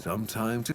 Sometime to...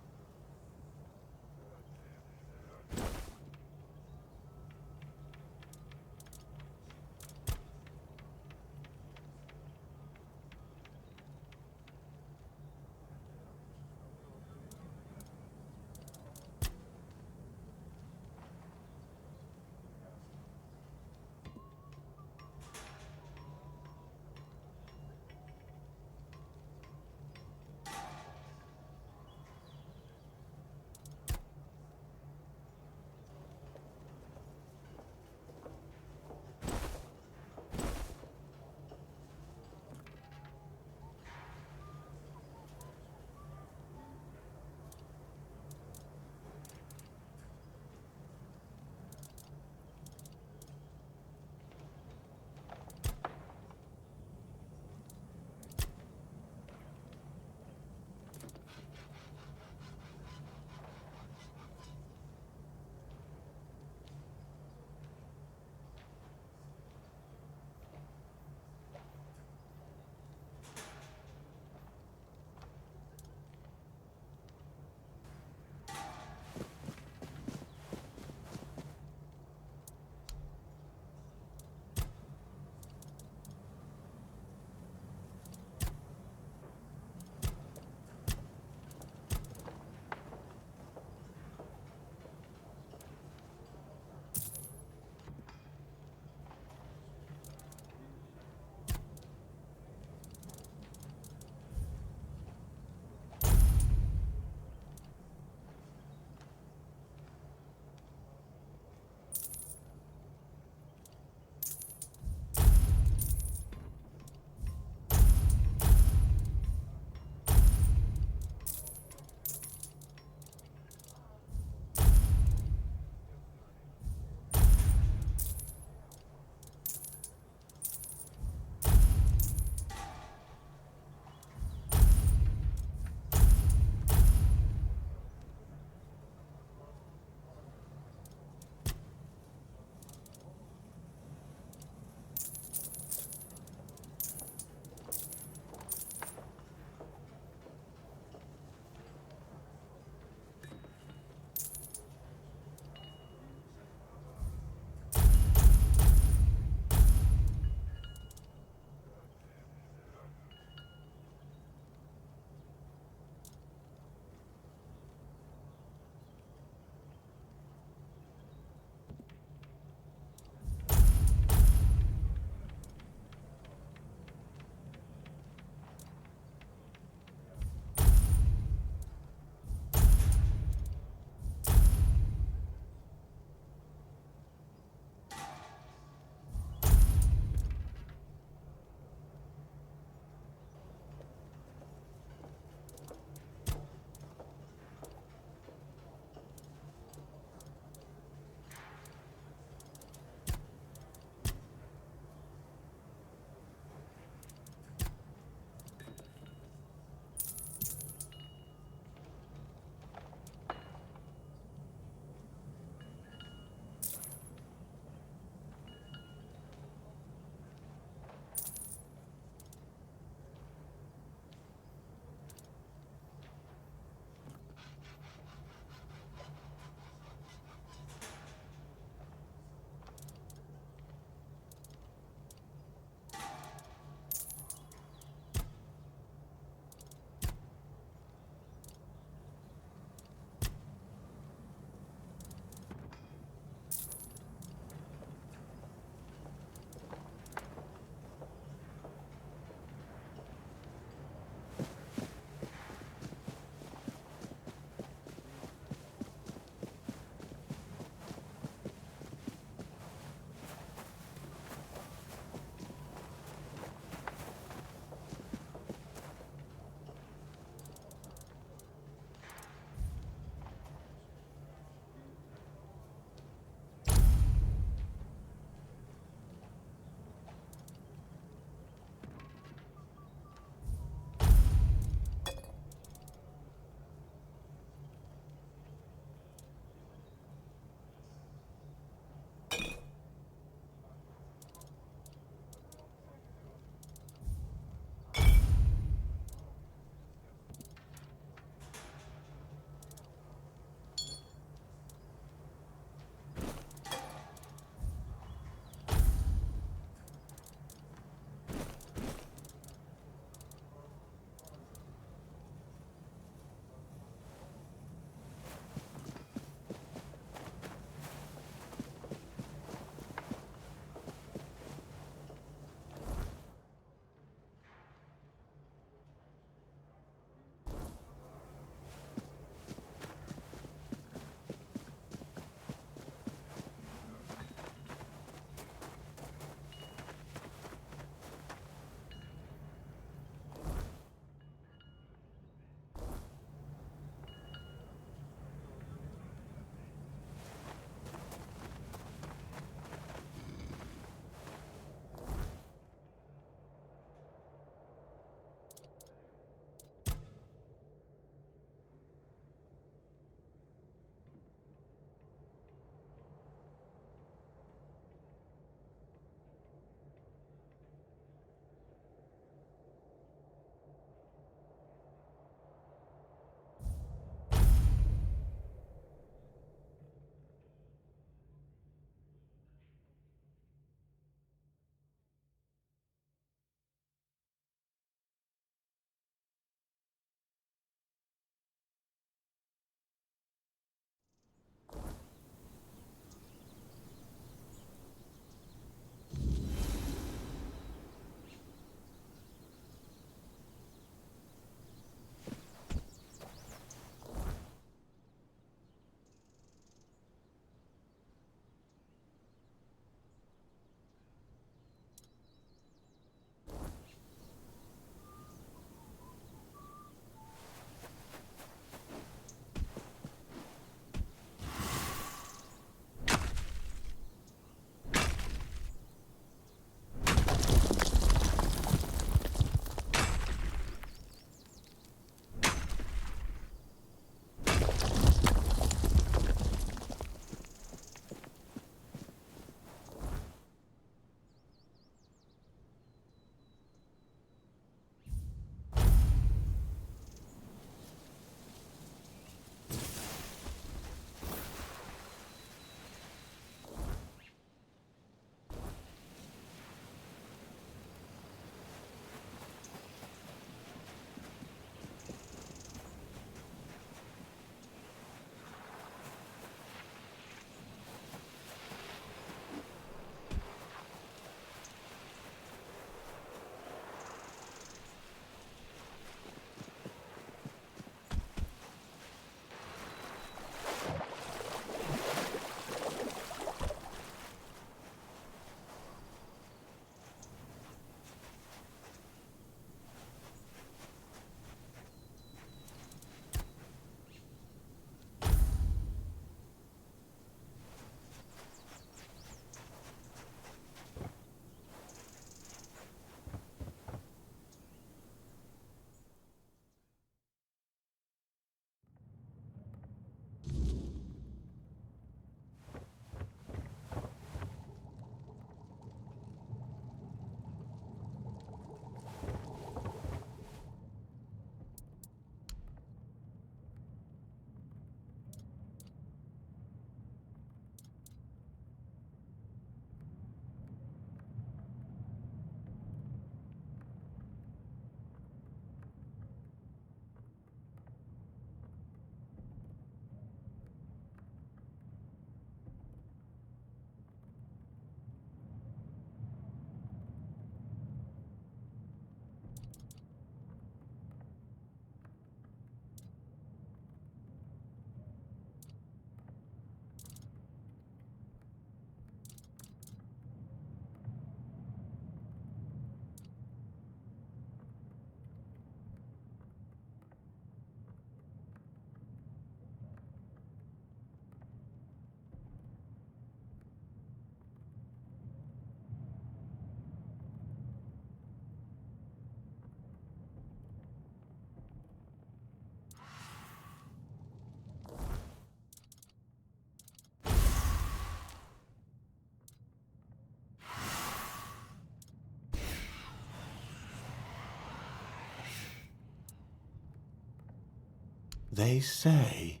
They say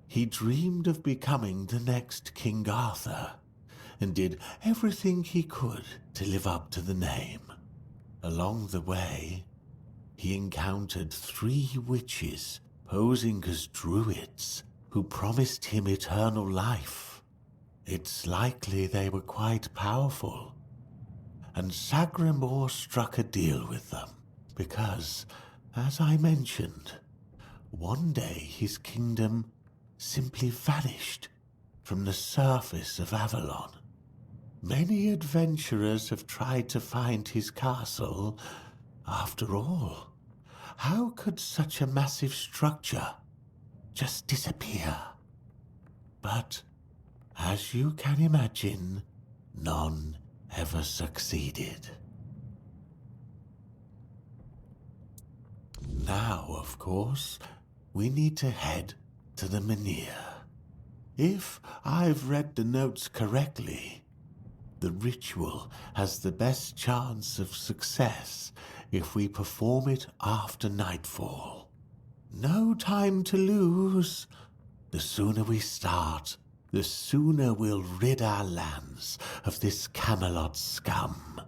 he dreamed of becoming the next King Arthur, and did everything he could to live up to the name. Along the way, he encountered 3 witches posing as druids who promised him eternal life. It's likely they were quite powerful, and Sagramore struck a deal with them because, as I mentioned, one day his kingdom simply vanished from the surface of Avalon. Many adventurers have tried to find his castle. After all, how could such a massive structure just disappear? But, as you can imagine, none ever succeeded. Now, of course, we need to head to the Menhir. If I've read the notes correctly, the ritual has the best chance of success if we perform it after nightfall. No time to lose. The sooner we start, the sooner we'll rid our lands of this Camelot scum.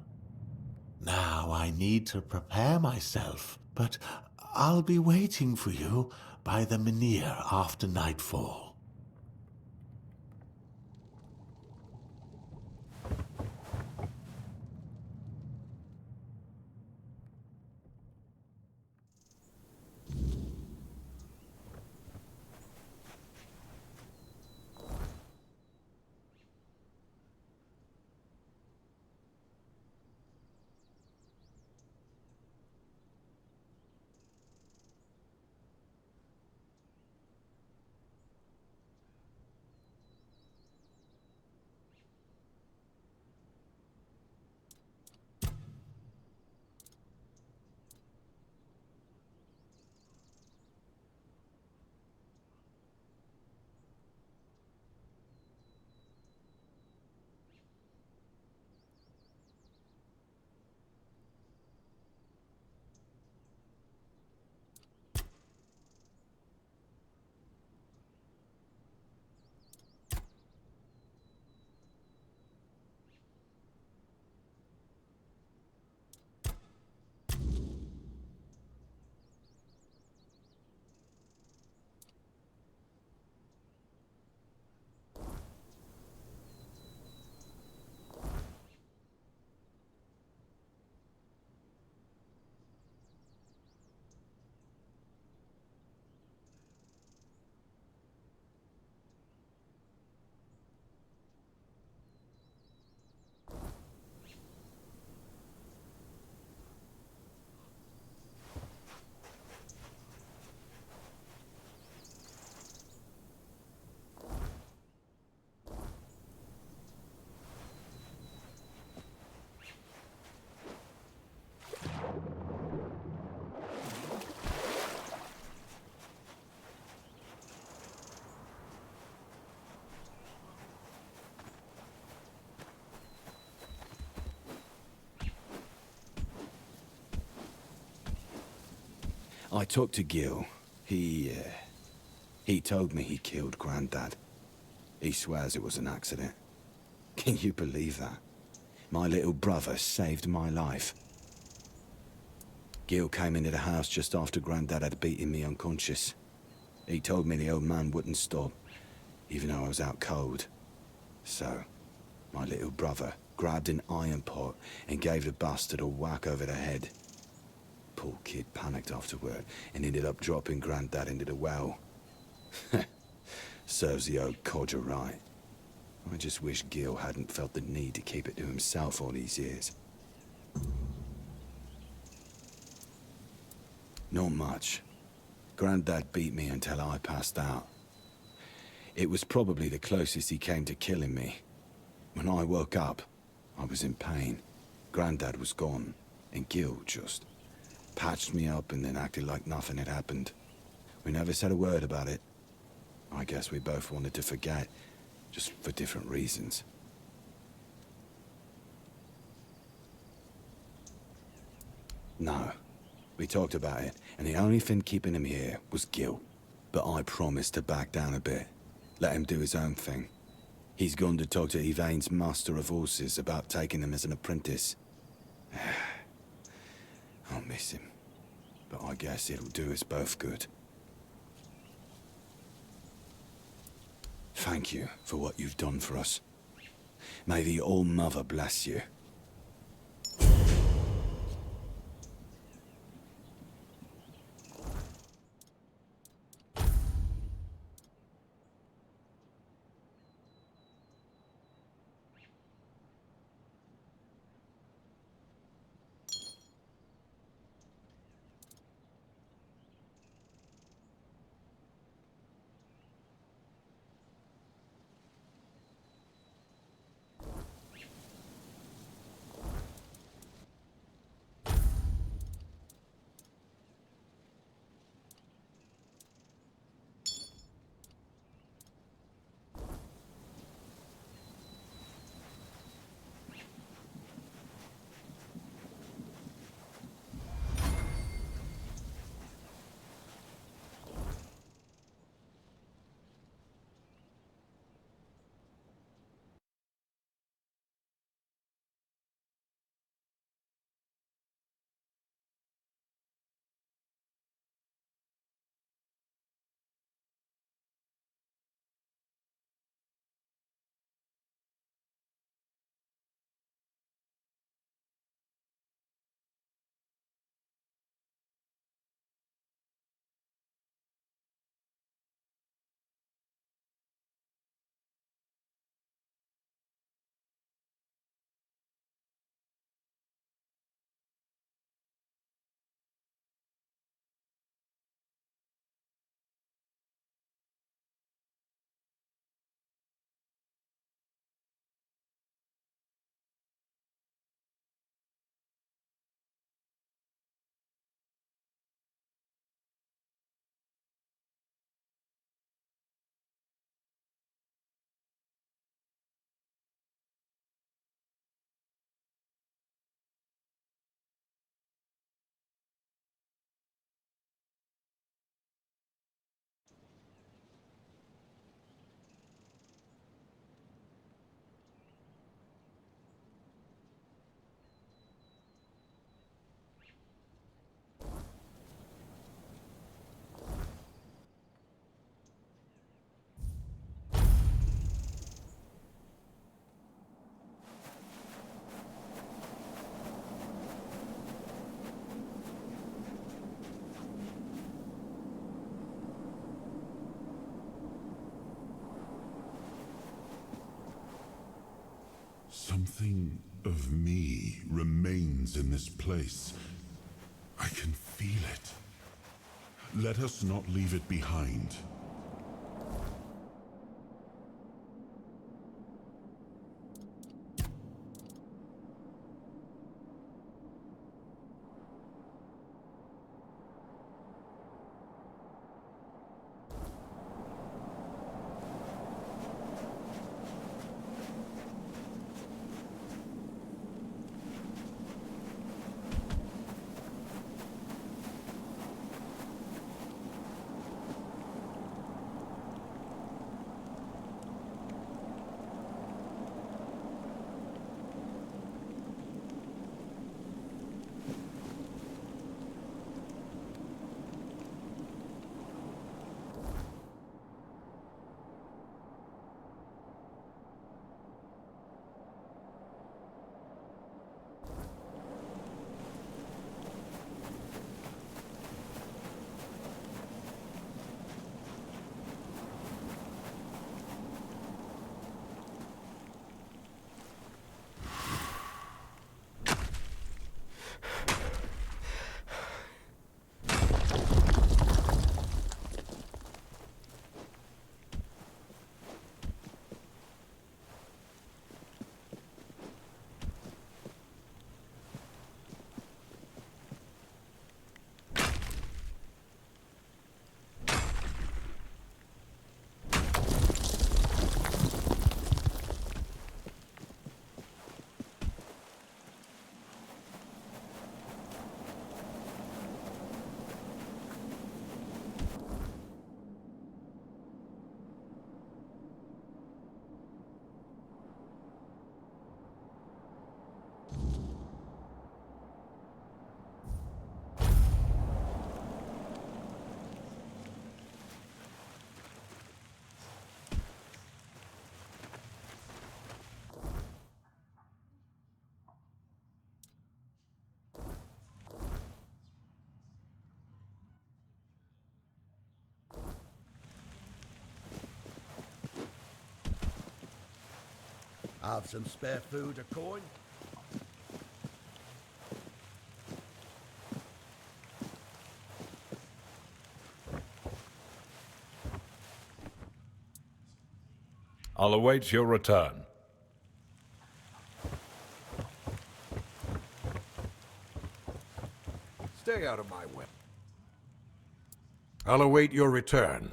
Now I need to prepare myself, but I'll be waiting for you by the Menhir after nightfall. I talked to Gil. He told me he killed Grandad. He swears it was an accident. Can you believe that? My little brother saved my life. Gil came into the house just after Grandad had beaten me unconscious. He told me the old man wouldn't stop, even though I was out cold. So, my little brother grabbed an iron pot and gave the bastard a whack over the head. Poor kid panicked afterward and ended up dropping Grandad into the well. Serves the old codger right. I just wish Gil hadn't felt the need to keep it to himself all these years. Not much. Grandad beat me until I passed out. It was probably the closest he came to killing me. When I woke up, I was in pain. Grandad was gone, and Gil just patched me up and then acted like nothing had happened. We never said a word about it. I guess we both wanted to forget, just for different reasons. No, we talked about it, and the only thing keeping him here was Gil. but I promised to back down a bit. Let him do his own thing. He's gone to talk to Yvain's master of horses about taking him as an apprentice. I'll miss him, but I guess it'll do us both good. Thank you for what you've done for us. May the All-Mother bless you. Something of me remains in this place. I can feel it. Let us not leave it behind. Have some spare food or coin? I'll await your return. Stay out of my way. I'll await your return.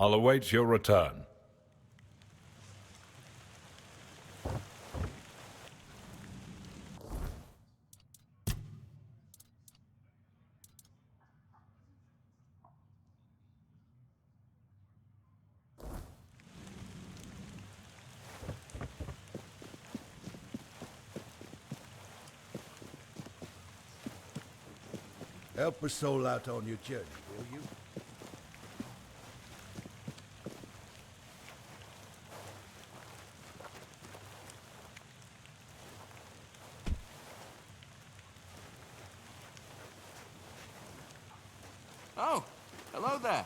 I'll await your return. Help a soul out on your journey, will you? Oh, hello there.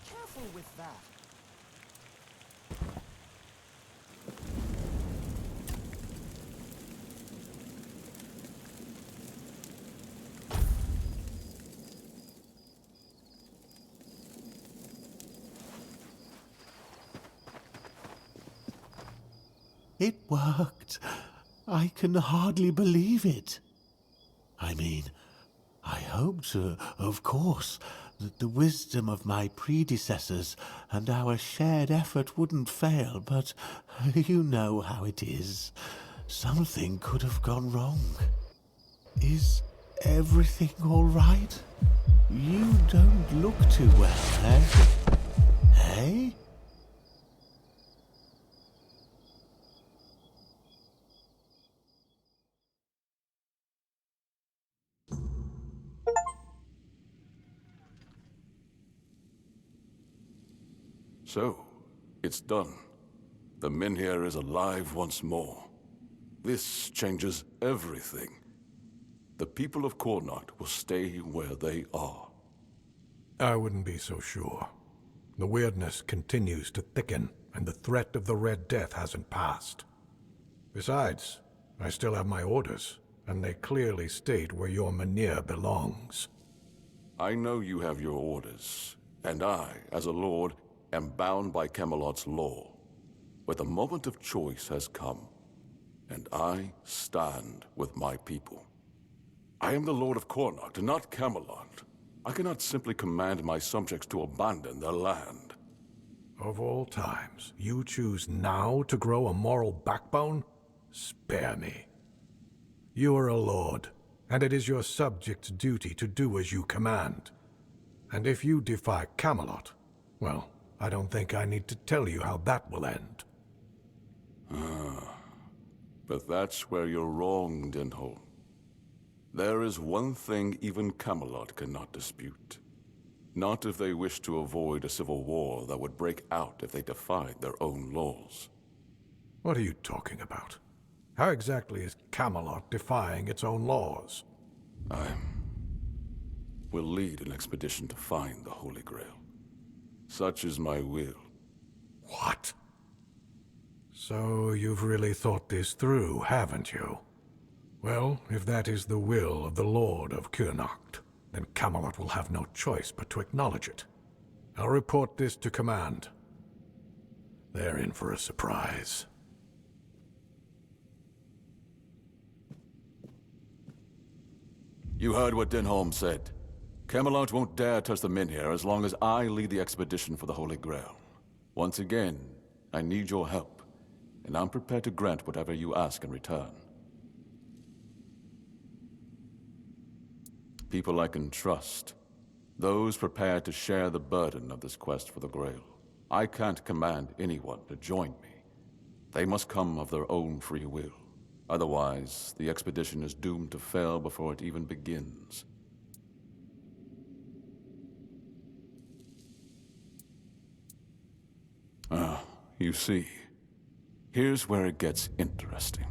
Careful with that. It worked. I can hardly believe it. I mean, I hoped, of course, that the wisdom of my predecessors and our shared effort wouldn't fail, but you know how it is. Something could have gone wrong. Is everything all right? You don't look too well, eh? Eh? So, it's done. The Menhir is alive once more. This changes everything. The people of Connacht will stay where they are. I wouldn't be so sure. The weirdness continues to thicken, and the threat of the Red Death hasn't passed. Besides, I still have my orders, and they clearly state where your Menhir belongs. I know you have your orders, and I, as a lord, am bound by Camelot's law. But the moment of choice has come, and I stand with my people. I am the Lord of Connacht, not Camelot. I cannot simply command my subjects to abandon their land. Of all times, you choose now to grow a moral backbone? Spare me. You are a lord, and it is your subjects' duty to do as you command. And if you defy Camelot, well, I don't think I need to tell you how that will end. But that's where you're wrong, Denholm. There is one thing even Camelot cannot dispute. Not if they wish to avoid a civil war that would break out if they defied their own laws. What are you talking about? How exactly is Camelot defying its own laws? Will lead an expedition to find the Holy Grail. Such is my will. What? So you've really thought this through, haven't you? Well, if that is the will of the Lord of Connacht, then Camelot will have no choice but to acknowledge it. I'll report this to command. They're in for a surprise. You heard what Denholm said. Camelot won't dare touch the Menhir as long as I lead the expedition for the Holy Grail. Once again, I need your help, and I'm prepared to grant whatever you ask in return. People I can trust. Those prepared to share the burden of this quest for the Grail. I can't command anyone to join me. They must come of their own free will. Otherwise, the expedition is doomed to fail before it even begins. You see, here's where it gets interesting.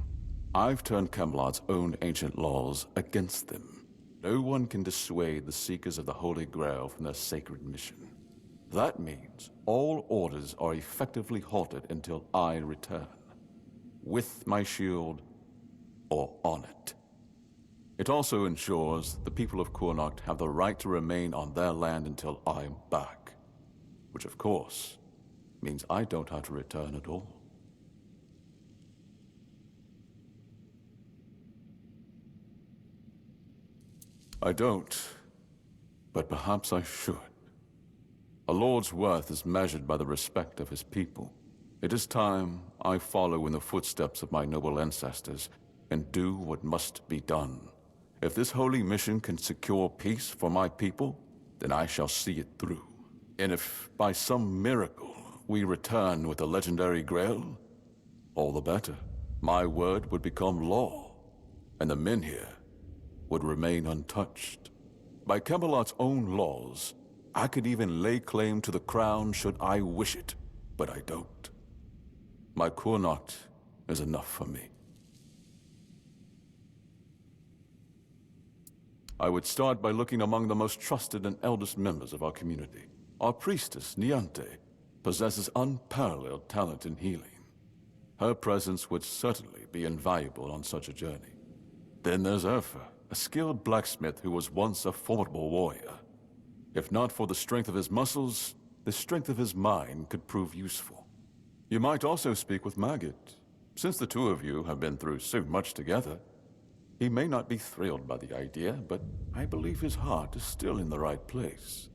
I've turned Camelot's own ancient laws against them. No one can dissuade the Seekers of the Holy Grail from their sacred mission. That means all orders are effectively halted until I return. With my shield, or on it. It also ensures the people of Connacht have the right to remain on their land until I'm back. Which, of course, means I don't have to return at all. I don't, but perhaps I should. A lord's worth is measured by the respect of his people. It is time I follow in the footsteps of my noble ancestors and do what must be done. If this holy mission can secure peace for my people, then I shall see it through. And if by some miracle we return with the legendary Grail, all the better. My word would become law, and the Menhir would remain untouched. By Camelot's own laws, I could even lay claim to the crown should I wish it, but I don't. My Connacht is enough for me. I would start by looking among the most trusted and eldest members of our community. Our priestess, Niante, possesses unparalleled talent in healing. Her presence would certainly be invaluable on such a journey. Then there's Urfa, a skilled blacksmith who was once a formidable warrior. If not for the strength of his muscles, the strength of his mind could prove useful. You might also speak with Maggot. Since the two of you have been through so much together, he may not be thrilled by the idea, but I believe his heart is still in the right place.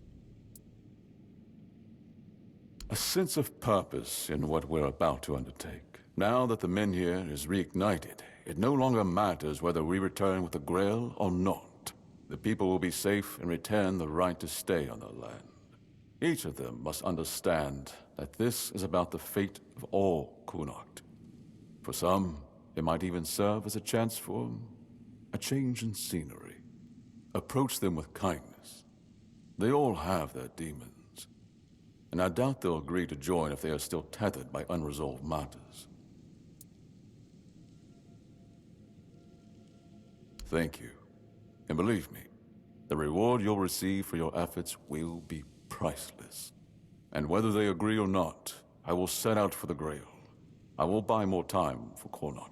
A sense of purpose in what we're about to undertake. Now that the Menhir is reignited, it no longer matters whether we return with the Grail or not. The people will be safe and retain the right to stay on their land. Each of them must understand that this is about the fate of all Connacht. For some, it might even serve as a chance for a change in scenery. Approach them with kindness. They all have their demons. and I doubt they'll agree to join if they are still tethered by unresolved matters. Thank you. And believe me, the reward you'll receive for your efforts will be priceless. And whether they agree or not, I will set out for the Grail. I will buy more time for Connacht.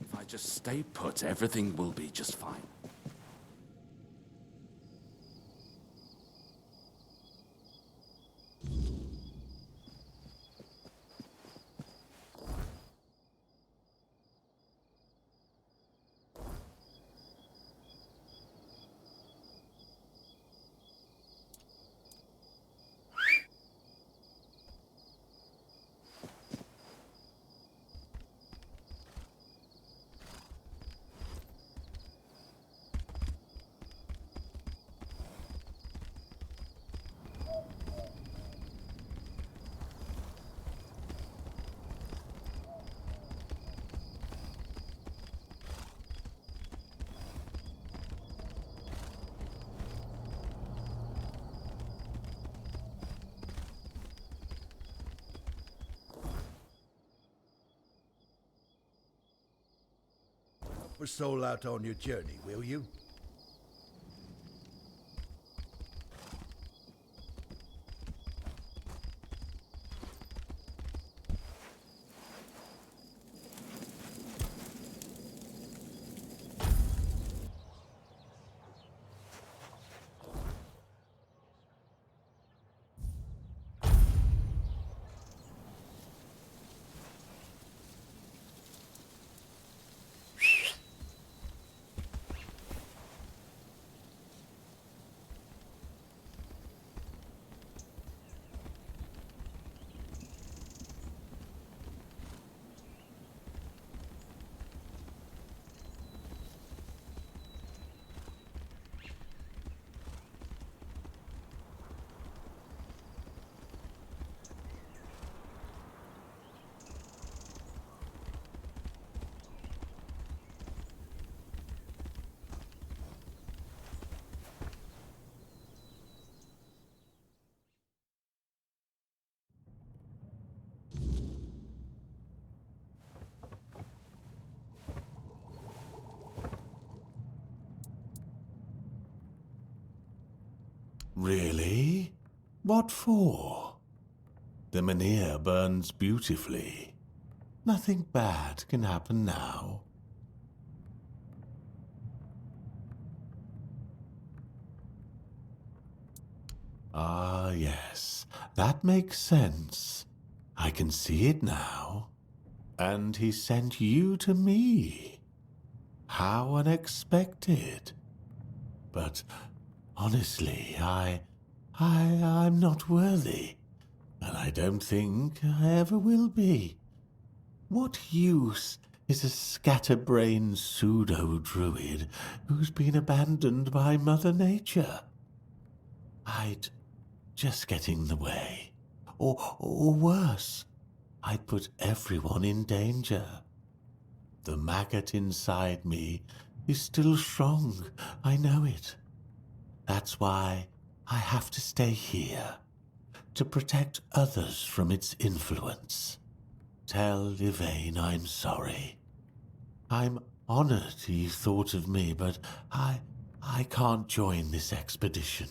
If I just stay put, everything will be just fine. Help a soul out on your journey, will you? Really? What for? The Menhir burns beautifully. Nothing bad can happen now. Ah, yes, that makes sense. I can see it now. And he sent you to me. How unexpected. But honestly, I'm not worthy. And I don't think I ever will be. What use is a scatterbrained pseudo-druid who's been abandoned by Mother Nature? I'd just get in the way. Or worse, I'd put everyone in danger. The maggot inside me is still strong, I know it. That's why I have to stay here, to protect others from its influence. Tell Yvain I'm sorry. I'm honored he thought of me, but I can't join this expedition.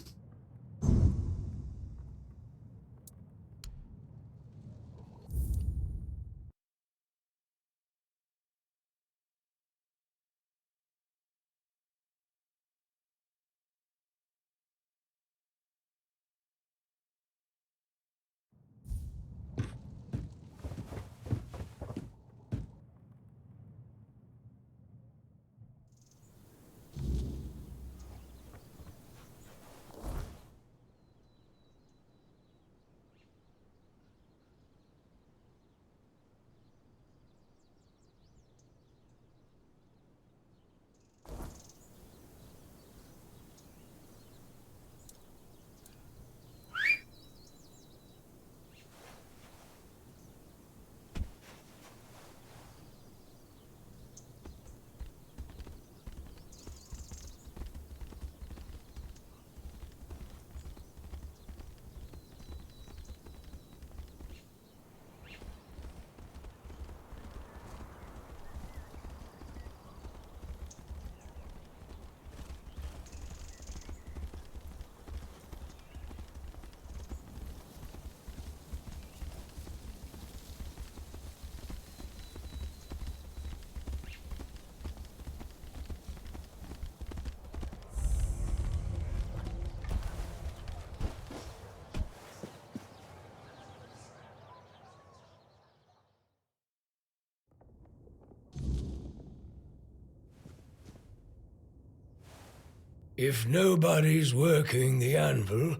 If nobody's working the anvil,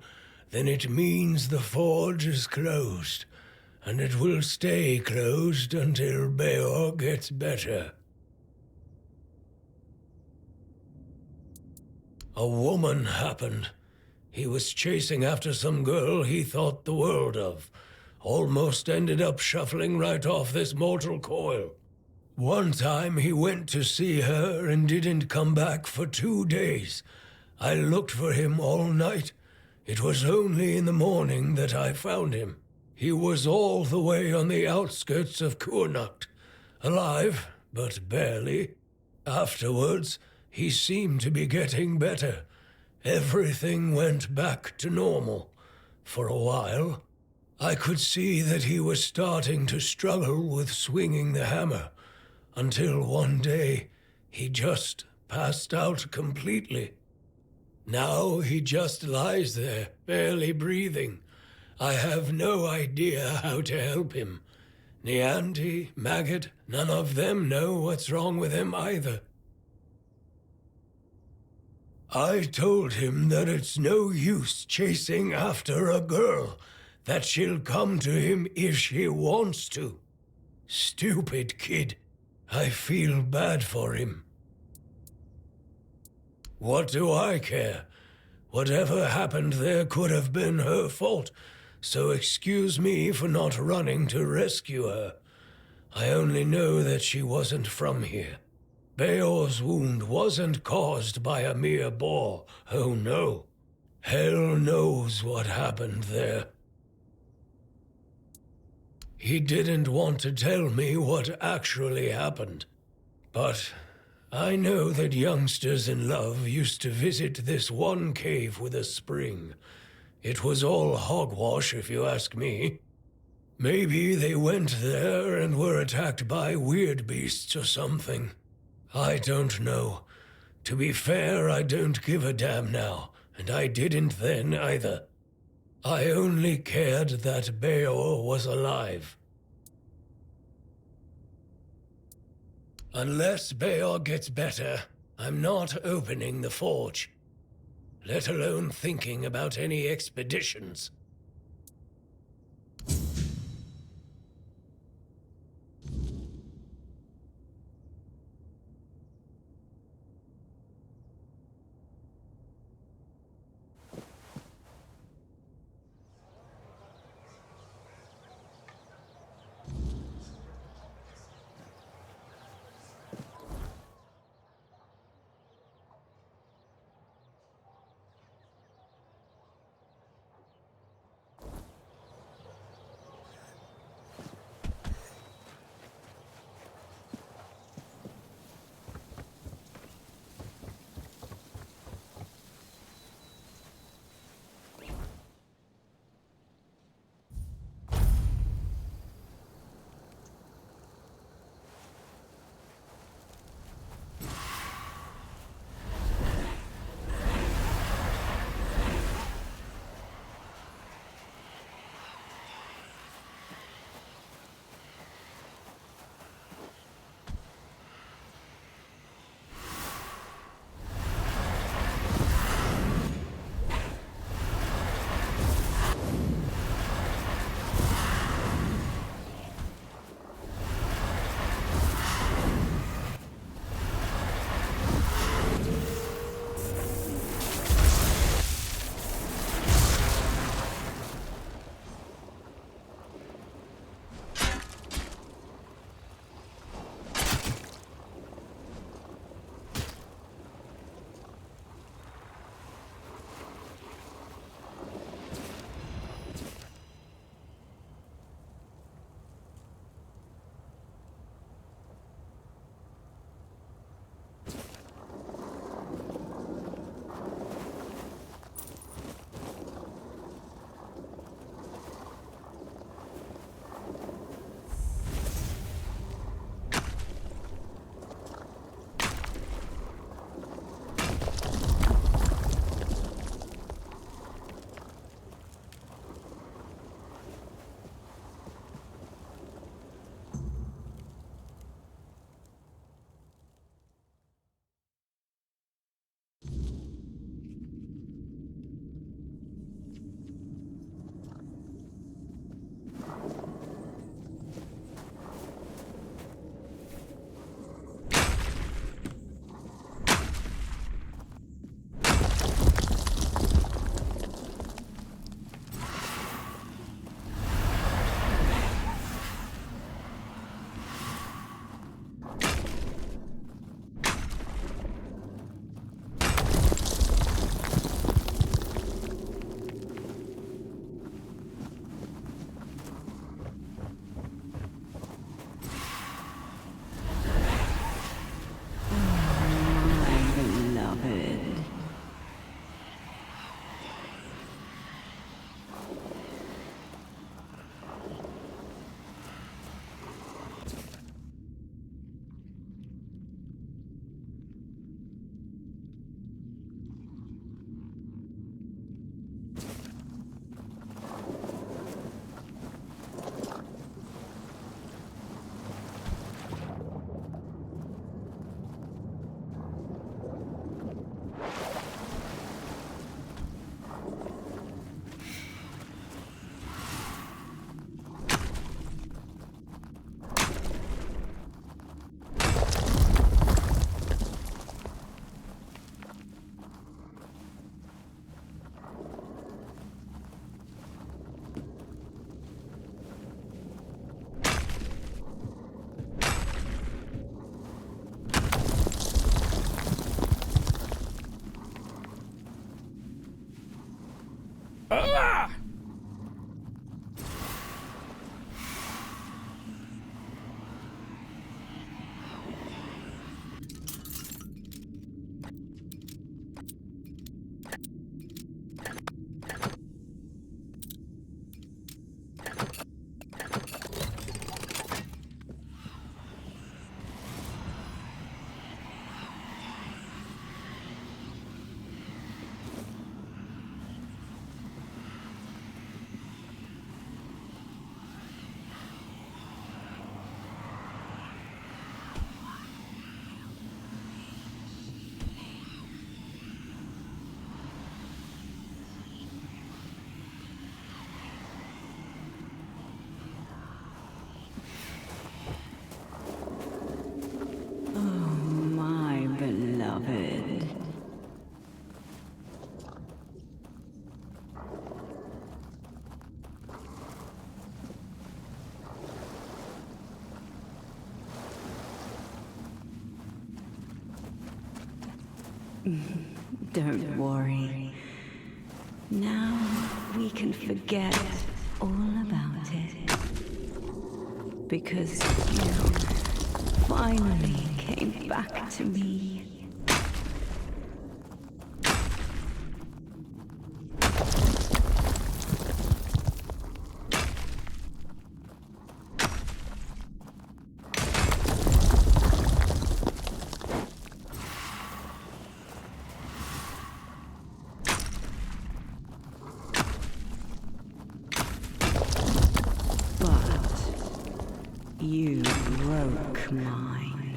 then it means the forge is closed, and it will stay closed until Beor gets better. A woman happened. He was chasing after some girl he thought the world of. Almost ended up shuffling right off this mortal coil. One time he went to see her and didn't come back for 2 days. I looked for him all night. It was only in the morning that I found him. He was all the way on the outskirts of Kurnacht. Alive, but barely. Afterwards, he seemed to be getting better. Everything went back to normal. For a while, I could see that he was starting to struggle with swinging the hammer, until one day he just passed out completely. Now he just lies there, barely breathing. I have no idea how to help him. Nianti, Maggot, none of them know what's wrong with him either. I told him that it's no use chasing after a girl, that she'll come to him if she wants to. Stupid kid. I feel bad for him. What do I care? Whatever happened there could have been her fault, so excuse me for not running to rescue her. I only know that she wasn't from here. Beor's wound wasn't caused by a mere boar, oh no. Hell knows what happened there. He didn't want to tell me what actually happened, but I know that youngsters in love used to visit this one cave with a spring. It was all hogwash, if you ask me. Maybe they went there and were attacked by weird beasts or something. I don't know. To be fair, I don't give a damn now, and I didn't then either. I only cared that Beor was alive. Unless Beor gets better, I'm not opening the forge. Let alone thinking about any expeditions. Don't worry. Now we can forget all about it. Because you finally came back to me. You broke mine.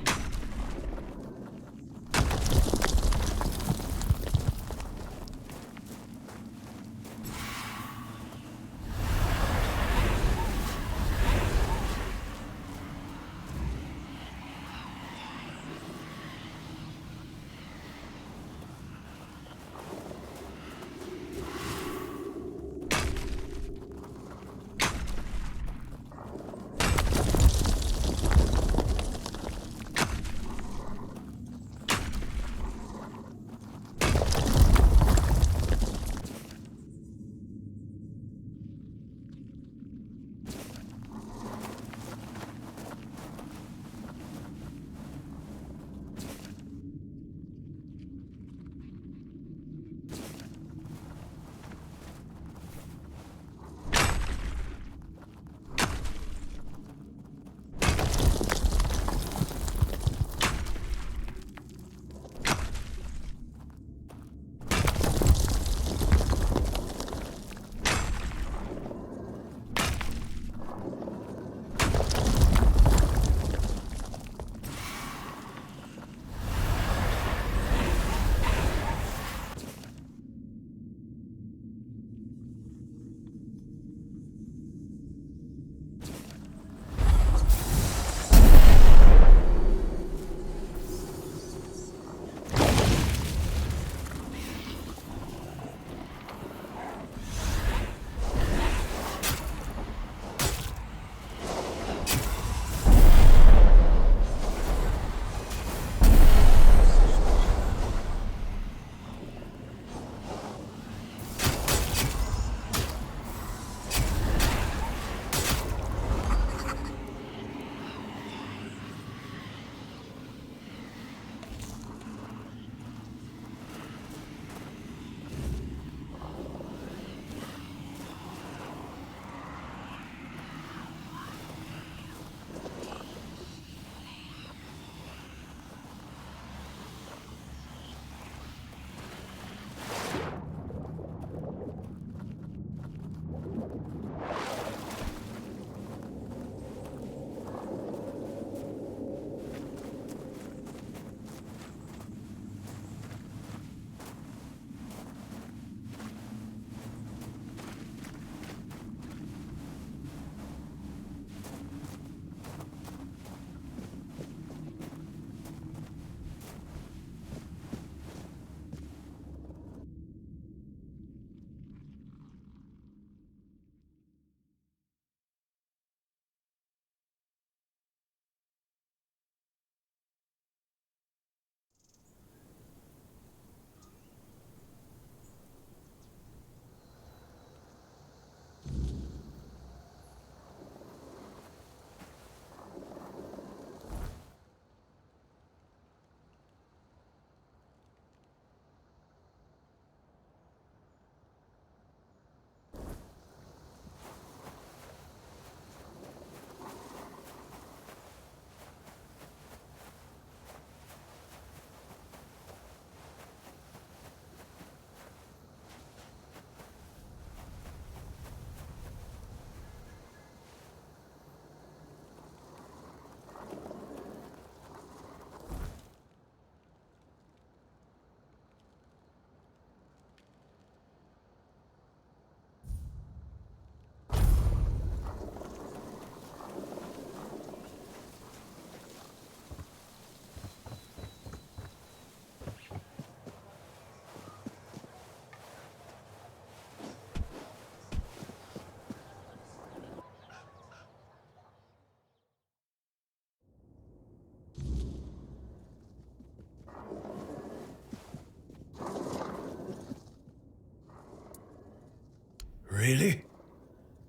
Really?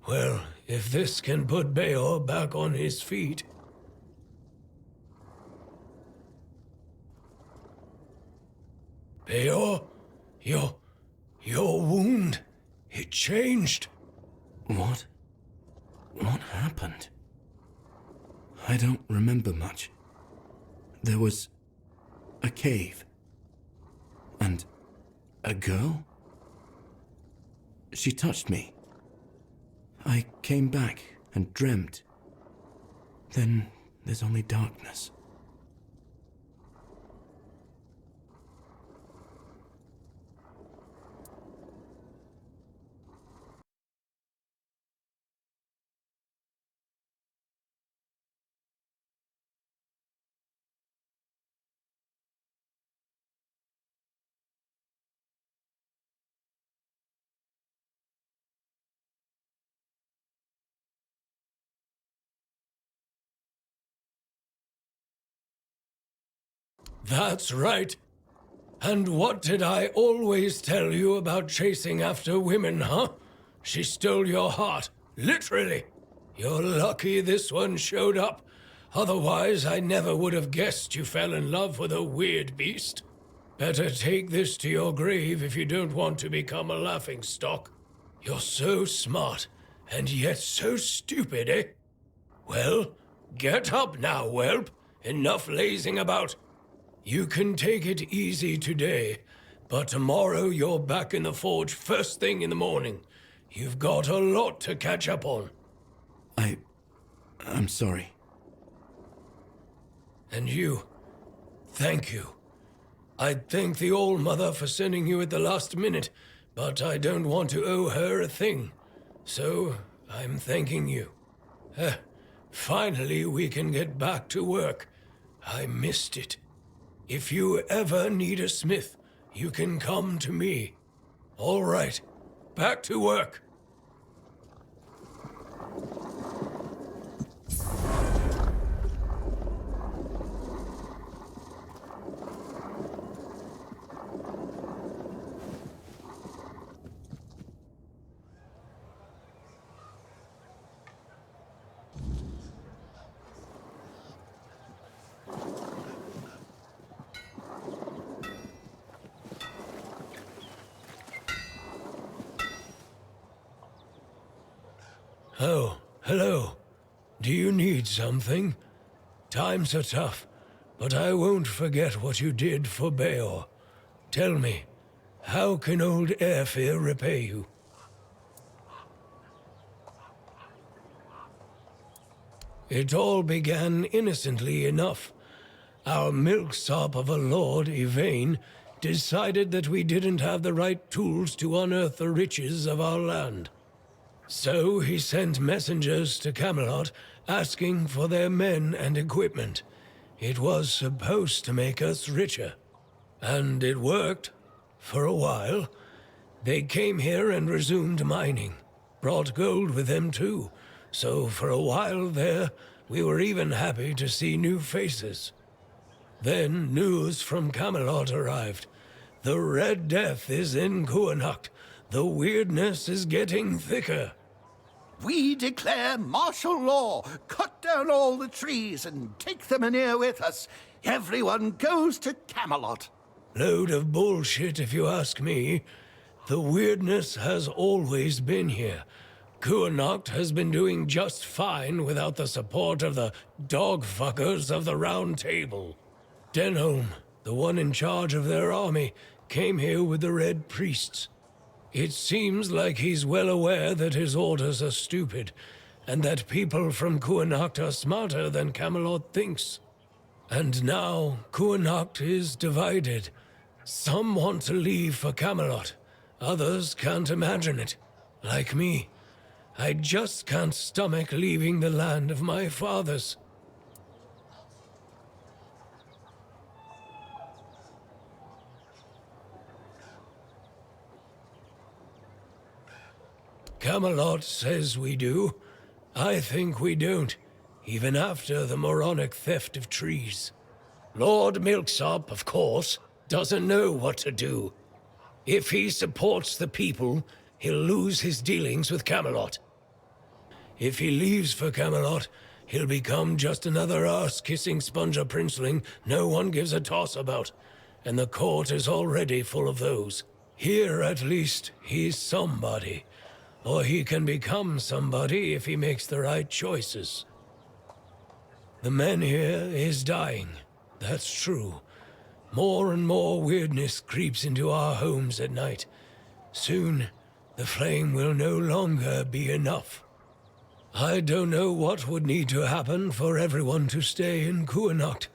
Well, if this can put Beor back on his feet... Beor, your wound, it changed. What? What happened? I don't remember much. There was a cave. And a girl? She touched me. I came back and dreamt. Then there's only darkness. That's right. And what did I always tell you about chasing after women, huh? She stole your heart, literally. You're lucky this one showed up. Otherwise, I never would have guessed you fell in love with a weird beast. Better take this to your grave if you don't want to become a laughingstock. You're so smart, and yet so stupid, eh? Well, get up now, whelp. Enough lazing about. You can take it easy today, but tomorrow you're back in the forge first thing in the morning. You've got a lot to catch up on. I'm sorry. And you, thank you. I'd thank the All-Mother for sending you at the last minute, but I don't want to owe her a thing. So, I'm thanking you. Finally, we can get back to work. I missed it. If you ever need a smith, you can come to me. All right, back to work. Oh, hello. Do you need something? Times are tough, but I won't forget what you did for Beor. Tell me, how can old Airfear repay you? It all began innocently enough. Our milksop of a lord, Yvain, decided that we didn't have the right tools to unearth the riches of our land. So he sent messengers to Camelot asking for their men and equipment. It was supposed to make us richer. And it worked. For a while. They came here and resumed mining. Brought gold with them too. So for a while there, we were even happy to see new faces. Then news from Camelot arrived. The Red Death is in Kuanacht. The weirdness is getting thicker. We declare martial law. Cut down all the trees and take them in here with us. Everyone goes to Camelot. Load of bullshit, if you ask me. The weirdness has always been here. Kuanacht has been doing just fine without the support of the dog-fuckers of the Round Table. Denholm, the one in charge of their army, came here with the Red Priests. It seems like he's well aware that his orders are stupid, and that people from Kuanacht are smarter than Camelot thinks. And now, Kuanacht is divided. Some want to leave for Camelot. Others can't imagine it. Like me. I just can't stomach leaving the land of my fathers. Camelot says we do. I think we don't, even after the moronic theft of trees. Lord Milksop, of course, doesn't know what to do. If he supports the people, he'll lose his dealings with Camelot. If he leaves for Camelot, he'll become just another arse-kissing sponger princeling no one gives a toss about, and the court is already full of those. Here, at least, he's somebody. Or he can become somebody if he makes the right choices. The man here is dying, that's true. More and more weirdness creeps into our homes at night. Soon, the flame will no longer be enough. I don't know what would need to happen for everyone to stay in Kuanacht.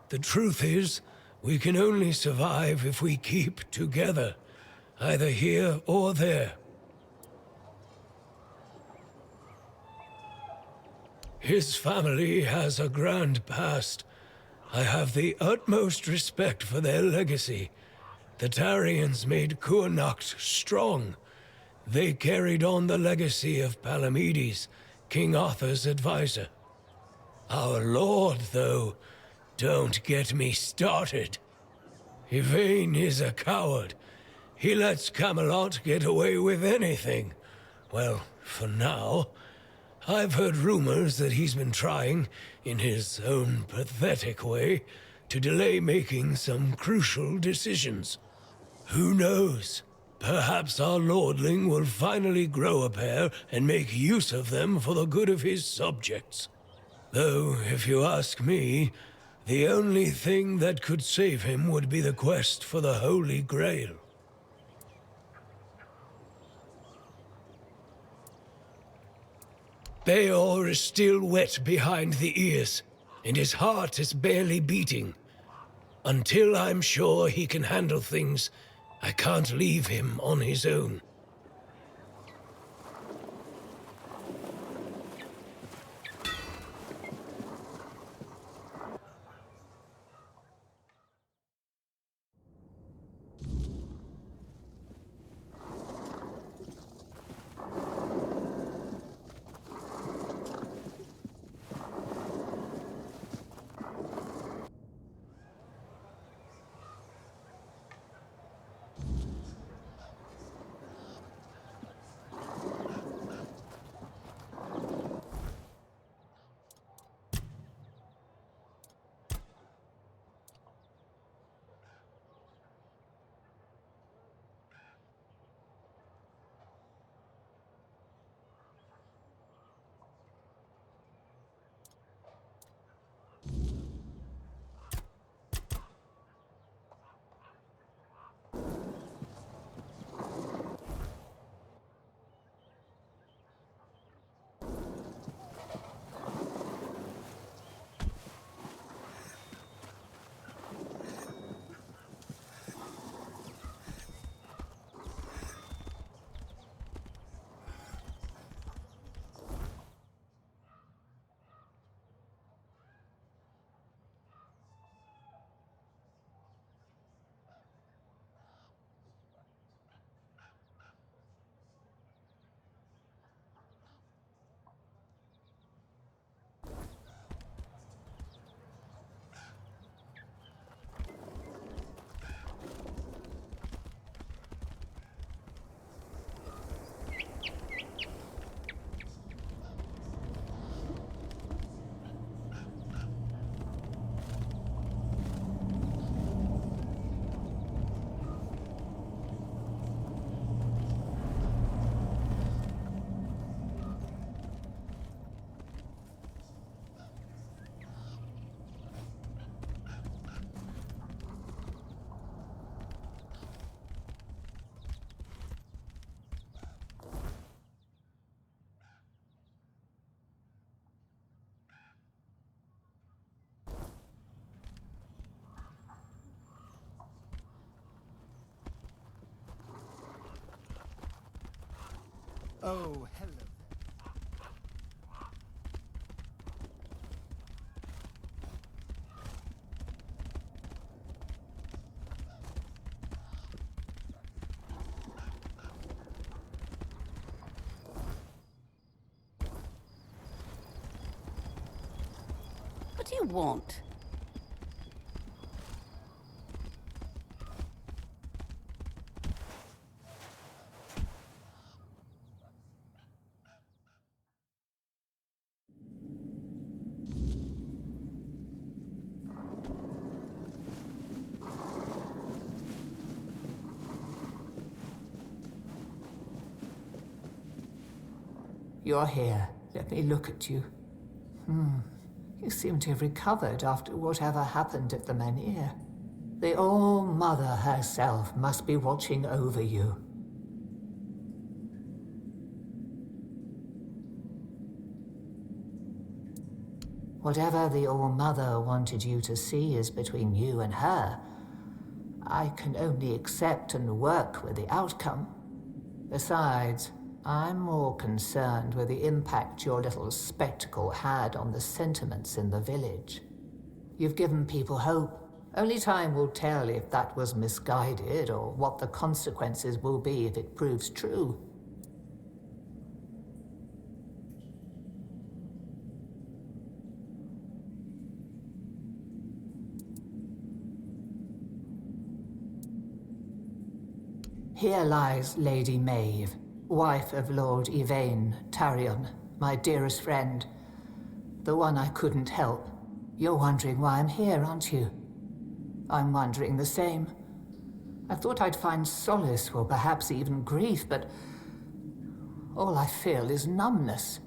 The truth is, we can only survive if we keep together, either here or there. His family has a grand past. I have the utmost respect for their legacy. The Tarians made Kuanacht strong. They carried on the legacy of Palamedes, King Arthur's advisor. Our lord, though, don't get me started. Yvain is a coward. He lets Camelot get away with anything. Well, for now. I've heard rumors that he's been trying, in his own pathetic way, to delay making some crucial decisions. Who knows? Perhaps our lordling will finally grow a pair and make use of them for the good of his subjects. Though, if you ask me, the only thing that could save him would be the quest for the Holy Grail. Beor is still wet behind the ears, and his heart is barely beating. Until I'm sure he can handle things, I can't leave him on his own. Oh, hello. What do you want? You're here. Let me look at you. You seem to have recovered after whatever happened at the Menhir. The All-Mother herself must be watching over you. Whatever the All-Mother wanted you to see is between you and her. I can only accept and work with the outcome. Besides, I'm more concerned with the impact your little spectacle had on the sentiments in the village. You've given people hope. Only time will tell if that was misguided or what the consequences will be if it proves true. Here lies Lady Maeve, wife of Lord Yvain Tarion, my dearest friend. The one I couldn't help. You're wondering why I'm here, aren't you? I'm wondering the same. I thought I'd find solace, or perhaps even grief, but all I feel is numbness.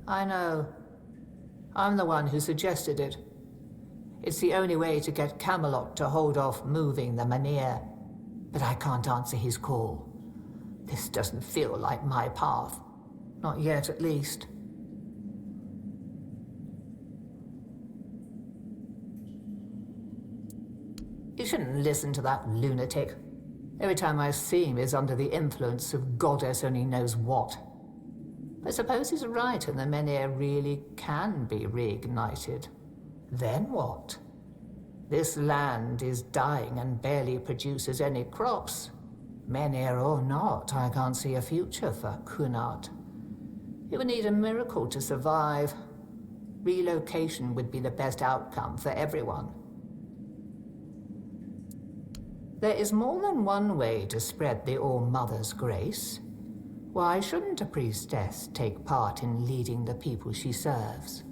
I know. I'm the one who suggested it. It's the only way to get Camelot to hold off moving the Menhir. But I can't answer his call. This doesn't feel like my path. Not yet, at least. You shouldn't listen to that lunatic. Every time I see him, he's under the influence of goddess only knows what. I suppose he's right, and the Menhir really can be reignited. Then what? This land is dying and barely produces any crops. Menhir or not, I can't see a future for Cunard. It would need a miracle to survive. Relocation would be the best outcome for everyone. There is more than one way to spread the All-Mother's grace. Why shouldn't a priestess take part in leading the people she serves?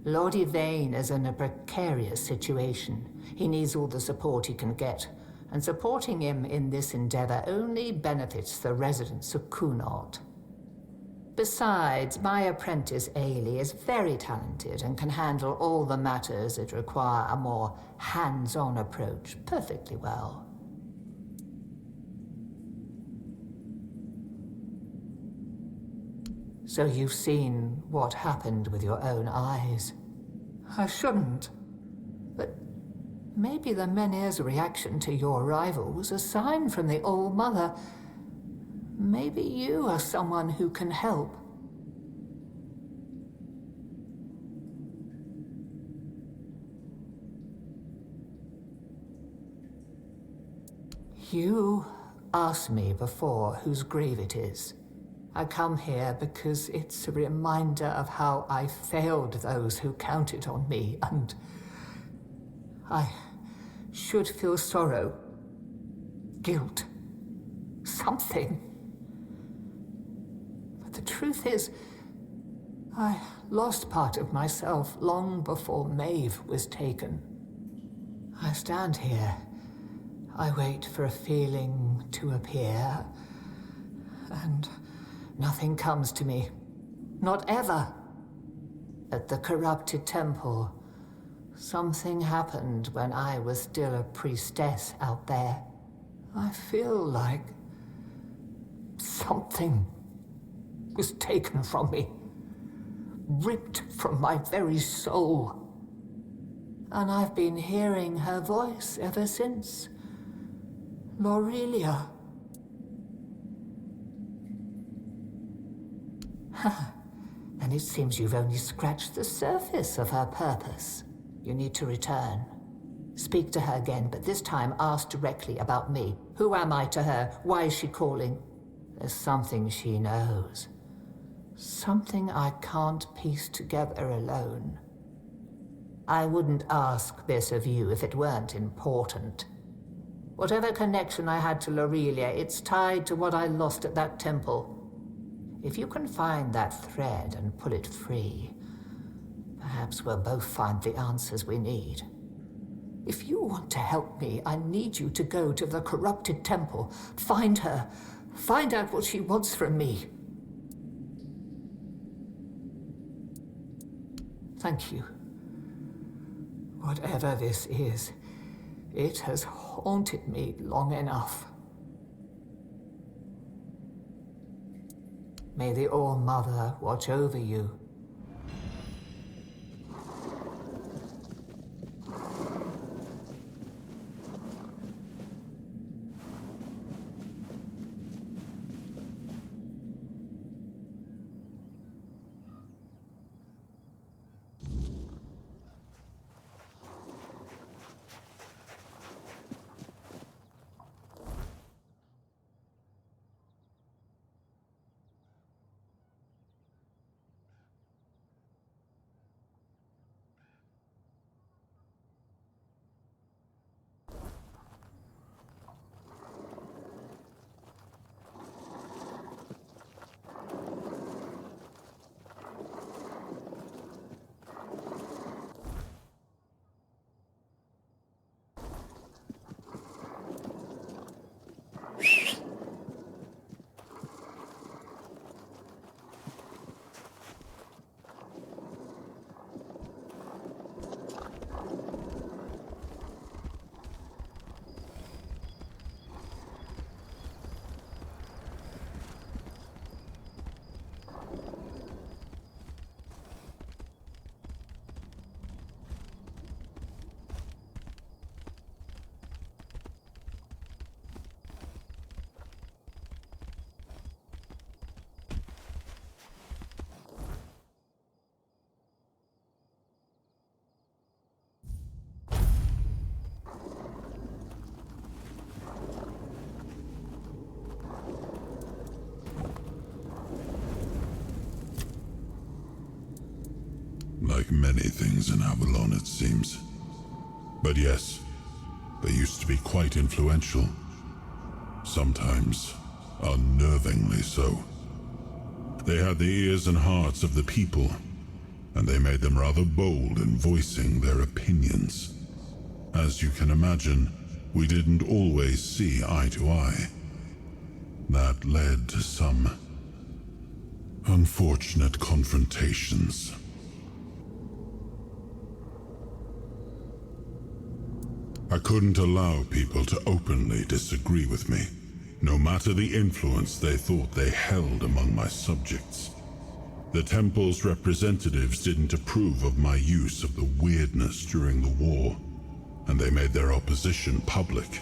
Lord Yvain is in a precarious situation. He needs all the support he can get, and supporting him in this endeavor only benefits the residents of Cunard. Besides, my apprentice Ailey is very talented and can handle all the matters that require a more hands-on approach perfectly well. So you've seen what happened with your own eyes. I shouldn't. But maybe the Menhir's reaction to your arrival was a sign from the All-Mother. Maybe you are someone who can help. You asked me before whose grave it is. I come here because it's a reminder of how I failed those who counted on me, and I should feel sorrow, guilt, something. But the truth is, I lost part of myself long before Maeve was taken. I stand here. I wait for a feeling to appear, and nothing comes to me. Not ever. At the corrupted temple, something happened when I was still a priestess out there. I feel like something was taken from me, ripped from my very soul. And I've been hearing her voice ever since. Lorelia. And it seems you've only scratched the surface of her purpose. You need to return. Speak to her again, but this time ask directly about me. Who am I to her? Why is she calling? There's something she knows. Something I can't piece together alone. I wouldn't ask this of you if it weren't important. Whatever connection I had to Lorelia, it's tied to what I lost at that temple. If you can find that thread and pull it free, Perhaps we'll both find the answers we need. If you want to help me, I need you to go to the corrupted temple, find her, find out what she wants from me. Thank you. Whatever this is, it has haunted me long enough. May the All-Mother watch over you. Like many things in Avalon, it seems. But yes, they used to be quite influential. Sometimes unnervingly so. They had the ears and hearts of the people, and they made them rather bold in voicing their opinions. As you can imagine, we didn't always see eye to eye. That led to some unfortunate confrontations. I couldn't allow people to openly disagree with me, no matter the influence they thought they held among my subjects. The temple's representatives didn't approve of my use of the weirdness during the war, and they made their opposition public.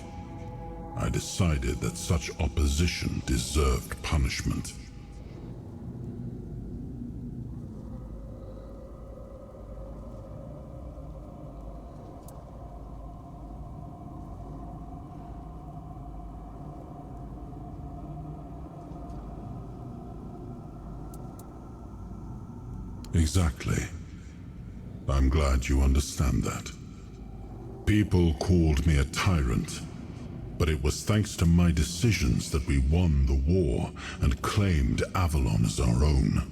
I decided that such opposition deserved punishment. Exactly. I'm glad you understand that. People called me a tyrant, but it was thanks to my decisions that we won the war and claimed Avalon as our own.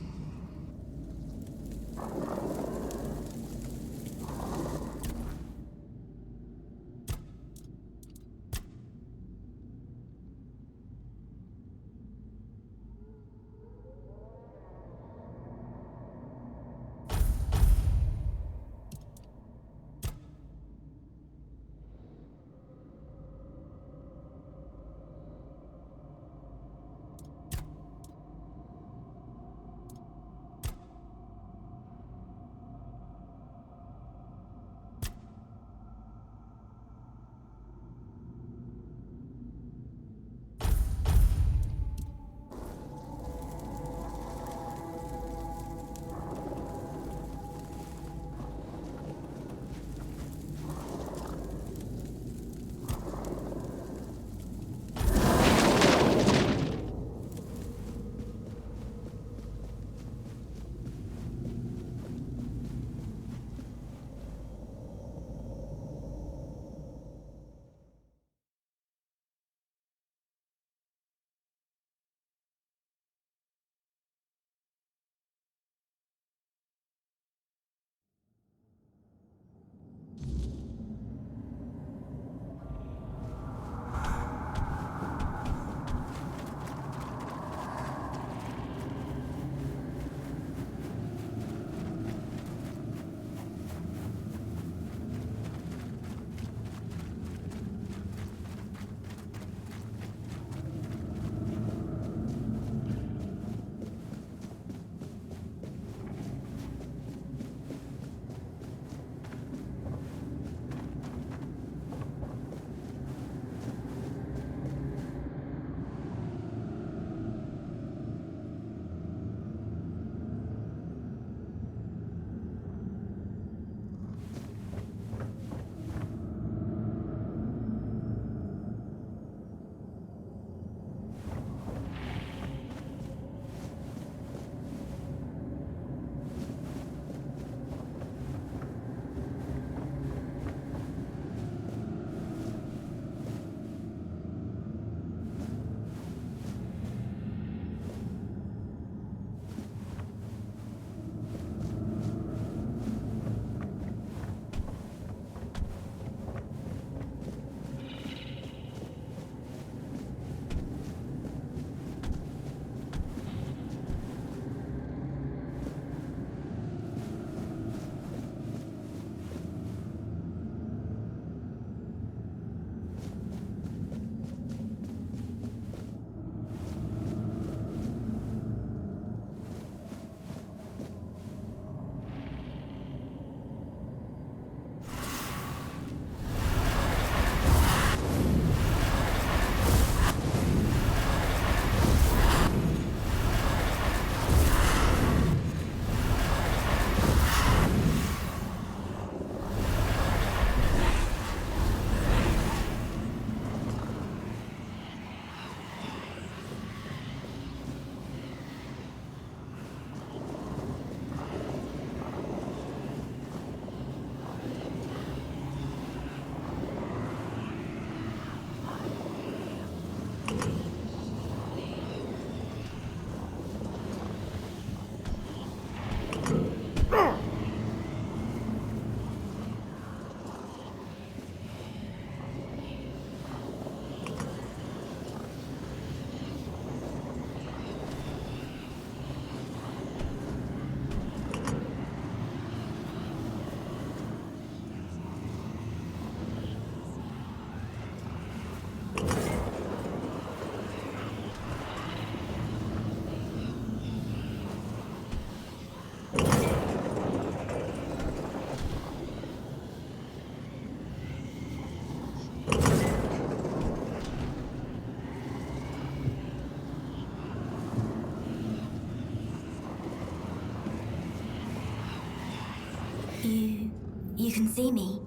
You can see me?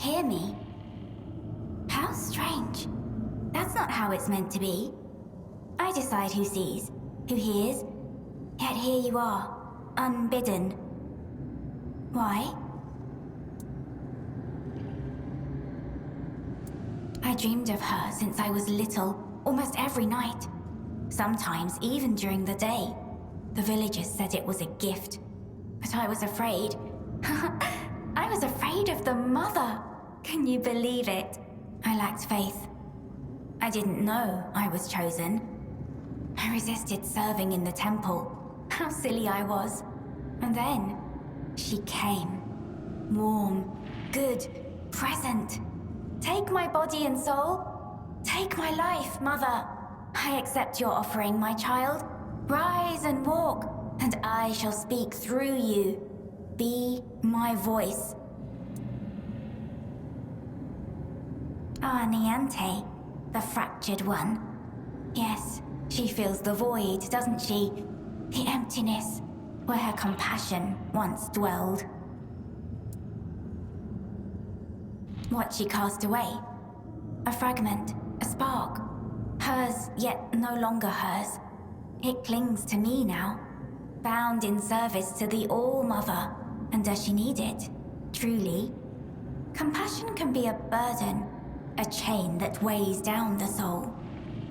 Hear me? How strange. That's not how it's meant to be. I decide who sees, who hears. Yet here you are, unbidden. Why? I dreamed of her since I was little, almost every night. Sometimes even during the day. The villagers said it was a gift, but I was afraid. I was afraid of the mother. Can you believe it? I lacked faith. I didn't know I was chosen. I resisted serving in the temple. How silly I was. And then, she came. Warm, good, present. Take my body and soul. Take my life, Mother. I accept your offering, my child. Rise and walk, and I shall speak through you. Be my voice. Ah, Niante, the fractured one. Yes, she feels the void, doesn't she? The emptiness, where her compassion once dwelled. What she cast away? A fragment, a spark. Hers, yet no longer hers. It clings to me now, bound in service to the All-Mother. And does she need it? Truly? Compassion can be a burden, a chain that weighs down the soul.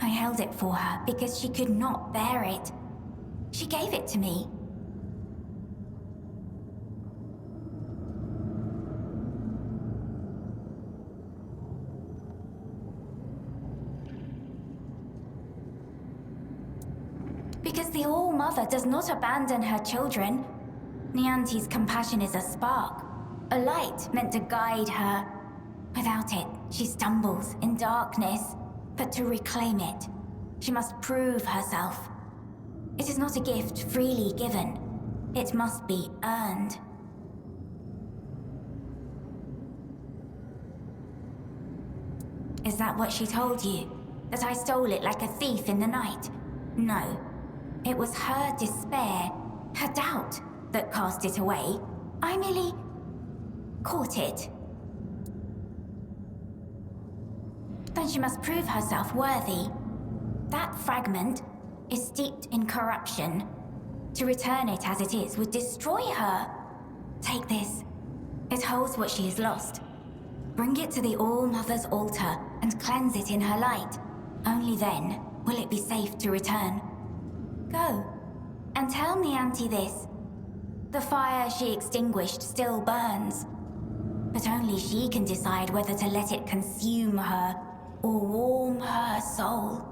I held it for her because she could not bear it. She gave it to me. Because the All-Mother does not abandon her children. Nianti's compassion is a spark, a light meant to guide her. Without it, she stumbles in darkness. But to reclaim it, she must prove herself. It is not a gift freely given. It must be earned. Is that what she told you? That I stole it like a thief in the night? No. It was her despair, her doubt, that cast it away. I merely caught it. Then she must prove herself worthy. That fragment is steeped in corruption. To return it as it is would destroy her. Take this. It holds what she has lost. Bring it to the All-Mother's altar and cleanse it in her light. Only then will it be safe to return. Go, and tell Nianti this. The fire she extinguished still burns. But only she can decide whether to let it consume her or warm her soul.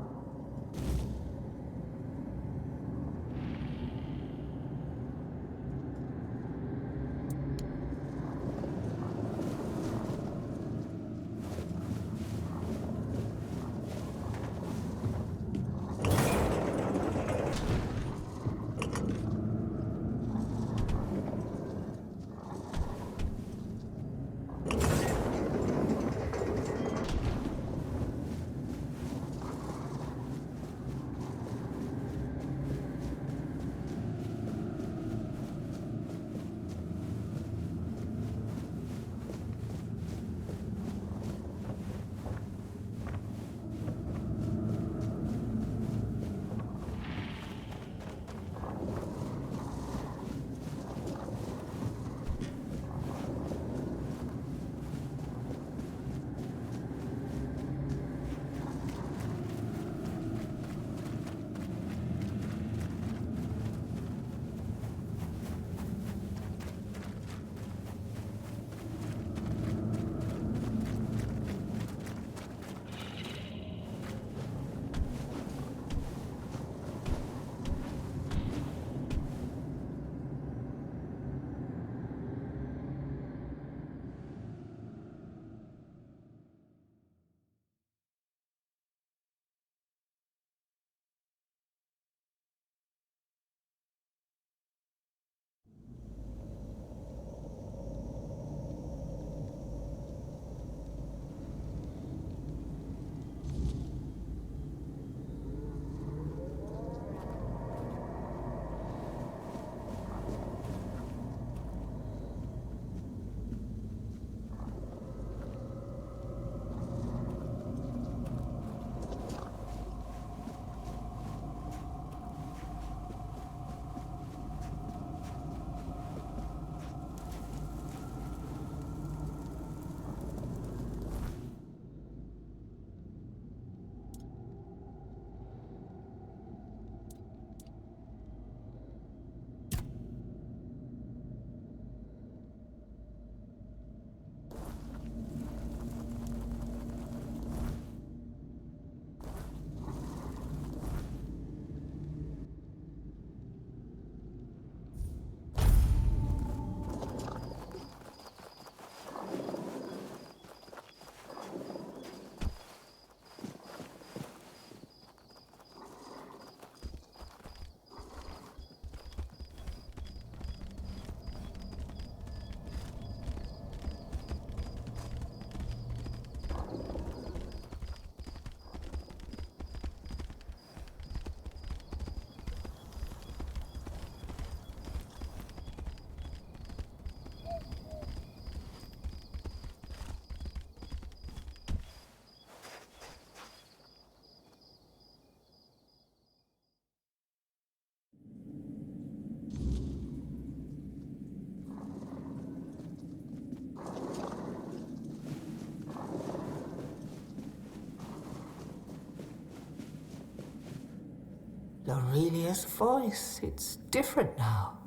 Aurelia's voice, it's different now.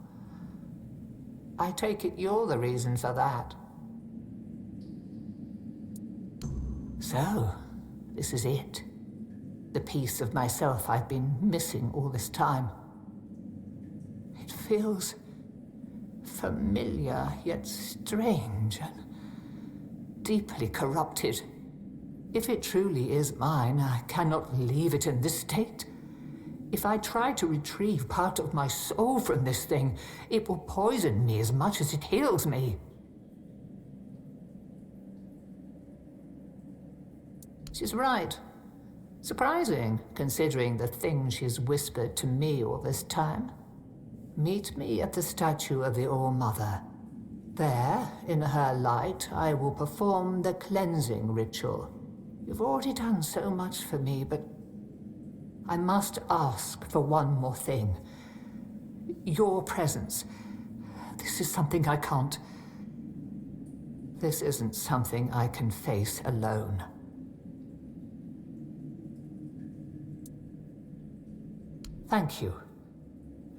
I take it you're the reason for that. So, this is it. The piece of myself I've been missing all this time. It feels familiar, yet strange, and deeply corrupted. If it truly is mine, I cannot leave it in this state. If I try to retrieve part of my soul from this thing, it will poison me as much as it heals me. She's right. Surprising, considering the things she's whispered to me all this time. Meet me at the statue of the All-Mother. There, in her light, I will perform the cleansing ritual. You've already done so much for me, but I must ask for one more thing. Your presence. This is something I can't... This isn't something I can face alone. Thank you.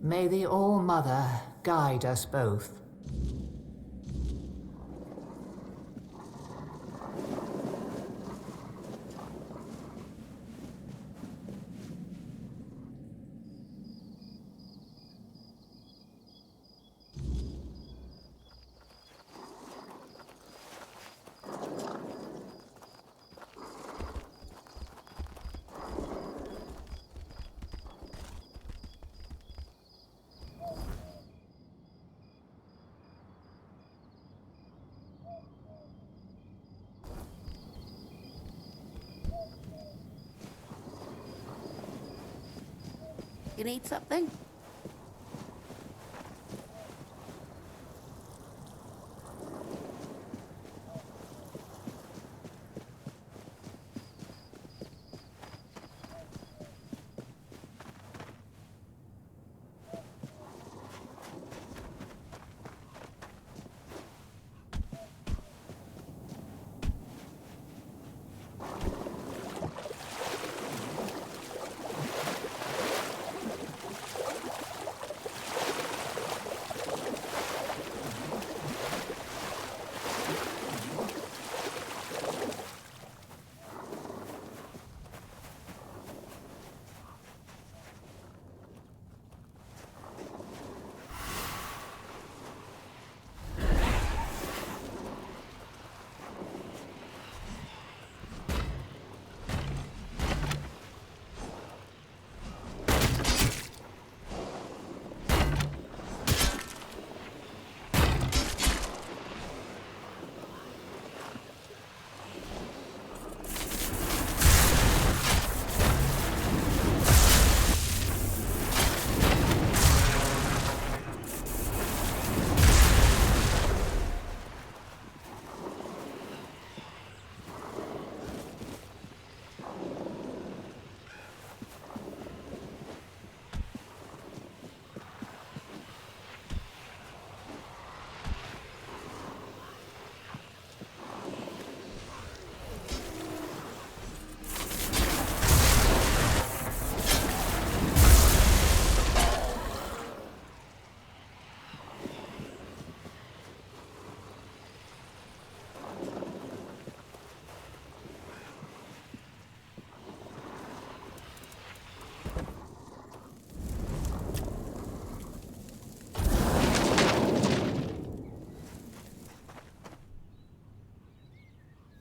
May the All-Mother guide us both. You need something?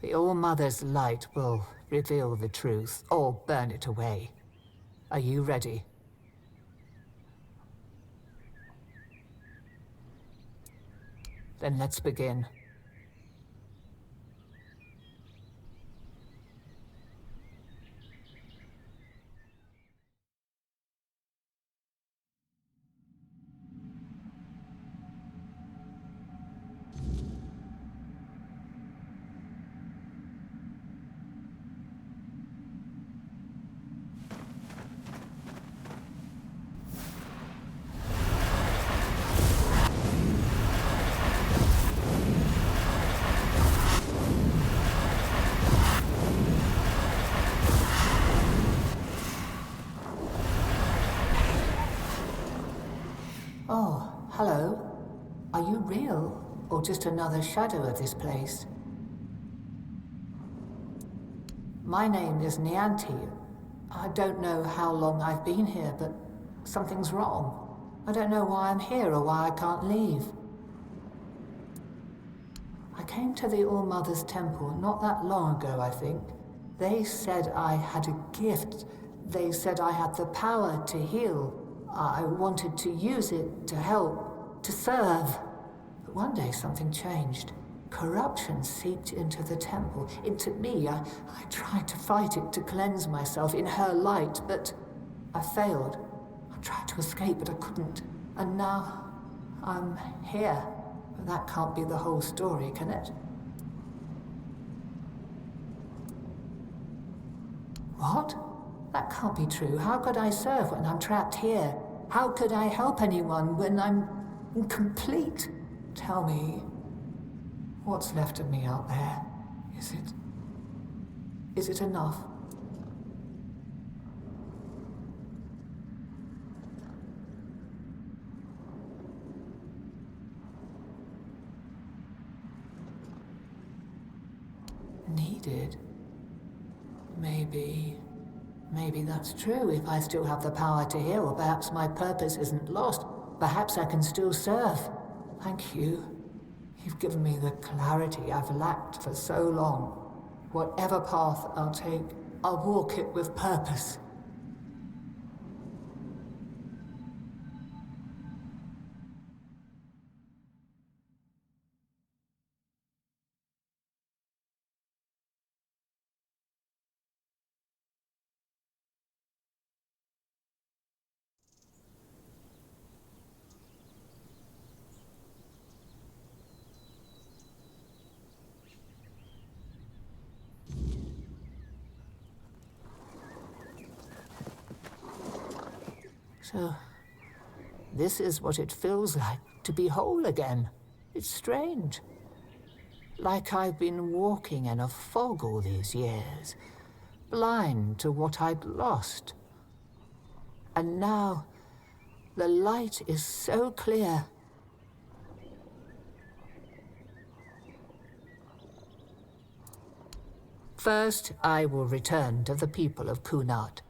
The All-Mother's light will reveal the truth, or burn it away. Are you ready? Then let's begin. Oh, hello. Are you real, or just another shadow of this place? My name is Nianti. I don't know how long I've been here, but something's wrong. I don't know why I'm here or why I can't leave. I came to the All-Mother's Temple not that long ago, I think. They said I had a gift. They said I had the power to heal. I wanted to use it to help, to serve. But one day something changed. Corruption seeped into the temple, into me. I tried to fight it, to cleanse myself in her light, but I failed. I tried to escape, but I couldn't. And now I'm here. But that can't be the whole story, can it? What? That can't be true. How could I serve when I'm trapped here? How could I help anyone when I'm incomplete? Tell me, what's left of me out there? Is it enough? Needed? Maybe that's true. If I still have the power to heal, perhaps my purpose isn't lost. Perhaps I can still serve. Thank you. You've given me the clarity I've lacked for so long. Whatever path I'll take, I'll walk it with purpose. So, this is what it feels like to be whole again. It's strange. Like I've been walking in a fog all these years, blind to what I'd lost. And now, the light is so clear. First, I will return to the people of Kunat.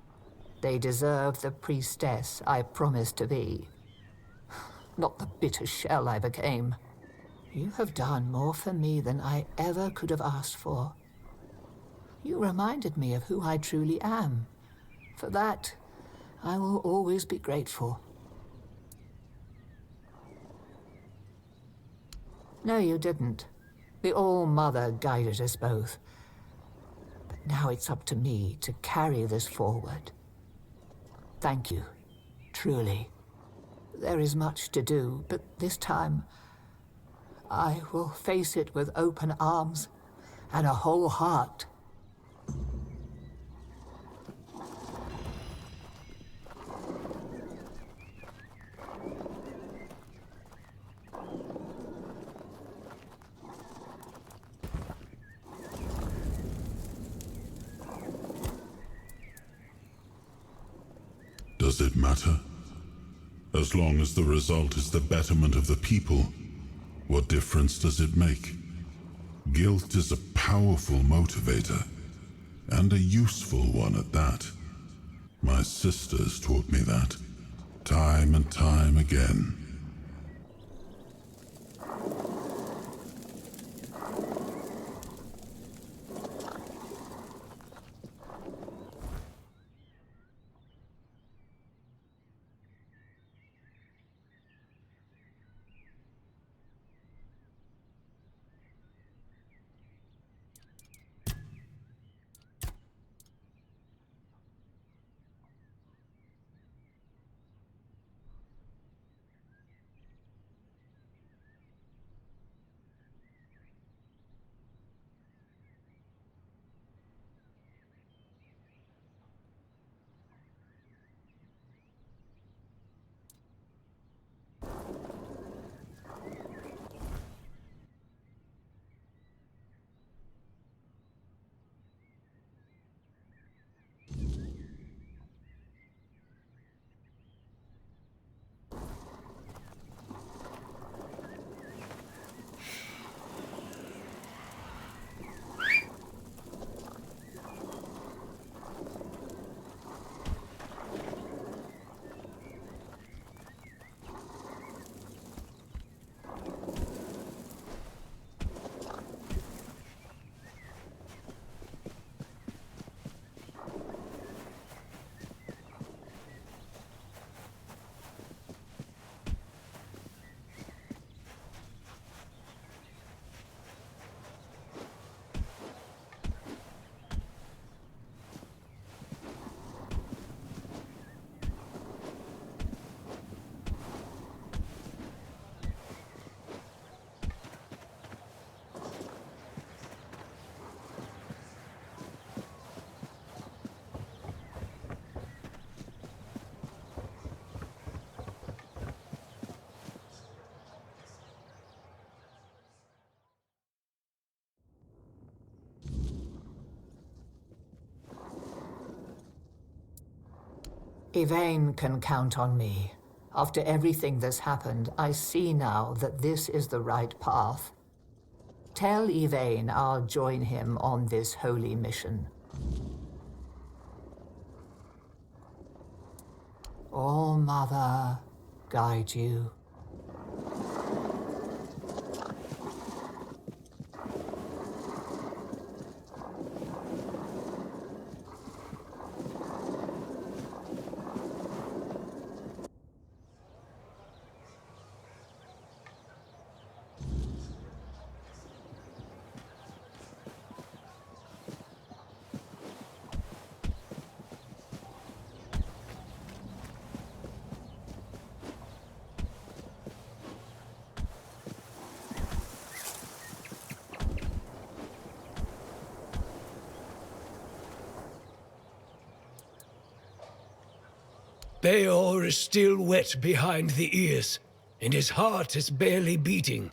They deserve the priestess I promised to be. Not the bitter shell I became. You have done more for me than I ever could have asked for. You reminded me of who I truly am. For that, I will always be grateful. No, you didn't. The All-Mother guided us both. But now it's up to me to carry this forward. Thank you, truly. There is much to do, but this time, I will face it with open arms and a whole heart. Does it matter? As long as the result is the betterment of the people, what difference does it make? Guilt is a powerful motivator, and a useful one at that. My sisters taught me that, time and time again. Yvain can count on me. After everything that's happened, I see now that this is the right path. Tell Yvain I'll join him on this holy mission. All Mother guide you. Beor is still wet behind the ears, and his heart is barely beating.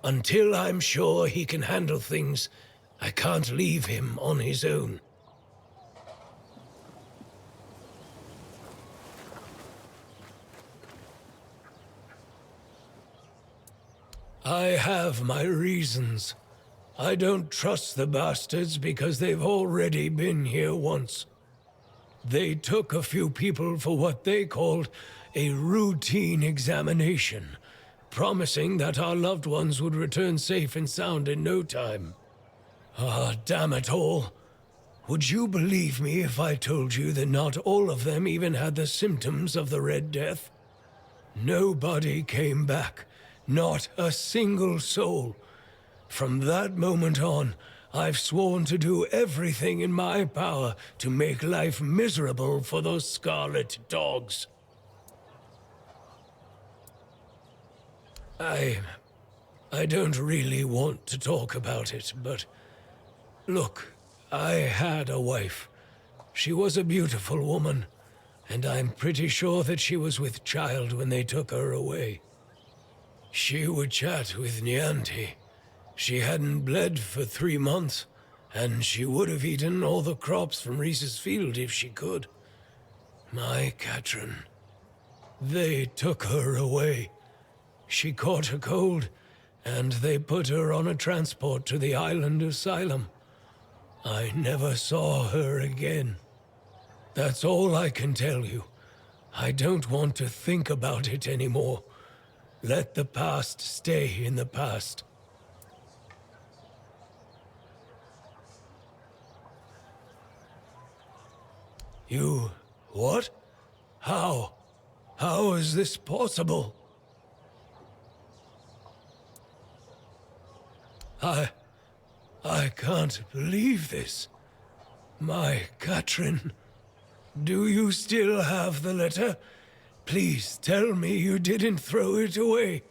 Until I'm sure he can handle things, I can't leave him on his own. I have my reasons. I don't trust the bastards because they've already been here once. They took a few people for what they called a routine examination, promising that our loved ones would return safe and sound in no time. Ah, damn it all. Would you believe me if I told you that not all of them even had the symptoms of the Red Death? Nobody came back. Not a single soul. From that moment on, I've sworn to do everything in my power to make life miserable for those scarlet dogs. I don't really want to talk about it, but look, I had a wife. She was a beautiful woman, and I'm pretty sure that she was with child when they took her away. She would chat with Nianti. She hadn't bled for 3 months, and she would have eaten all the crops from Reese's field if she could. My Katrin. They took her away. She caught a cold, and they put her on a transport to the island asylum. I never saw her again. That's all I can tell you. I don't want to think about it anymore. Let the past stay in the past. You... what? How? How is this possible? I can't believe this. My Katrin, do you still have the letter? Please tell me you didn't throw it away.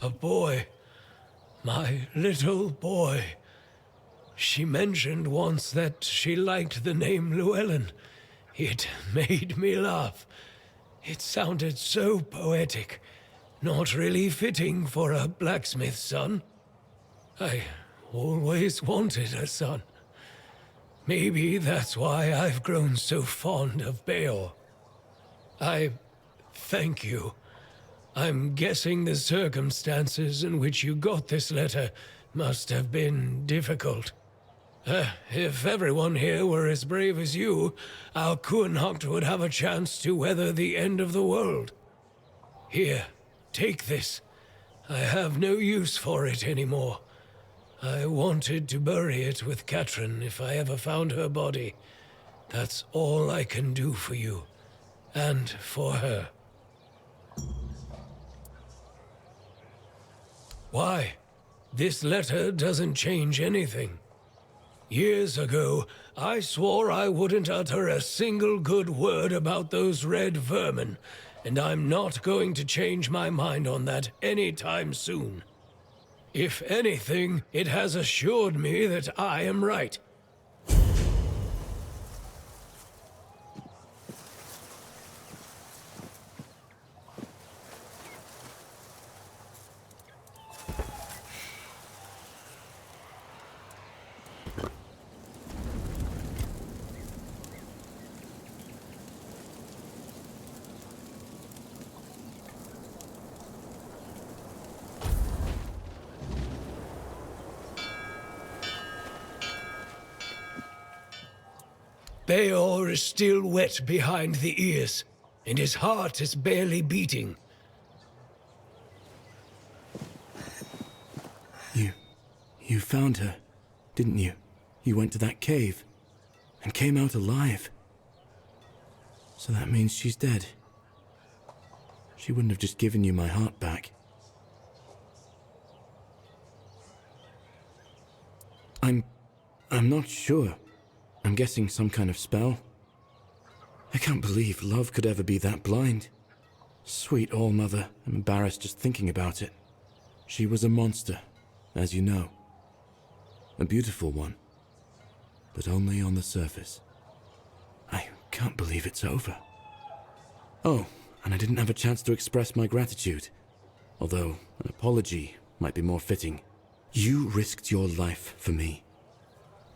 A boy. My little boy. She mentioned once that she liked the name Llewellyn. It made me laugh. It sounded so poetic, not really fitting for a blacksmith's son. I always wanted a son. Maybe that's why I've grown so fond of Beor. I thank you. I'm guessing the circumstances in which you got this letter must have been difficult. If everyone here were as brave as you, our Kuhnhacht would have a chance to weather the end of the world. Here, take this. I have no use for it anymore. I wanted to bury it with Katrin if I ever found her body. That's all I can do for you, and for her. Why? This letter doesn't change anything. Years ago, I swore I wouldn't utter a single good word about those red vermin, and I'm not going to change my mind on that anytime soon. If anything, it has assured me that I am right. Beor is still wet behind the ears, and his heart is barely beating. You found her, didn't you? You went to that cave and came out alive. So that means she's dead. She wouldn't have just given you my heart back. I'm not sure. I'm guessing some kind of spell. I can't believe love could ever be that blind. Sweet All-Mother, I'm embarrassed just thinking about it. She was a monster, as you know. A beautiful one, but only on the surface. I can't believe it's over. Oh, and I didn't have a chance to express my gratitude, although an apology might be more fitting. You risked your life for me.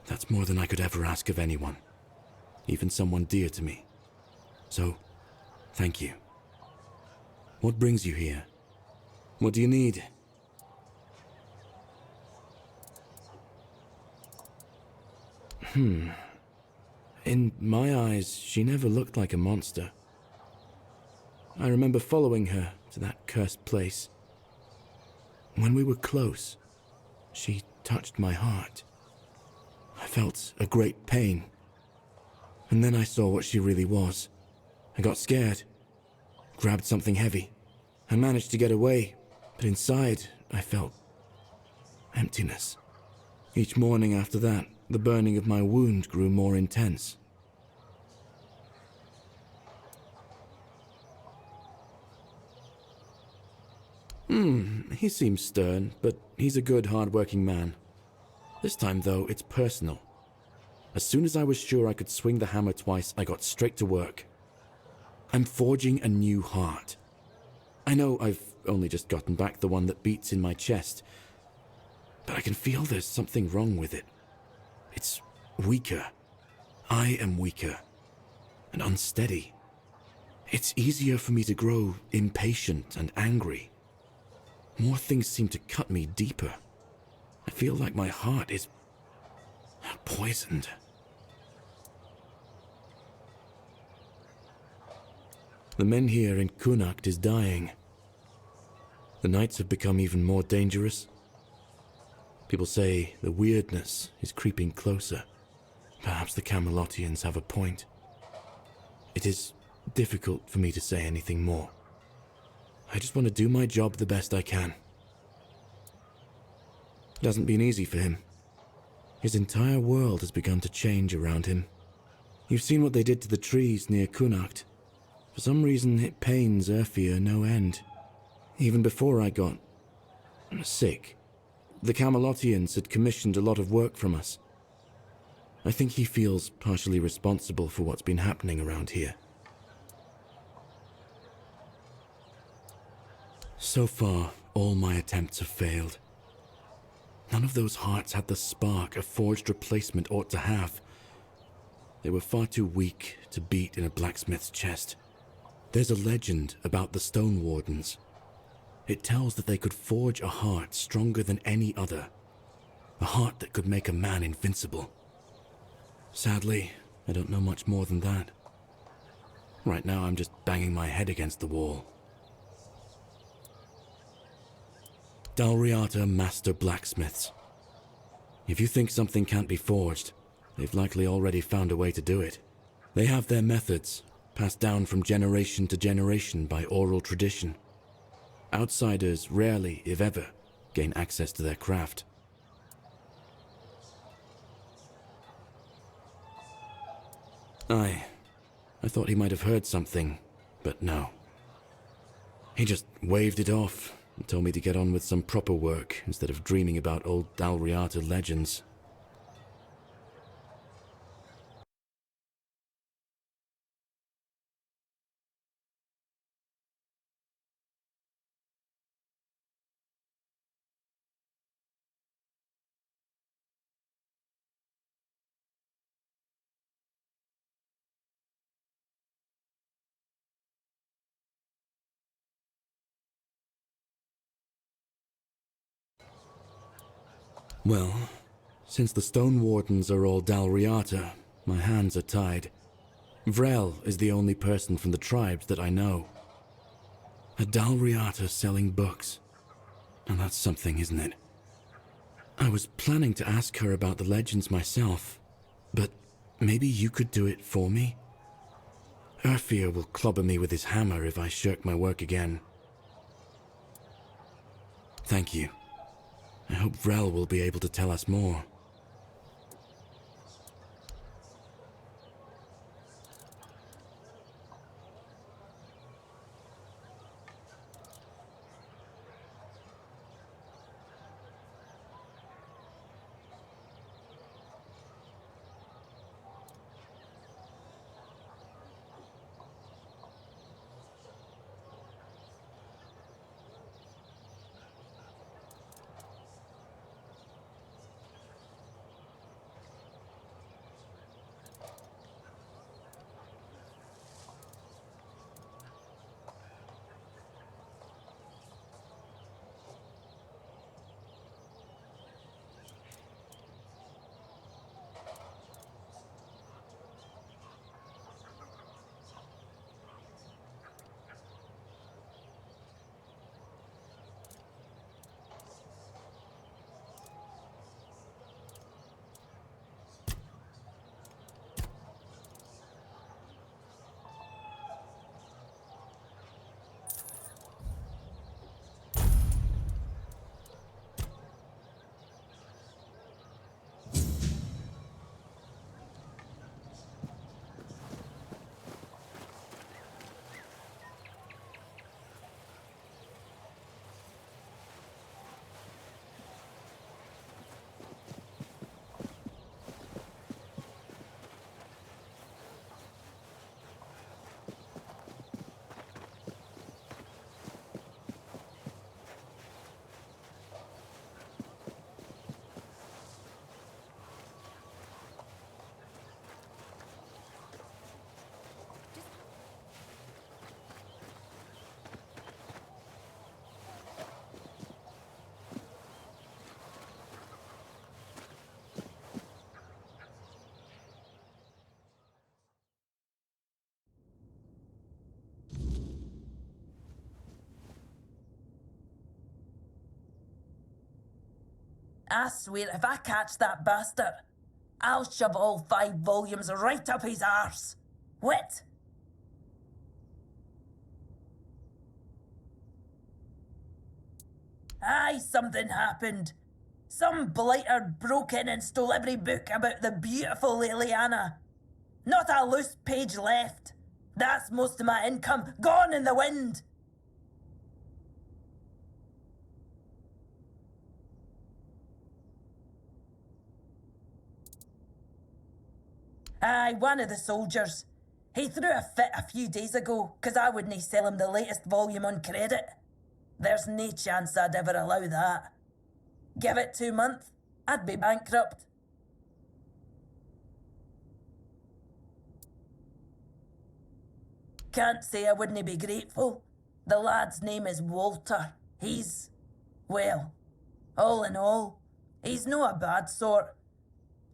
That's more than I could ever ask of anyone, even someone dear to me. So, thank you. What brings you here? What do you need? In my eyes, she never looked like a monster. I remember following her to that cursed place. When we were close, she touched my heart. I felt a great pain. And then I saw what she really was. I got scared, grabbed something heavy. I managed to get away, but inside I felt emptiness. Each morning after that, the burning of my wound grew more intense. He seems stern, but he's a good, hard-working man. This time, though, it's personal. As soon as I was sure I could swing the hammer twice, I got straight to work. I'm forging a new heart. I know I've only just gotten back the one that beats in my chest, but I can feel there's something wrong with it. It's weaker. I am weaker and unsteady. It's easier for me to grow impatient and angry. More things seem to cut me deeper. I feel like my heart is poisoned. The men here in Connacht is dying. The nights have become even more dangerous. People say the weirdness is creeping closer. Perhaps the Camelotians have a point. It is difficult for me to say anything more. I just want to do my job the best I can. It hasn't been easy for him. His entire world has begun to change around him. You've seen what they did to the trees near Connacht. For some reason, it pains Urfia no end. Even before I got sick, the Camelotians had commissioned a lot of work from us. I think he feels partially responsible for what's been happening around here. So far, all my attempts have failed. None of those hearts had the spark a forged replacement ought to have. They were far too weak to beat in a blacksmith's chest. There's a legend about the Stone Wardens. It tells that they could forge a heart stronger than any other. A heart that could make a man invincible. Sadly, I don't know much more than that. Right now, I'm just banging my head against the wall. Dalriata Master Blacksmiths. If you think something can't be forged, they've likely already found a way to do it. They have their methods, passed down from generation to generation by oral tradition. Outsiders rarely, if ever, gain access to their craft. I thought he might have heard something, but no. He just waved it off and told me to get on with some proper work instead of dreaming about old Dalriata legends. Well, since the Stone Wardens are all Dalriata, My hands are tied. Vrel is the only person from the tribes that I know. A Dalriata selling books. And that's something, isn't it? I was planning to ask her about the legends myself, but maybe you could do it for me? Urfir will clobber me with his hammer if I shirk my work again. Thank you. I hope Vrel will be able to tell us more. I swear, if I catch that bastard, I'll shove all 5 volumes right up his arse. Wit! Aye, something happened. Some blighter broke in and stole every book about the beautiful Liliana. Not a loose page left. That's most of my income gone in the wind. Aye, one of the soldiers. He threw a fit a few days ago, 'cause I wouldn't sell him the latest volume on credit. There's no chance I'd ever allow that. Give it 2 months, I'd be bankrupt. Can't say I wouldn't be grateful. The lad's name is Walter. He's, well, all in all, he's no a bad sort.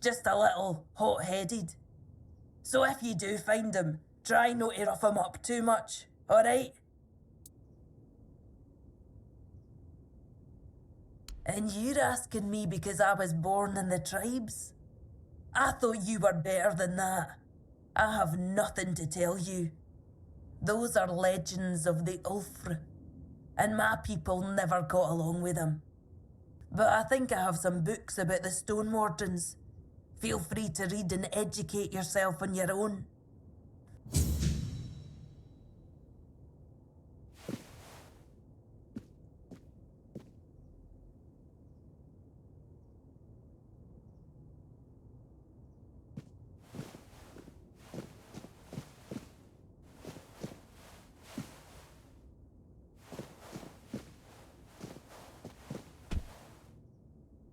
Just a little hot-headed. So if you do find him, try not to rough him up too much, alright? And you're asking me because I was born in the tribes? I thought you were better than that. I have nothing to tell you. Those are legends of the Ulfr, and my people never got along with them. But I think I have some books about the Stone Wardens. Feel free to read and educate yourself on your own.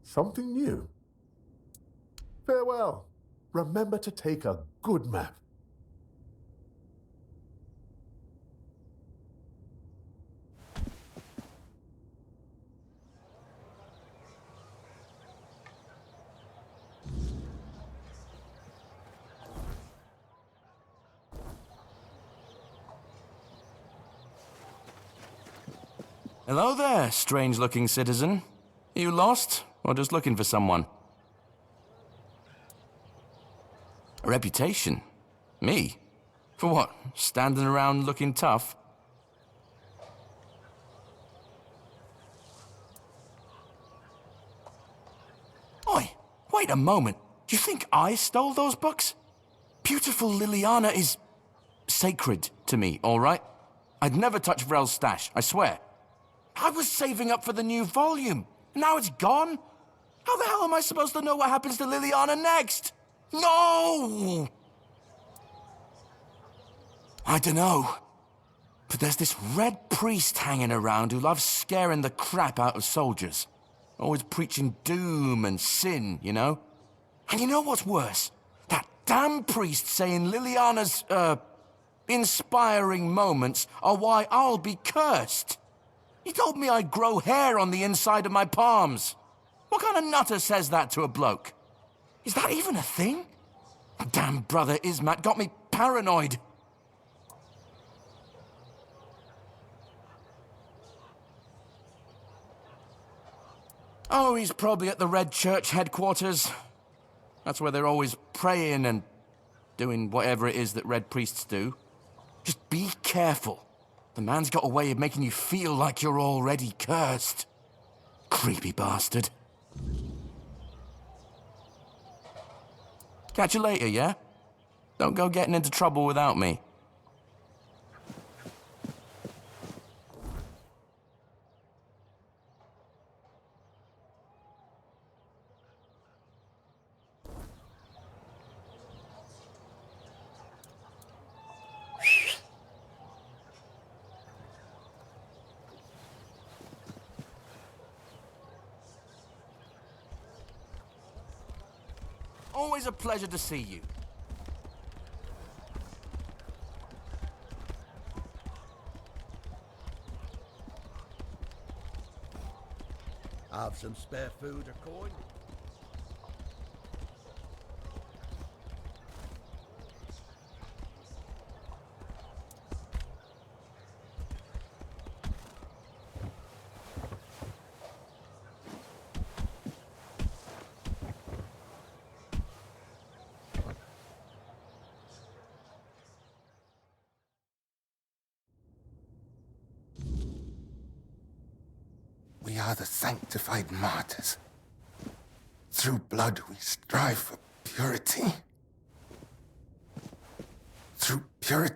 Something new. Farewell. Remember to take a good map. Hello there, strange-looking citizen. You lost, or just looking for someone? A reputation? Me? For what? Standing around looking tough? Oi, wait a moment. You think I stole those books? Beautiful Liliana is sacred to me, all right? I'd never touch Vrel's stash, I swear. I was saving up for the new volume. Now it's gone? How the hell am I supposed to know what happens to Liliana next? No! I dunno. But there's this red priest hanging around who loves scaring the crap out of soldiers. Always preaching doom and sin, you know? And you know what's worse? That damn priest saying Liliana's, inspiring moments are why I'll be cursed. He told me I'd grow hair on the inside of my palms. What kind of nutter says that to a bloke? Is that even a thing? Damn brother Ismat got me paranoid. Oh, he's probably at the Red Church headquarters. That's where they're always praying and doing whatever it is that Red Priests do. Just be careful. The man's got a way of making you feel like you're already cursed. Creepy bastard. Catch you later, yeah? Don't go getting into trouble without me. Always a pleasure to see you. Have some spare food or coin? We are the sanctified martyrs. Through blood we strive for purity. Through purity.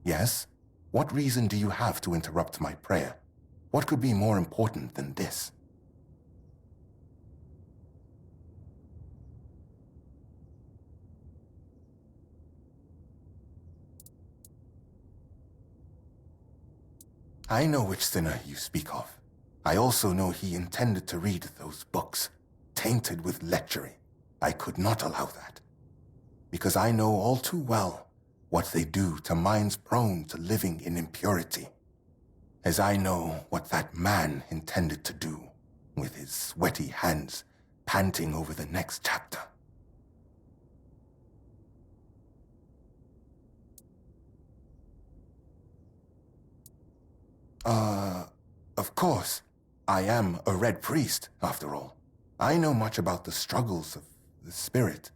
Yes? What reason do you have to interrupt my prayer? What could be more important than this? I know which sinner you speak of. I also know he intended to read those books, tainted with lechery. I could not allow that, because I know all too well what they do to minds prone to living in impurity, as I know what that man intended to do with his sweaty hands panting over the next chapter. Of course. I am a Red Priest, after all. I know much about the struggles of the spirit,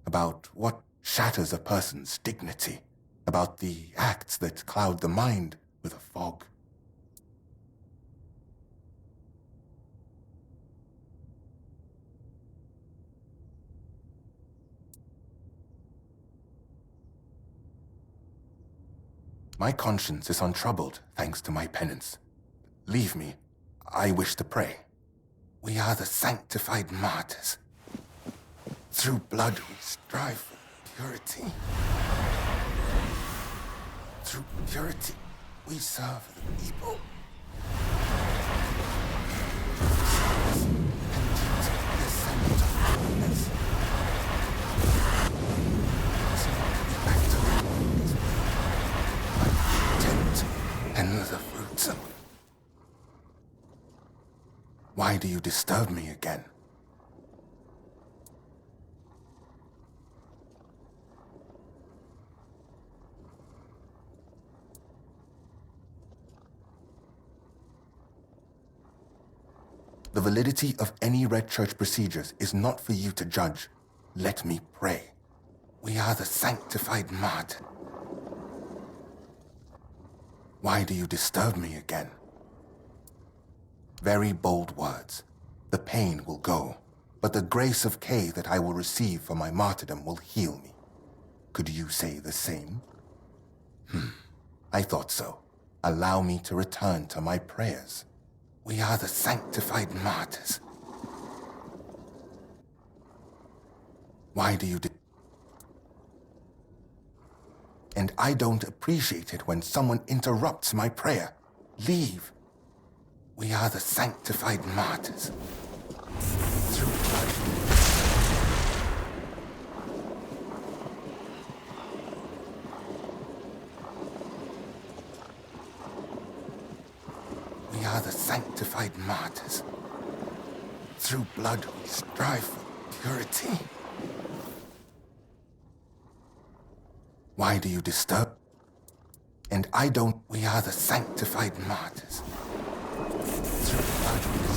about what shatters a person's dignity, about the acts that cloud the mind with a fog. My conscience is untroubled, thanks to my penance. Leave me. I wish to pray. We are the sanctified martyrs. Through blood we strive for purity. Through purity we serve the people. And the fruits of... Why do you disturb me again? The validity of any Red Church procedures is not for you to judge. Let me pray. We are the sanctified martyr. Why do you disturb me again? Very bold words. The pain will go, but the grace of Kay that I will receive for my martyrdom will heal me. Could you say the same? I thought so. Allow me to return to my prayers. We are the sanctified martyrs. Why do you And I don't appreciate it when someone interrupts my prayer. Leave. We are the sanctified martyrs. Through blood. We are the sanctified martyrs. Through blood we strive for purity. Why do you disturb? And I don't. We are the sanctified martyrs. Through blood we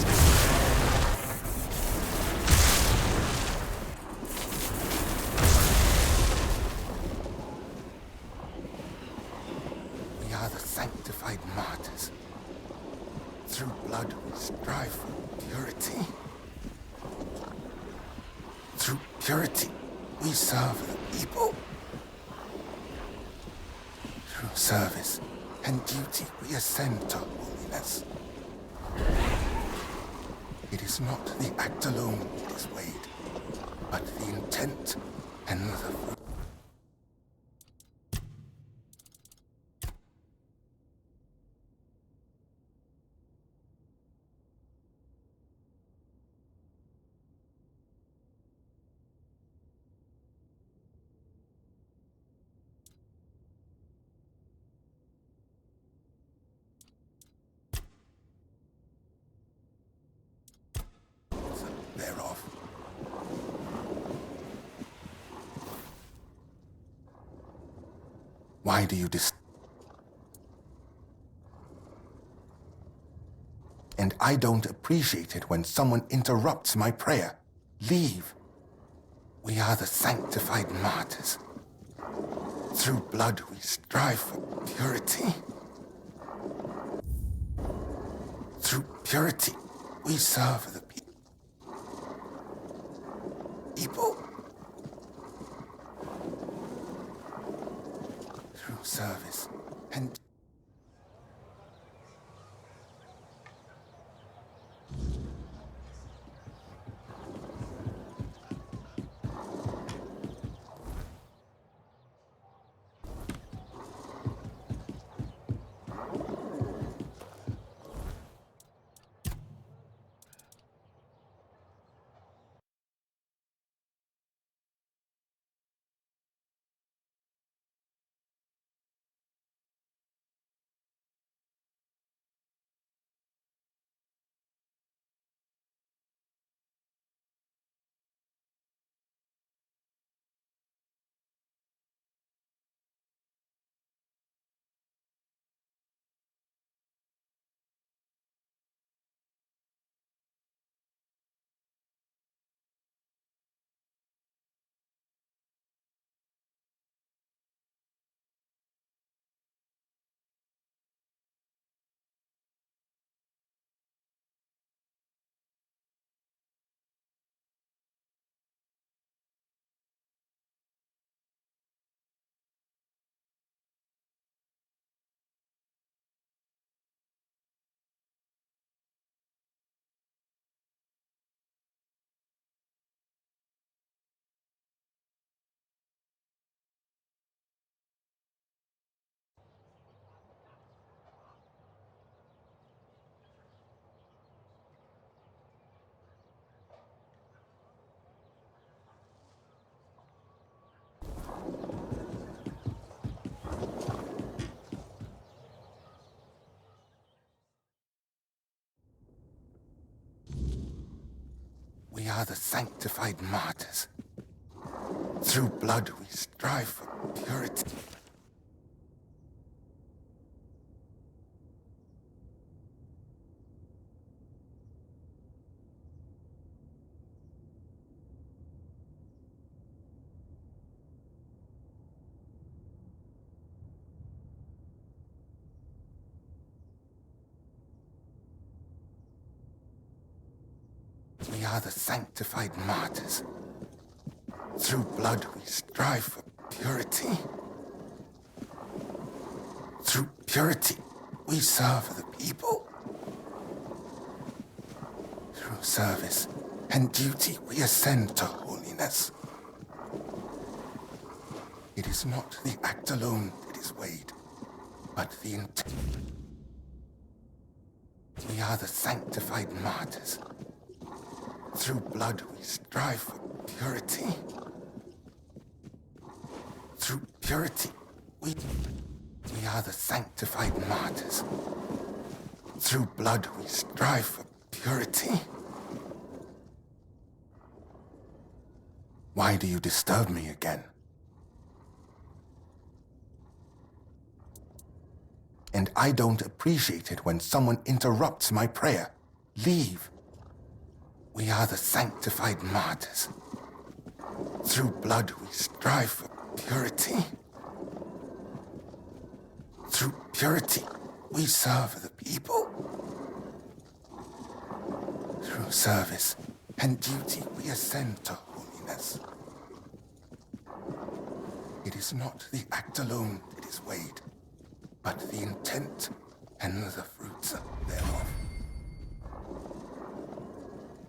We are the sanctified martyrs. Through blood we strive for purity. Through purity we serve the people. Through service and duty we ascend to holiness. It is not the act alone that is weighed, but the intent and the fruit. Thereof. Why do you And I don't appreciate it when someone interrupts my prayer. Leave. We are the sanctified martyrs. Through blood we strive for purity. Through purity we serve the people. Through service and we are the sanctified martyrs. Through blood we strive for purity. We are the sanctified martyrs. Through blood we strive for purity. Through purity we serve the people. Through service and duty we ascend to holiness. It is not the act alone that is weighed, but the intent. We are the sanctified martyrs. Through blood we strive for purity. Through purity we are the sanctified martyrs. Through blood we strive for purity. Why do you disturb me again? And I don't appreciate it when someone interrupts my prayer. Leave. We are the sanctified martyrs. Through blood we strive for purity. Through purity we serve the people. Through service and duty we ascend to holiness. It is not the act alone that is weighed, but the intent and the fruits thereof.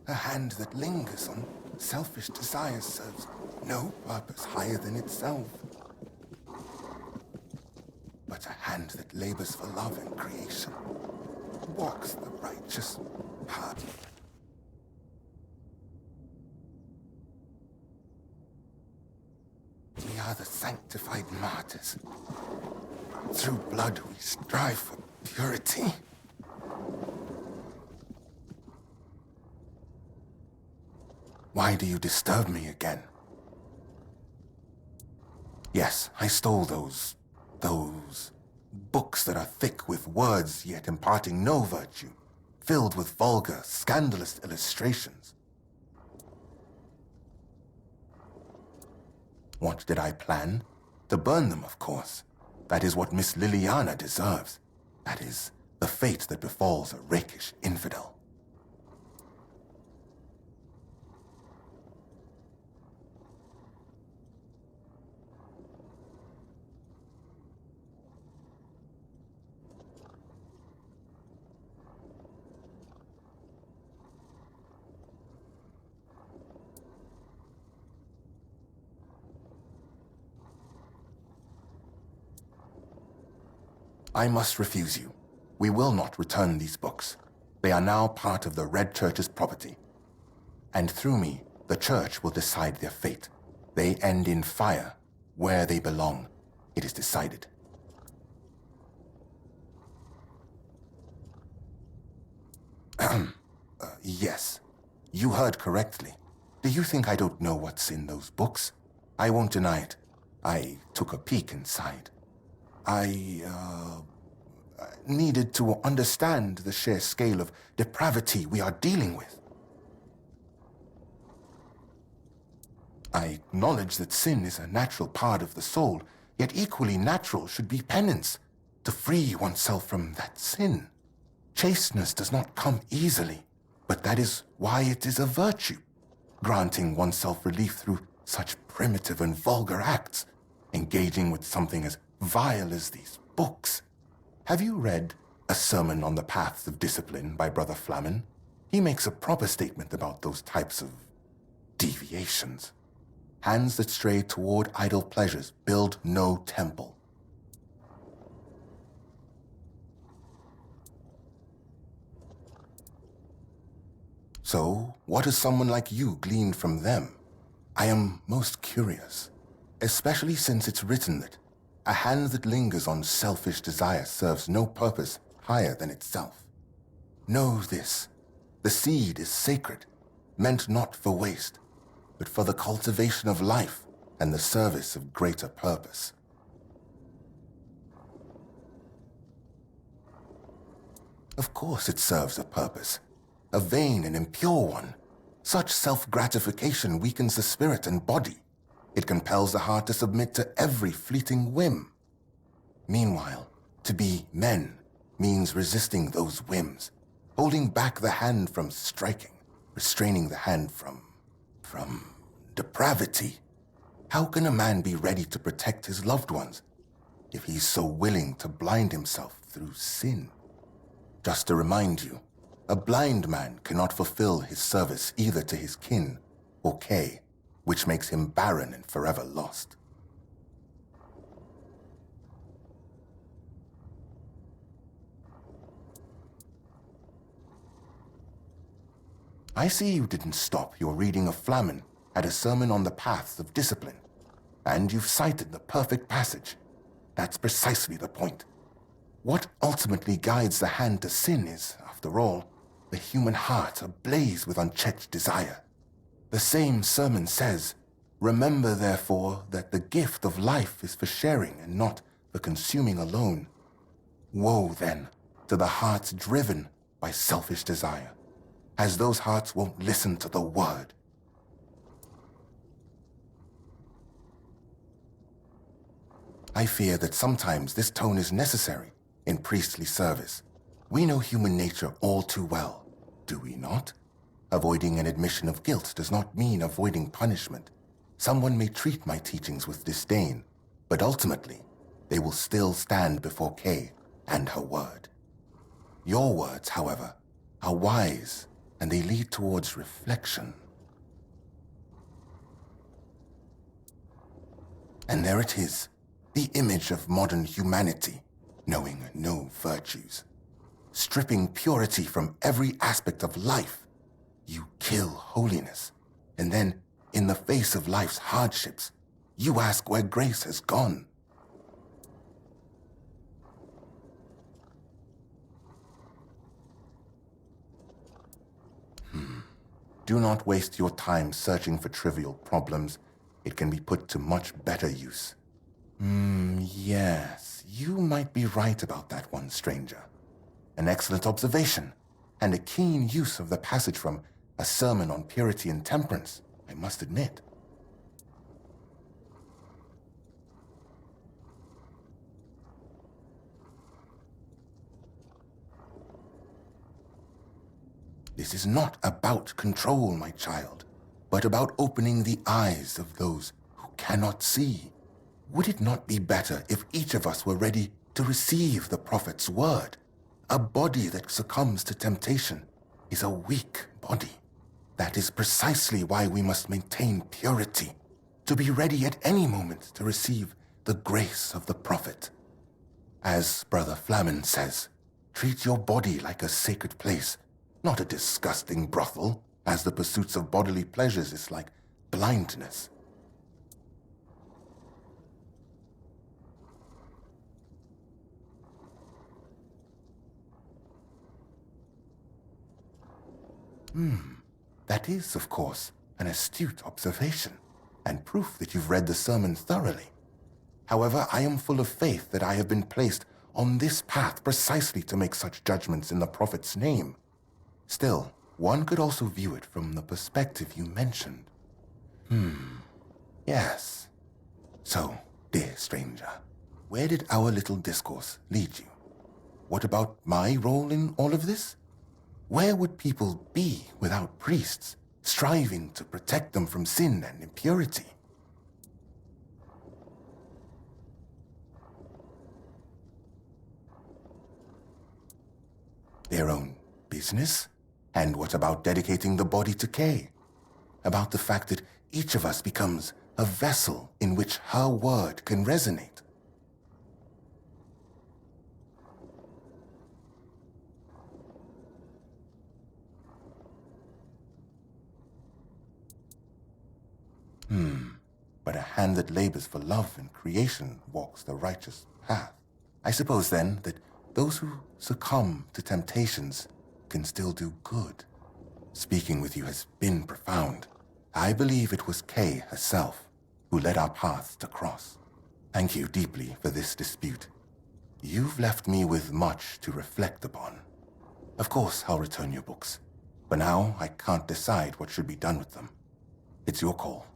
A hand that lingers on selfish desires serves no purpose higher than itself. But a hand that labors for love and creation walks the righteous path. We are the sanctified martyrs. Through blood we strive for purity. Why do you disturb me again? Yes, I stole those books that are thick with words yet imparting no virtue, filled with vulgar, scandalous illustrations. What did I plan? To burn them, of course. That is what Miss Liliana deserves. That is the fate that befalls a rakish infidel. I must refuse you. We will not return these books. They are now part of the Red Church's property. And through me, the Church will decide their fate. They end in fire, where they belong. It is decided. Yes, you heard correctly. Do you think I don't know what's in those books? I won't deny it. I took a peek inside. I needed to understand the sheer scale of depravity we are dealing with. I acknowledge that sin is a natural part of the soul, yet equally natural should be penance, to free oneself from that sin. Chasteness does not come easily, but that is why it is a virtue, granting oneself relief through such primitive and vulgar acts, engaging with something as vile as these books. Have you read A Sermon on the Paths of Discipline by Brother Flamen? He makes a proper statement about those types of deviations. Hands that stray toward idle pleasures build no temple. So, what has someone like you gleaned from them? I am most curious, especially since it's written that a hand that lingers on selfish desire serves no purpose higher than itself. Know this, the seed is sacred, meant not for waste, but for the cultivation of life and the service of greater purpose. Of course it serves a purpose, a vain and impure one. Such self-gratification weakens the spirit and body. It compels the heart to submit to every fleeting whim. Meanwhile, to be men means resisting those whims, holding back the hand from striking. restraining the hand from depravity. How can a man be ready to protect his loved ones if he's so willing to blind himself through sin? Just to remind you, a blind man cannot fulfill his service either to his kin or Kay, which makes him barren and forever lost. I see you didn't stop your reading of Flamen at a sermon on the paths of discipline, and you've cited the perfect passage. That's precisely the point. What ultimately guides the hand to sin is, after all, the human heart ablaze with unchecked desire. The same sermon says, "Remember, therefore, that the gift of life is for sharing and not for consuming alone." Woe, then, to the hearts driven by selfish desire, as those hearts won't listen to the word. I fear that sometimes this tone is necessary in priestly service. We know human nature all too well, do we not? Avoiding an admission of guilt does not mean avoiding punishment. Someone may treat my teachings with disdain, but ultimately, they will still stand before Kay and her word. Your words, however, are wise, and they lead towards reflection. And there it is, the image of modern humanity, knowing no virtues. Stripping purity from every aspect of life, you kill holiness. And then, in the face of life's hardships, you ask where grace has gone. Do not waste your time searching for trivial problems. It can be put to much better use. Yes, you might be right about that one, stranger. An excellent observation, and a keen use of the passage from A Sermon on Purity and Temperance, I must admit. This is not about control, my child, but about opening the eyes of those who cannot see. Would it not be better if each of us were ready to receive the prophet's word? A body that succumbs to temptation is a weak body. That is precisely why we must maintain purity, to be ready at any moment to receive the grace of the prophet. As Brother Flamen says, treat your body like a sacred place, not a disgusting brothel, as the pursuits of bodily pleasures is like blindness. That is, of course, an astute observation, and proof that you've read the sermon thoroughly. However, I am full of faith that I have been placed on this path precisely to make such judgments in the prophet's name. Still, one could also view it from the perspective you mentioned. Yes. So, dear stranger, where did our little discourse lead you? What about my role in all of this? Where would people be without priests, striving to protect them from sin and impurity? Their own business? And what about dedicating the body to Kay? About the fact that each of us becomes a vessel in which her word can resonate? But a hand that labors for love and creation walks the righteous path. I suppose, then, that those who succumb to temptations can still do good. Speaking with you has been profound. I believe it was Kay herself who led our paths to cross. Thank you deeply for this dispute. You've left me with much to reflect upon. Of course, I'll return your books. For now, I can't decide what should be done with them. It's your call.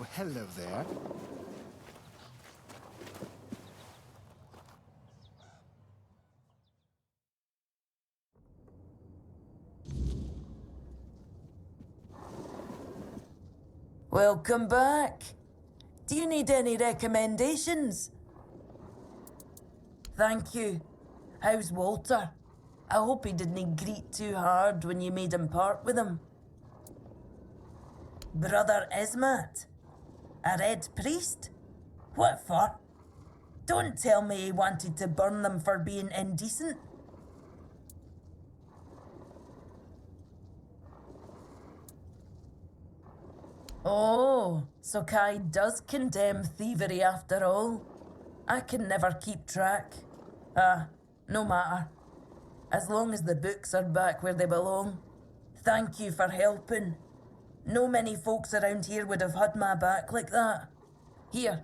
Oh, hello there. Welcome back. Do you need any recommendations? Thank you. How's Walter? I hope he didn't greet too hard when you made him part with him. Brother Ismat? A red priest? What for? Don't tell me he wanted to burn them for being indecent. Oh, so Kai does condemn thievery after all. I can never keep track. No matter. As long as the books are back where they belong. Thank you for helping. No many folks around here would have had my back like that. Here,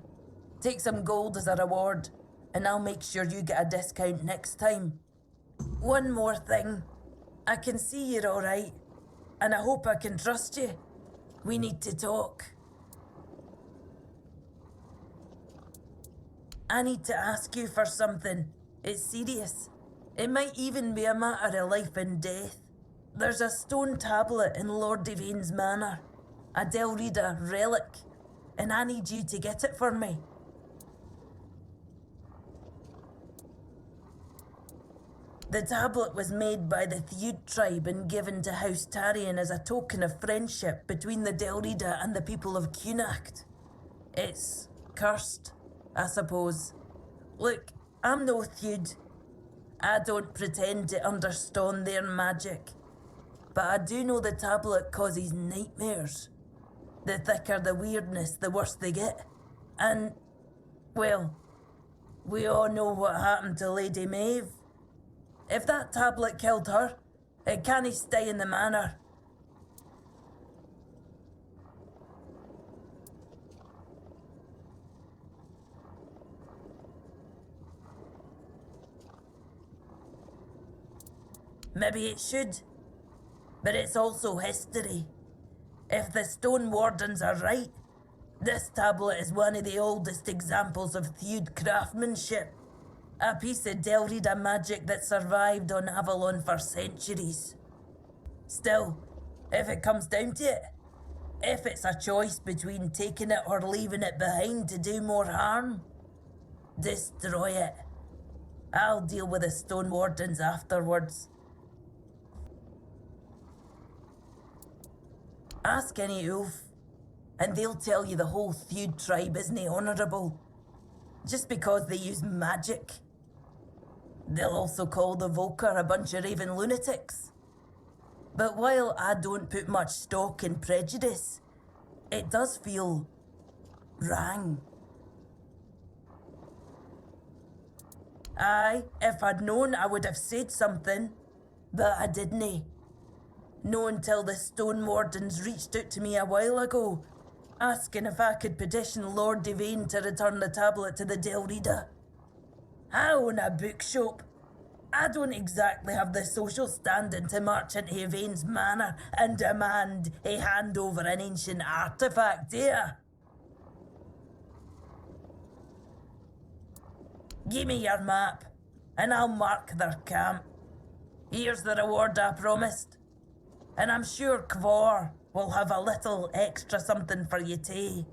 take some gold as a reward, and I'll make sure you get a discount next time. One more thing. I can see you're alright, and I hope I can trust you. We need to talk. I need to ask you for something. It's serious. It might even be a matter of life and death. There's a stone tablet in Lord Devane's manor, a Delrida relic, and I need you to get it for me. The tablet was made by the Theud tribe and given to House Tarion as a token of friendship between the Delrida and the people of Cunacht. It's cursed, I suppose. Look, I'm no Theud. I don't pretend to understand their magic. But I do know the tablet causes nightmares. The thicker the weirdness, the worse they get. And, well, we all know what happened to Lady Maeve. If that tablet killed her, it can't stay in the manor. Maybe it should, but it's also history. If the Stone Wardens are right, this tablet is one of the oldest examples of Theud craftsmanship. A piece of Delrida magic that survived on Avalon for centuries. Still, if it comes down to it, if it's a choice between taking it or leaving it behind to do more harm, destroy it. I'll deal with the Stone Wardens afterwards. Ask any Ulf, and they'll tell you the whole Theud tribe isn't honourable, just because they use magic. They'll also call the Volker a bunch of raving lunatics. But while I don't put much stock in prejudice, it does feel wrong. Aye, if I'd known I would have said something, but I didn't. No until the Stone Wardens reached out to me a while ago, asking if I could petition Lord Devane to return the tablet to the Delrida. I own a bookshop. I don't exactly have the social standing to march into Yvain's manor and demand he hand over an ancient artifact, do ya? Give me your map, and I'll mark their camp. Here's the reward I promised. And I'm sure Kvor will have a little extra something for you too.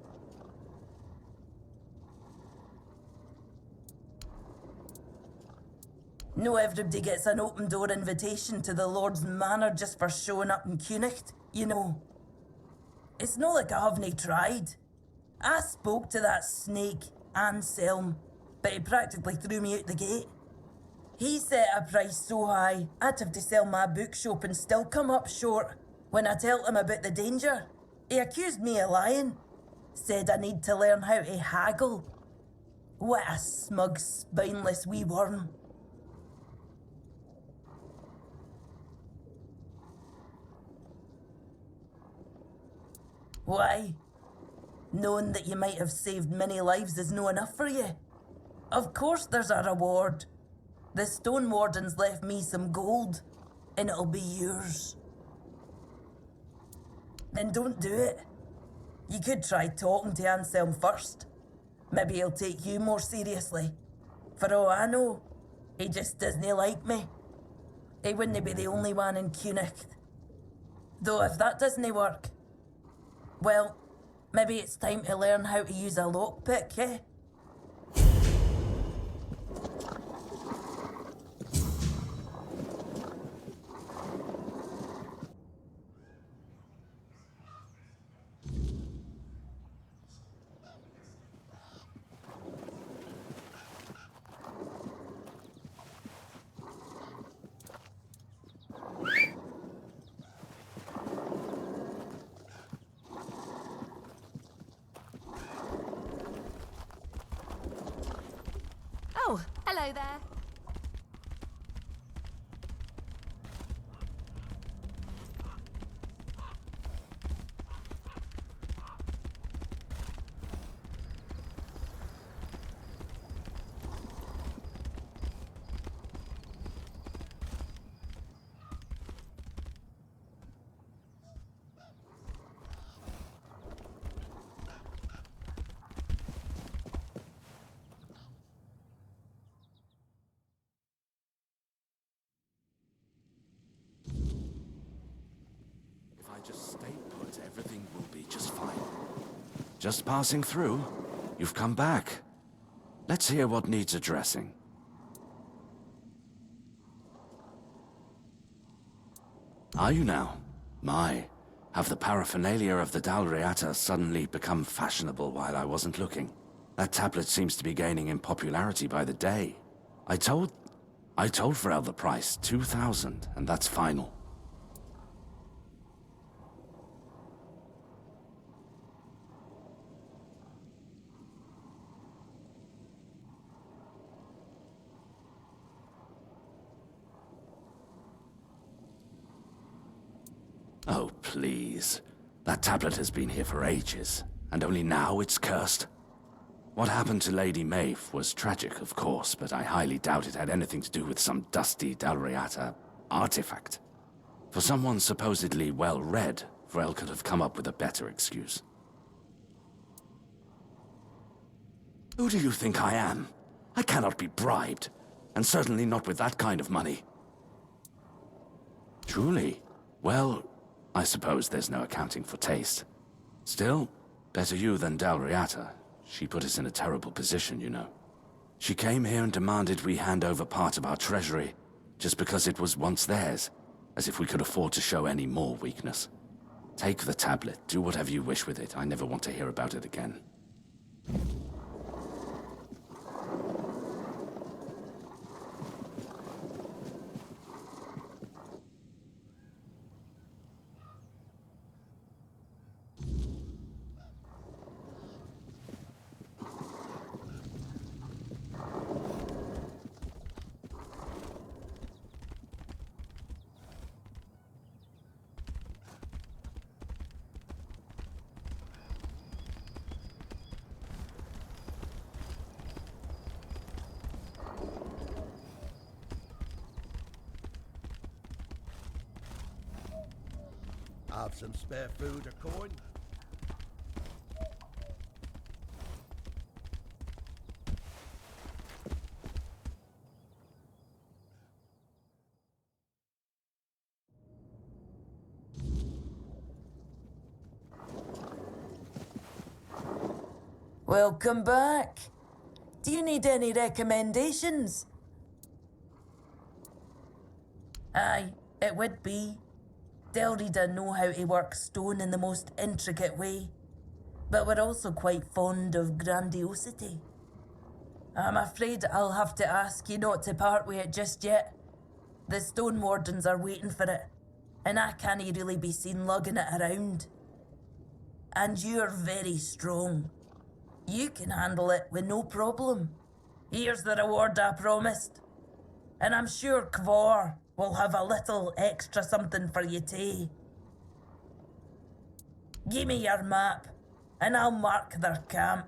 No everybody gets an open door invitation to the Lord's Manor just for showing up in Cunacht, you know. It's not like I haven't tried. I spoke to that snake, Anselm, but he practically threw me out the gate. He set a price so high, I'd have to sell my bookshop and still come up short. When I told him about the danger, he accused me of lying. Said I need to learn how to haggle. What a smug, spineless wee worm. Why? Knowing that you might have saved many lives is no enough for you? Of course there's a reward. The Stone Wardens left me some gold, and it'll be yours. Then don't do it. You could try talking to Anselm first. Maybe he'll take you more seriously. For all I know, he just doesn't like me. He wouldn't be the only one in Cunicht. Though if that doesn't work, well, maybe it's time to learn how to use a lockpick, eh? Oh, hello there. If I just stay put, everything will be just fine. Just passing through? You've come back. Let's hear what needs addressing. Are you now? My, have the paraphernalia of the Dalriata suddenly become fashionable while I wasn't looking? That tablet seems to be gaining in popularity by the day. I told Frel the price, 2,000, and that's final. Oh, please. That tablet has been here for ages, and only now it's cursed. What happened to Lady Maeve was tragic, of course, but I highly doubt it had anything to do with some dusty Dalriata artifact. For someone supposedly well-read, Vrel could have come up with a better excuse. Who do you think I am? I cannot be bribed, and certainly not with that kind of money. Truly? Well, I suppose there's no accounting for taste. Still, better you than Dalriata. She put us in a terrible position, you know. She came here and demanded we hand over part of our treasury, just because it was once theirs, as if we could afford to show any more weakness. Take the tablet, do whatever you wish with it. I never want to hear about it again. Have some spare food or coin? Welcome back. Do you need any recommendations? Aye, it would be. Delrida know how to work stone in the most intricate way, but we're also quite fond of grandiosity. I'm afraid I'll have to ask you not to part with it just yet. The stone wardens are waiting for it, and I can't really be seen lugging it around. And you're very strong. You can handle it with no problem. Here's the reward I promised. And I'm sure Kvor will have a little extra something for you too. Give me your map, and I'll mark their camp.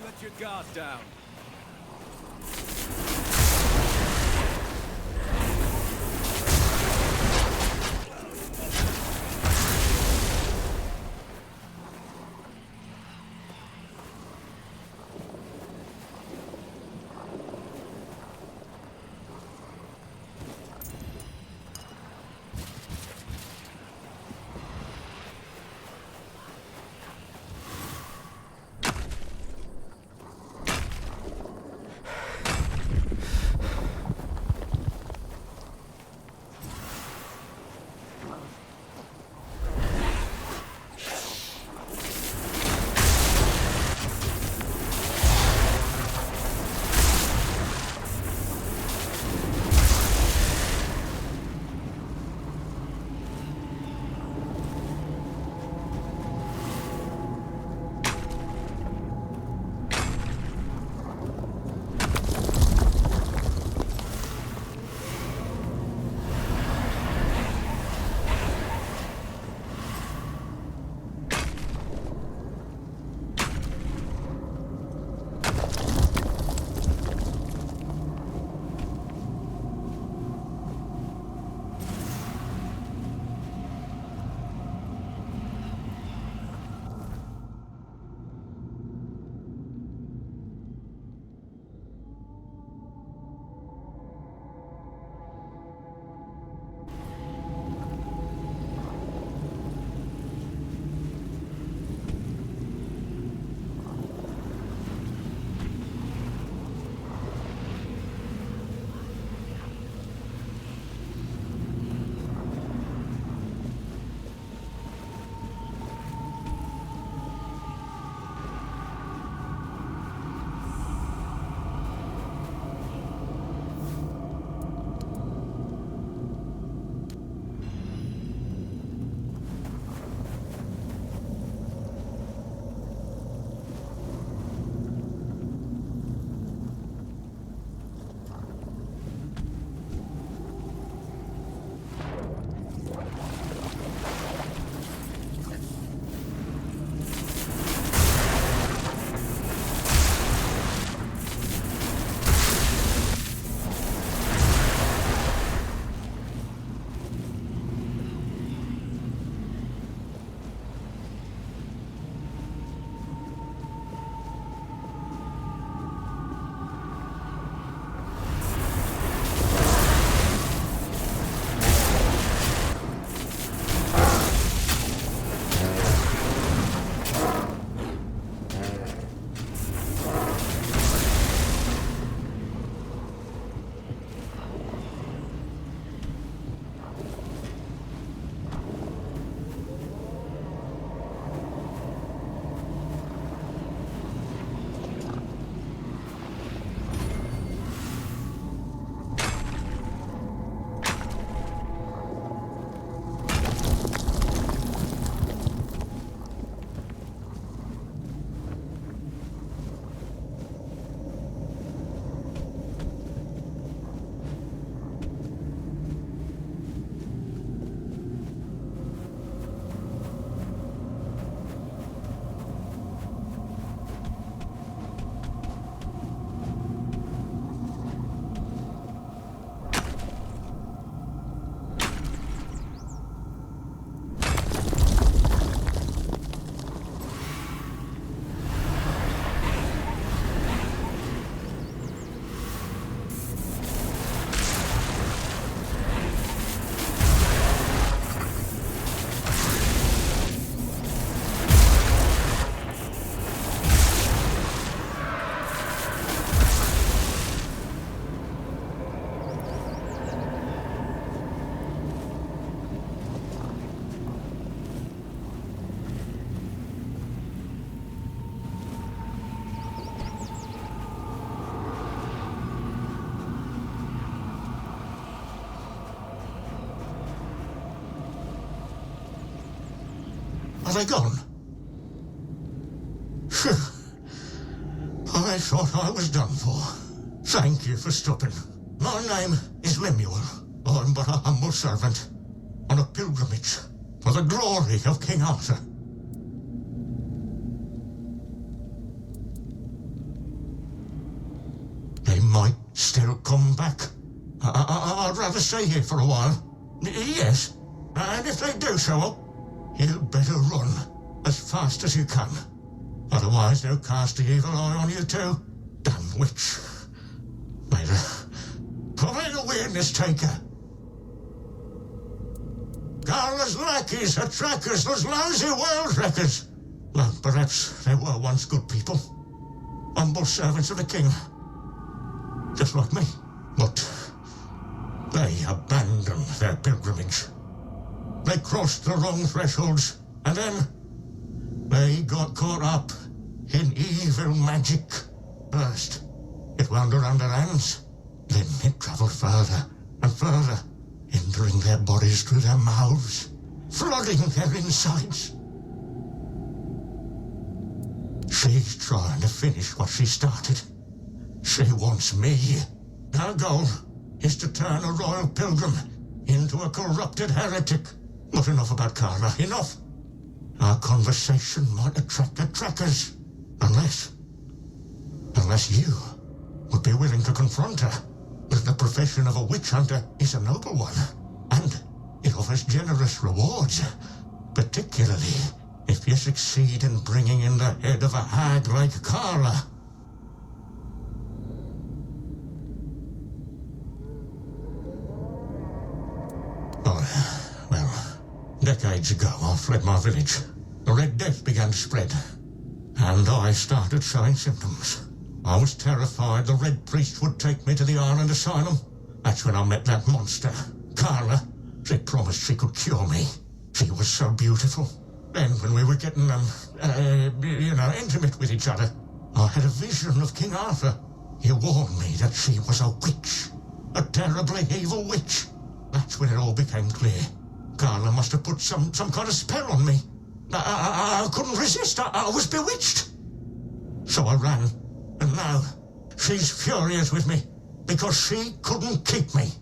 Don't let your guard down. Are they gone? Phew. I thought I was done for. Thank you for stopping. My name is Lemuel. I'm but a humble servant on a pilgrimage for the glory of King Arthur. still come back. I'd rather stay here for a while. Yes, and if they do show up, you'd better run as fast as you can. Otherwise they'll cast the evil eye on you too. Damn witch. May the weirdness take her. Carla's lackeys are trackers, those lousy world wreckers. Well, perhaps they were once good people. Humble servants of the king. Just like me. But they abandoned their pilgrimage. They crossed the wrong thresholds, and then they got caught up in evil magic. First, it wound around their hands. Then it traveled further and further, entering their bodies through their mouths, flooding their insides. She's trying to finish what she started. She wants me. Her goal is to turn a royal pilgrim into a corrupted heretic. But enough about Carla, enough. Our conversation might attract the trackers. Unless you would be willing to confront her. The profession of a witch hunter is a noble one, and it offers generous rewards, particularly if you succeed in bringing in the head of a hag like Carla. Oh, well, decades ago I fled my village. The Red Death began to spread, and I started showing symptoms. I was terrified the Red Priest would take me to the island asylum. That's when I met that monster, Carla. She promised she could cure me. She was so beautiful. Then when we were getting, intimate with each other, I had a vision of King Arthur. He warned me that she was a witch. A terribly evil witch. That's when it all became clear. Carla must have put some kind of spell on me. I couldn't resist. I was bewitched. So I ran. And now, she's furious with me, because she couldn't keep me.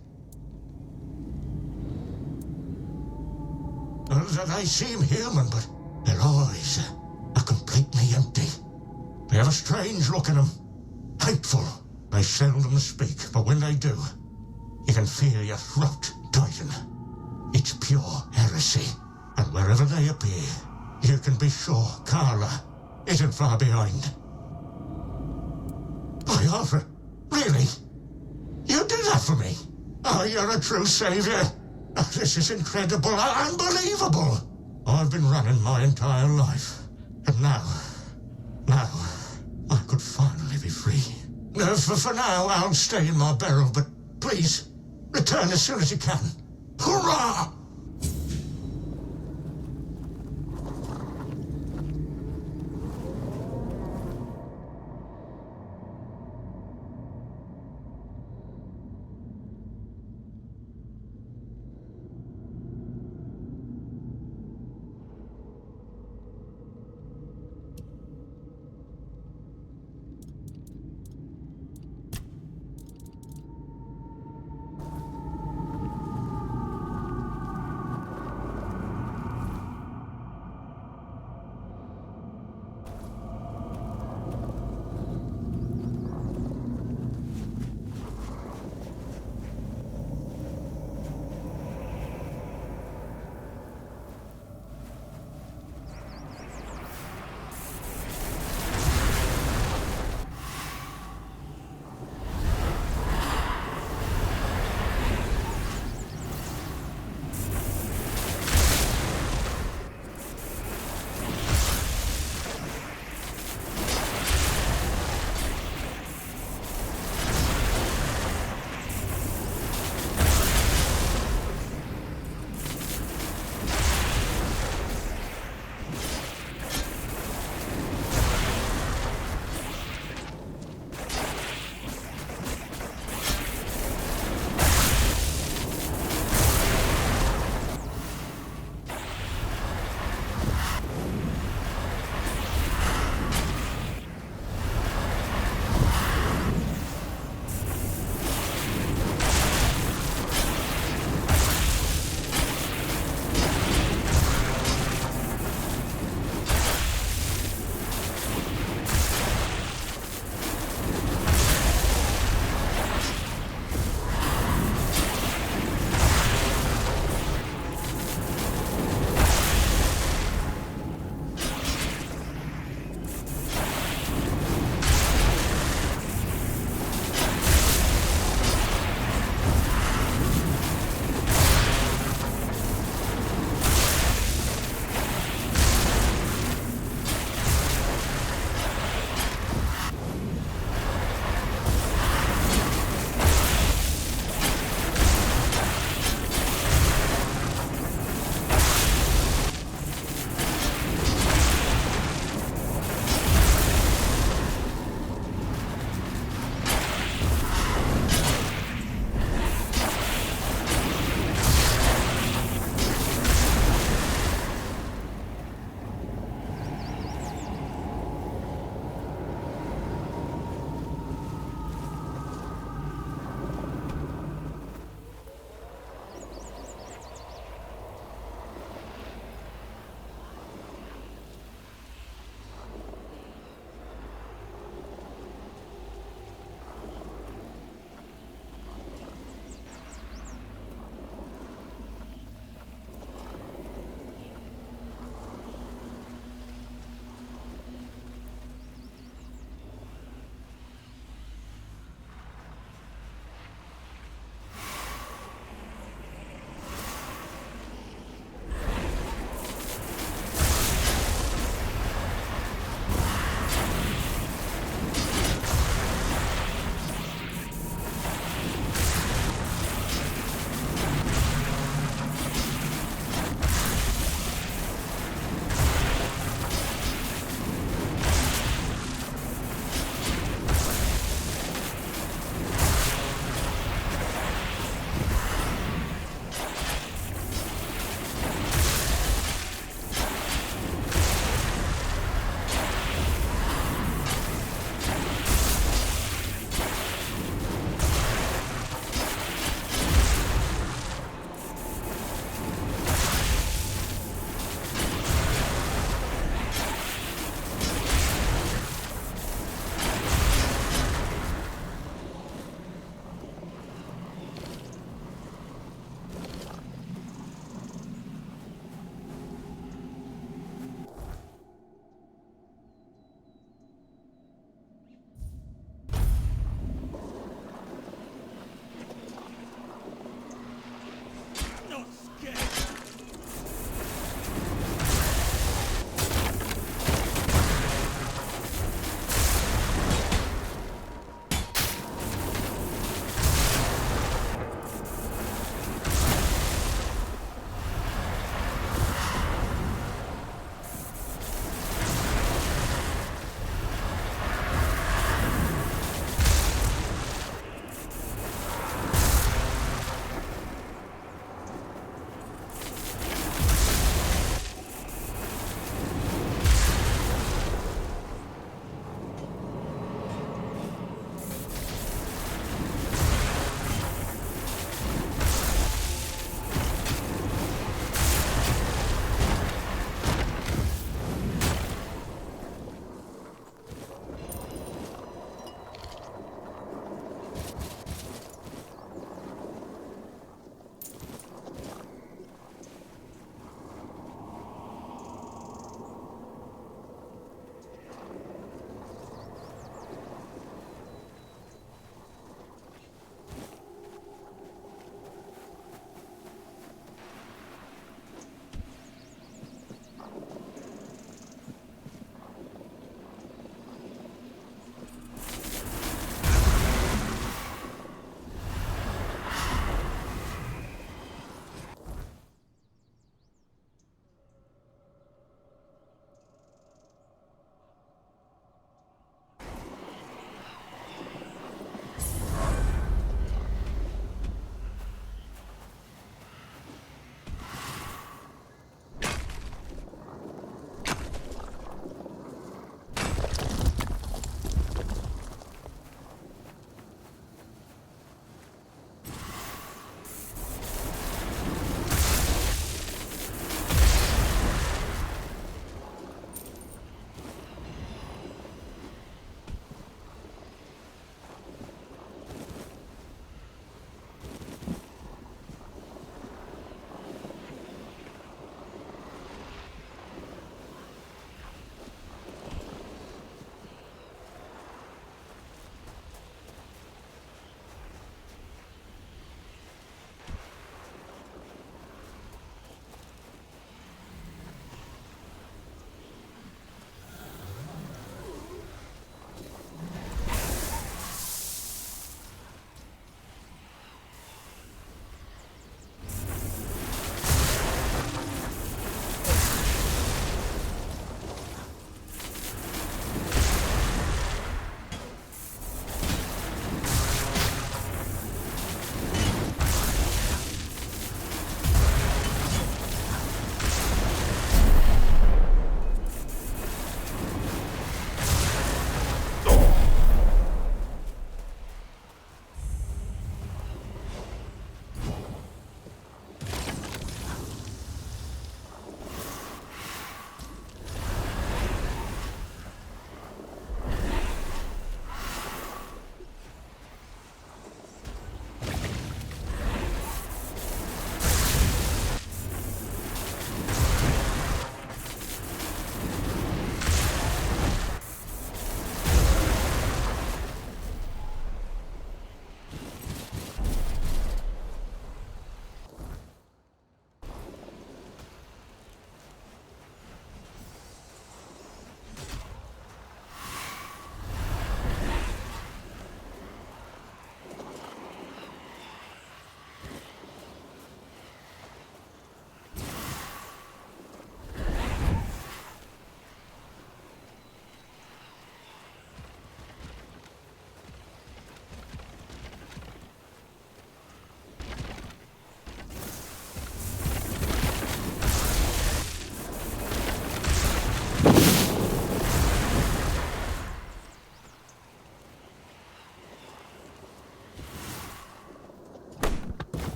They seem human, but their eyes are completely empty. They have a strange look in them. Hateful. They seldom speak, but when they do, you can feel your throat tighten. It's pure heresy, and wherever they appear, you can be sure Carla isn't far behind. Why, Arthur, really? You did that for me? Oh, you're a true savior. Oh, this is incredible, unbelievable. I've been running my entire life, and now, I could finally be free. For now, I'll stay in my barrel, but please, return as soon as you can. Hurrah!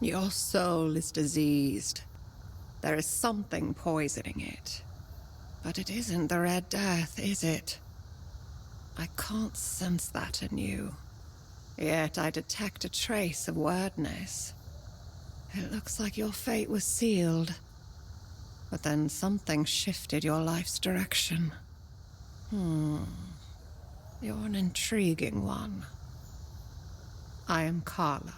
Your soul is diseased. There is something poisoning it. But it isn't the Red Death, is it? I can't sense that in you. Yet I detect a trace of wordness. It looks like your fate was sealed. But then something shifted your life's direction. You're an intriguing one. I am Carla.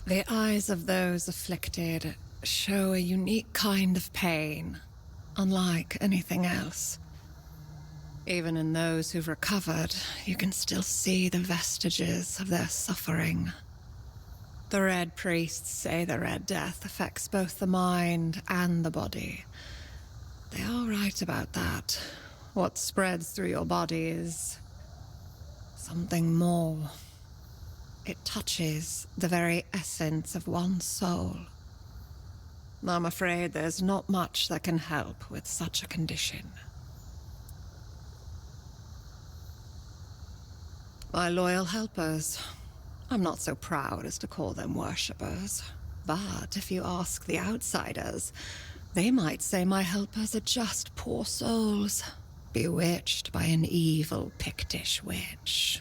The eyes of those afflicted show a unique kind of pain, unlike anything else. Even in those who've recovered, you can still see the vestiges of their suffering. The Red Priests say the Red Death affects both the mind and the body. They are right about that. What spreads through your body is something more. It touches the very essence of one's soul. I'm afraid there's not much that can help with such a condition. My loyal helpers. I'm not so proud as to call them worshippers. But if you ask the outsiders, they might say my helpers are just poor souls, bewitched by an evil Pictish witch.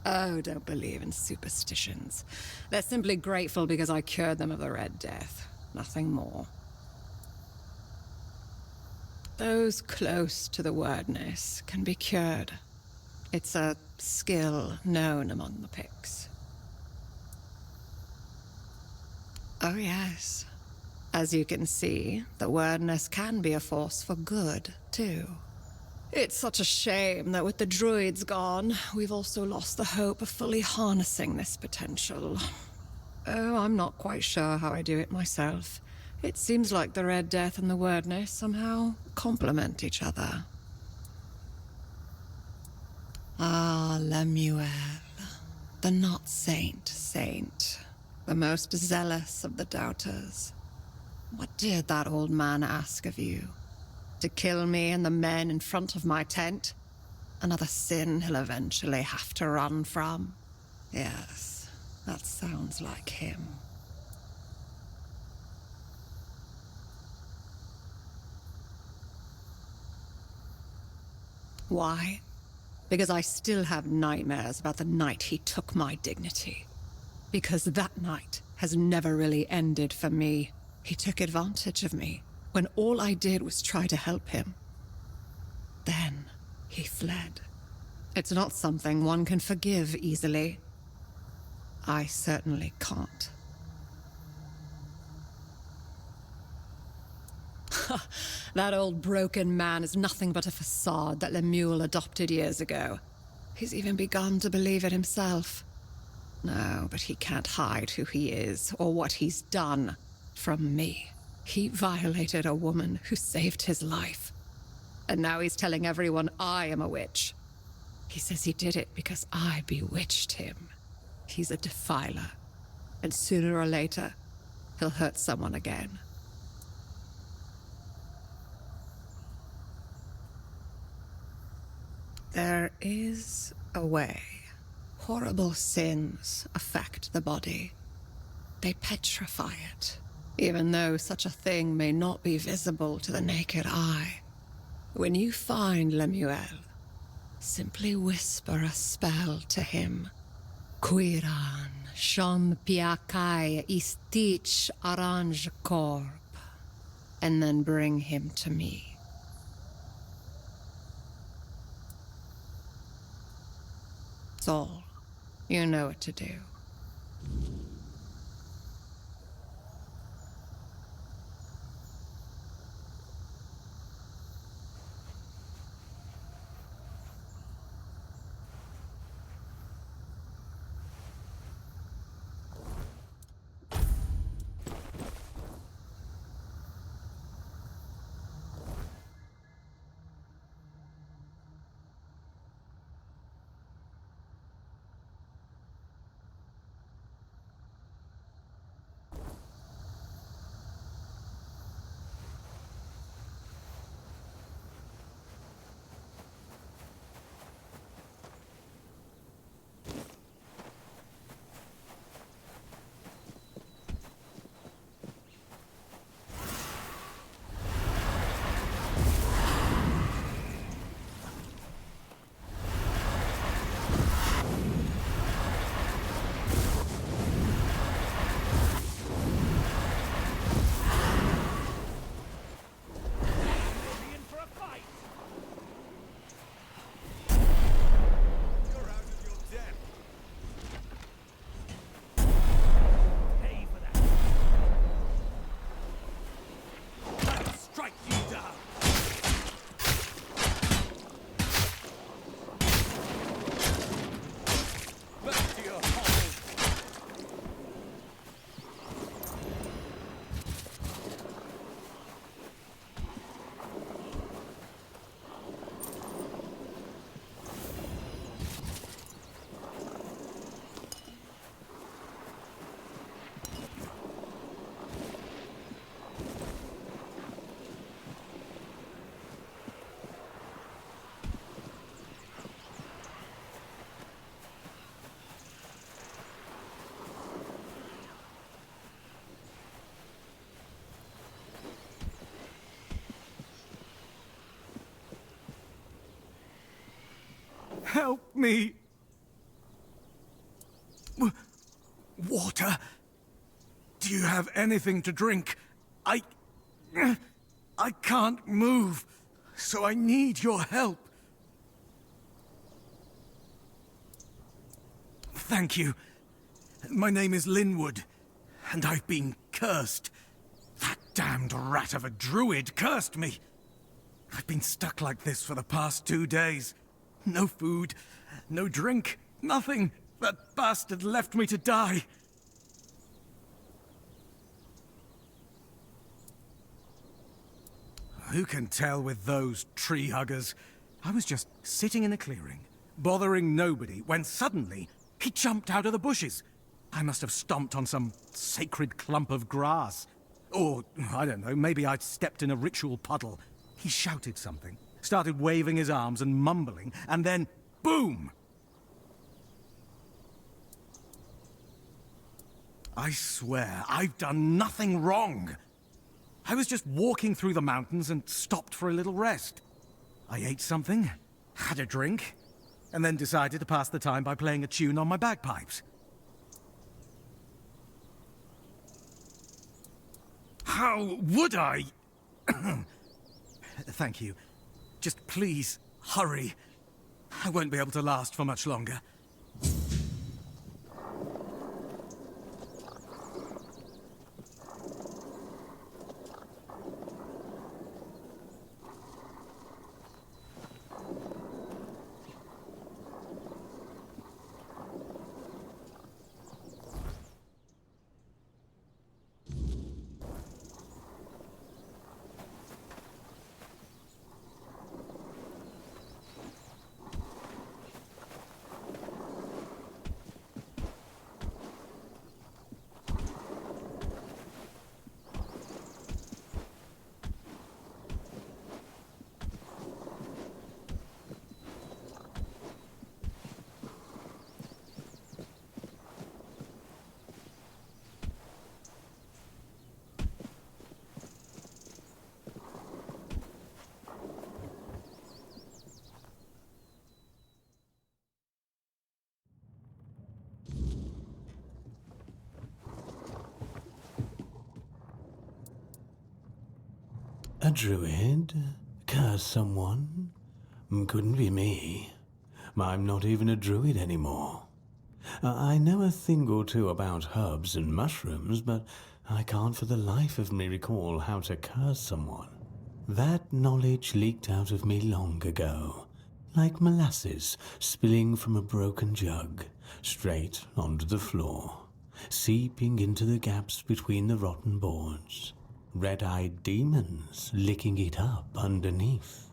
Oh, don't believe in superstitions. They're simply grateful because I cured them of the Red Death. Nothing more. Those close to the wordness can be cured. It's a skill known among the Picts. Oh yes. As you can see, the wordness can be a force for good, too. It's such a shame that with the druids gone, we've also lost the hope of fully harnessing this potential. Oh, I'm not quite sure how I do it myself. It seems like the Red Death and the wordness somehow complement each other. Ah, Lemuel, the not-saint, the most zealous of the doubters. What did that old man ask of you? To kill me and the men in front of my tent? Another sin he'll eventually have to run from? Yes, that sounds like him. Why? Because I still have nightmares about the night he took my dignity. Because that night has never really ended for me. He took advantage of me when all I did was try to help him. Then he fled. It's not something one can forgive easily. I certainly can't. That old broken man is nothing but a facade that Lemuel adopted years ago. He's even begun to believe it himself. No, but he can't hide who he is or what he's done from me. He violated a woman who saved his life. And now he's telling everyone I am a witch. He says he did it because I bewitched him. He's a defiler. And sooner or later, he'll hurt someone again. There is a way. Horrible sins affect the body. They petrify it, even though such a thing may not be visible to the naked eye. When you find Lemuel, simply whisper a spell to him. Quiran, Shon Piakai Istich Arrange Corp, and then bring him to me. That's all. You know what to do. Help me! Water? Do you have anything to drink? I can't move, so I need your help. Thank you. My name is Linwood, and I've been cursed. That damned rat of a druid cursed me. I've been stuck like this for the past 2 days. No food, no drink, nothing. That bastard left me to die. Who can tell with those tree huggers? I was just sitting in a clearing, bothering nobody, when suddenly he jumped out of the bushes. I must have stomped on some sacred clump of grass. Or, I don't know, maybe I'd stepped in a ritual puddle. He shouted something, started waving his arms and mumbling, and then, boom! I swear, I've done nothing wrong. I was just walking through the mountains and stopped for a little rest. I ate something, had a drink, and then decided to pass the time by playing a tune on my bagpipes. How would I? Thank you. Just please, hurry. I won't be able to last for much longer. A druid? Curse someone? Couldn't be me. I'm not even a druid anymore. I know a thing or two about herbs and mushrooms, but I can't for the life of me recall how to curse someone. That knowledge leaked out of me long ago, like molasses spilling from a broken jug, straight onto the floor, seeping into the gaps between the rotten boards. Red-eyed demons licking it up underneath.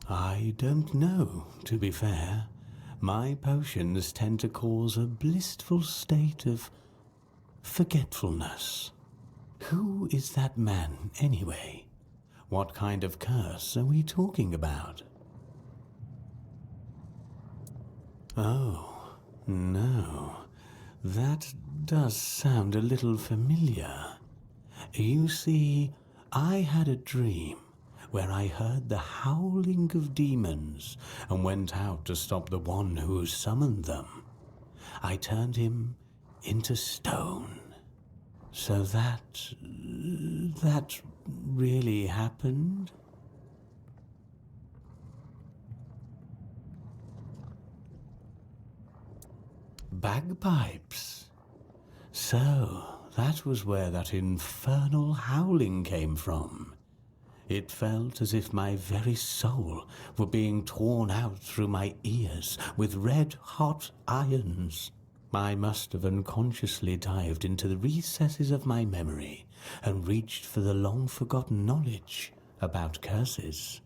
I don't know, to be fair. My potions tend to cause a blissful state of forgetfulness. Who is that man, anyway? What kind of curse are we talking about? Oh, no. That does sound a little familiar. You see, I had a dream where I heard the howling of demons and went out to stop the one who summoned them. I turned him into stone. So that really happened? Bagpipes. So, that was where that infernal howling came from. It felt as if my very soul were being torn out through my ears with red-hot irons. I must have unconsciously dived into the recesses of my memory and reached for the long-forgotten knowledge about curses.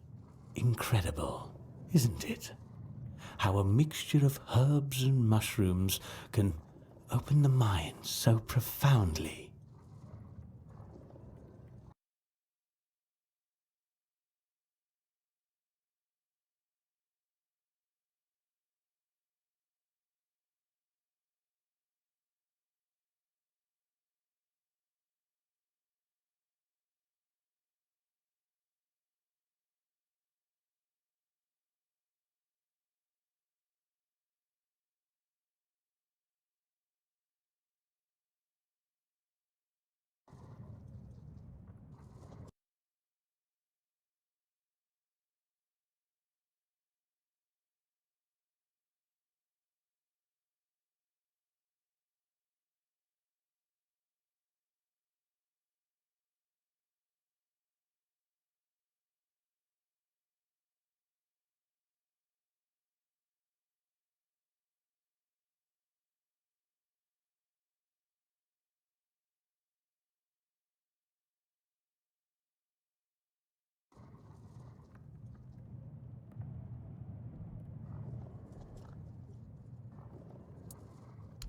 Incredible, isn't it? How a mixture of herbs and mushrooms can open the mind so profoundly.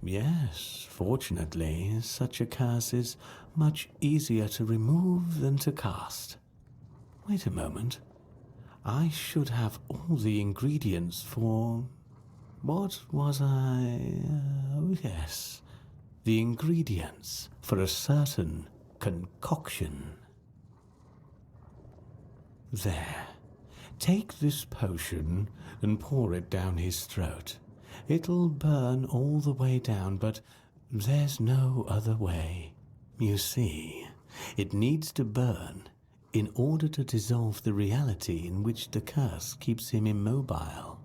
Yes, fortunately, such a curse is much easier to remove than to cast. Wait a moment. I should have all the ingredients for... What was I... Oh, yes. The ingredients for a certain concoction. There. Take this potion and pour it down his throat. It'll burn all the way down, but there's no other way. You see, it needs to burn in order to dissolve the reality in which the curse keeps him immobile.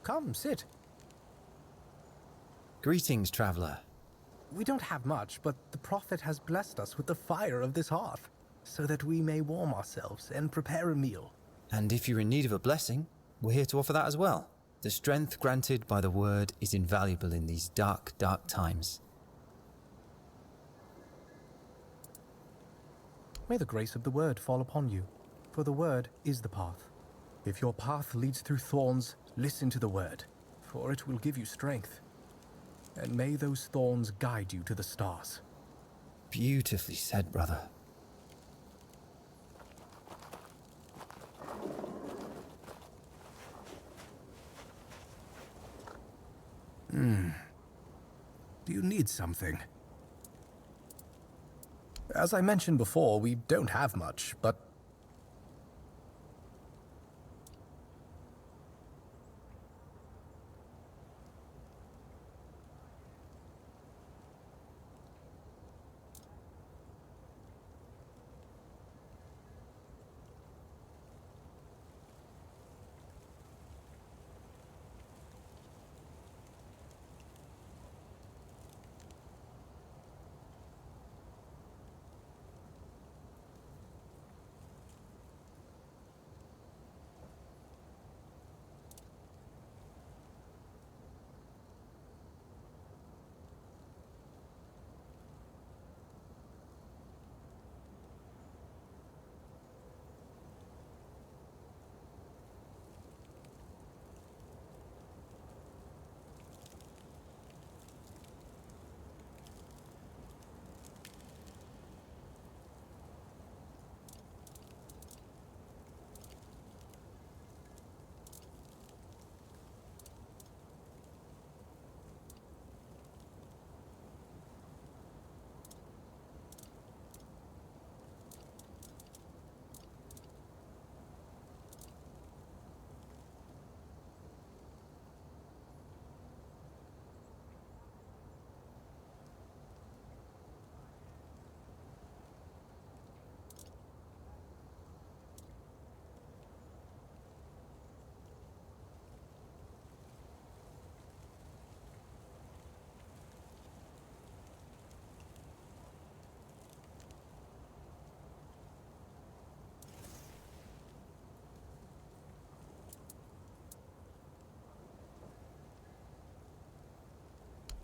Come, sit. Greetings, traveler. We don't have much, but the Prophet has blessed us with the fire of this hearth, so that we may warm ourselves and prepare a meal. And if you're in need of a blessing, we're here to offer that as well. The strength granted by the word is invaluable in these dark, dark times. May the grace of the word fall upon you, for the word is the path. If your path leads through thorns, listen to the word, for it will give you strength. And may those thorns guide you to the stars. Beautifully said, brother. Do you need something? As I mentioned before, we don't have much, but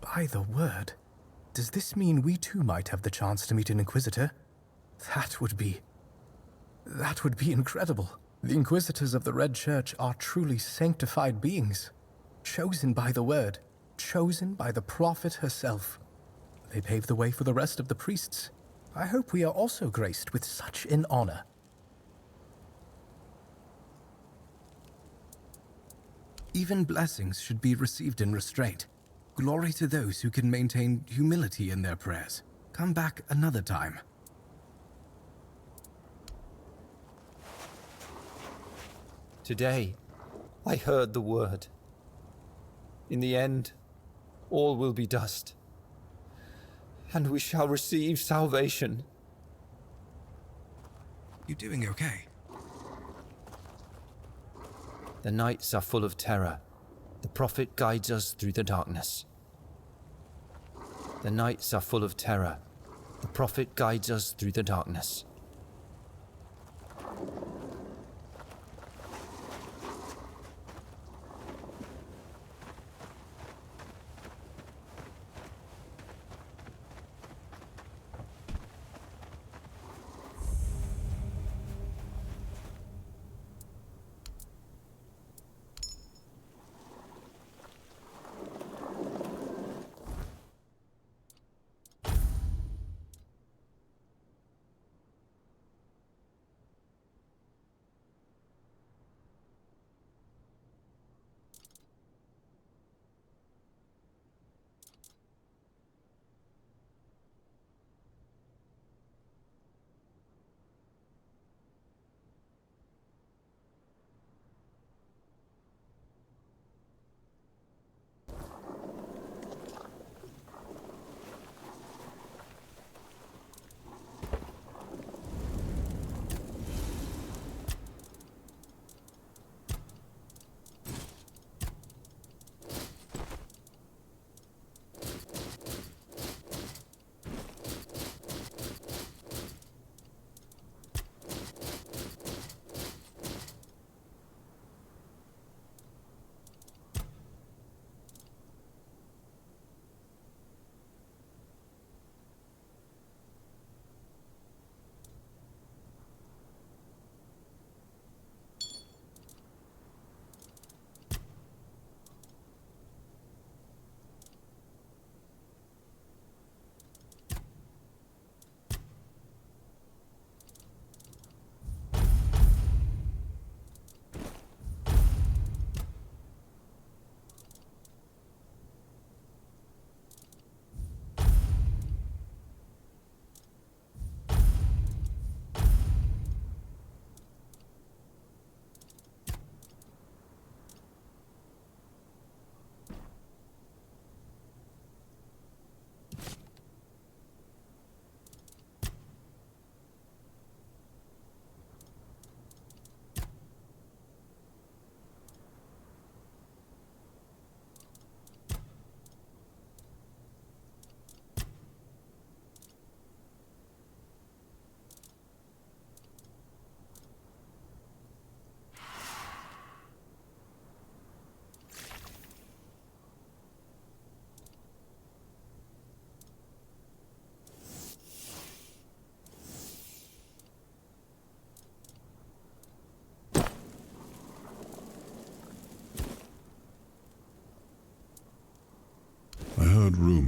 by the word, does this mean we too might have the chance to meet an Inquisitor? That would be incredible. The Inquisitors of the Red Church are truly sanctified beings, chosen by the word, chosen by the prophet herself. They pave the way for the rest of the priests. I hope we are also graced with such an honor. Even blessings should be received in restraint. Glory to those who can maintain humility in their prayers. Come back another time. Today, I heard the word. In the end, all will be dust, and we shall receive salvation. You doing okay? The nights are full of terror. The prophet guides us through the darkness. The nights are full of terror. The prophet guides us through the darkness.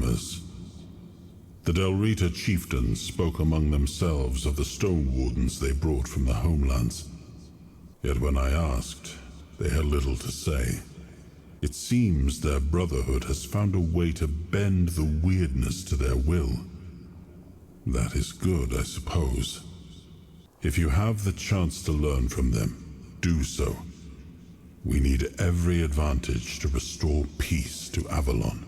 rulers. The Delrita chieftains spoke among themselves of the stone wardens they brought from the homelands. Yet when I asked, they had little to say. It seems their brotherhood has found a way to bend the weirdness to their will. That is good, I suppose. If you have the chance to learn from them, do so. We need every advantage to restore peace to Avalon.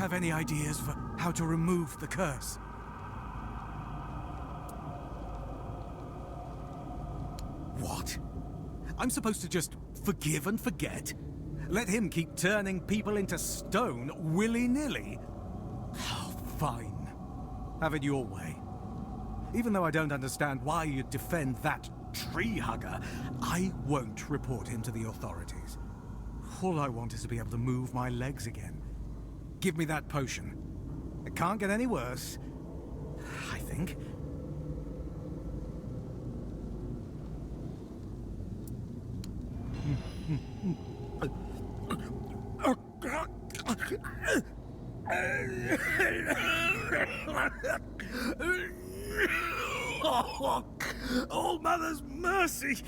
have any ideas for how to remove the curse? What? I'm supposed to just forgive and forget? Let him keep turning people into stone willy-nilly? Oh, fine. Have it your way. Even though I don't understand why you'd defend that tree hugger, I won't report him to the authorities. All I want is to be able to move my legs again. Give me that potion. It can't get any worse, I think. Oh, Mother's mercy!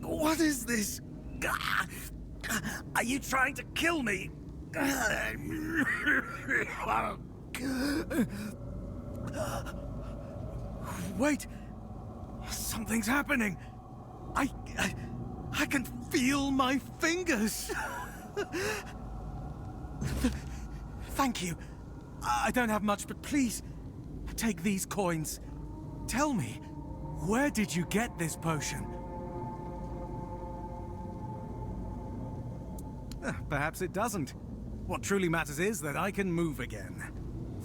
What is this? Are you trying to kill me? Wait! Something's happening! I can feel my fingers! Thank you. I don't have much, but please, take these coins. Tell me, where did you get this potion? Perhaps it doesn't. What truly matters is that I can move again.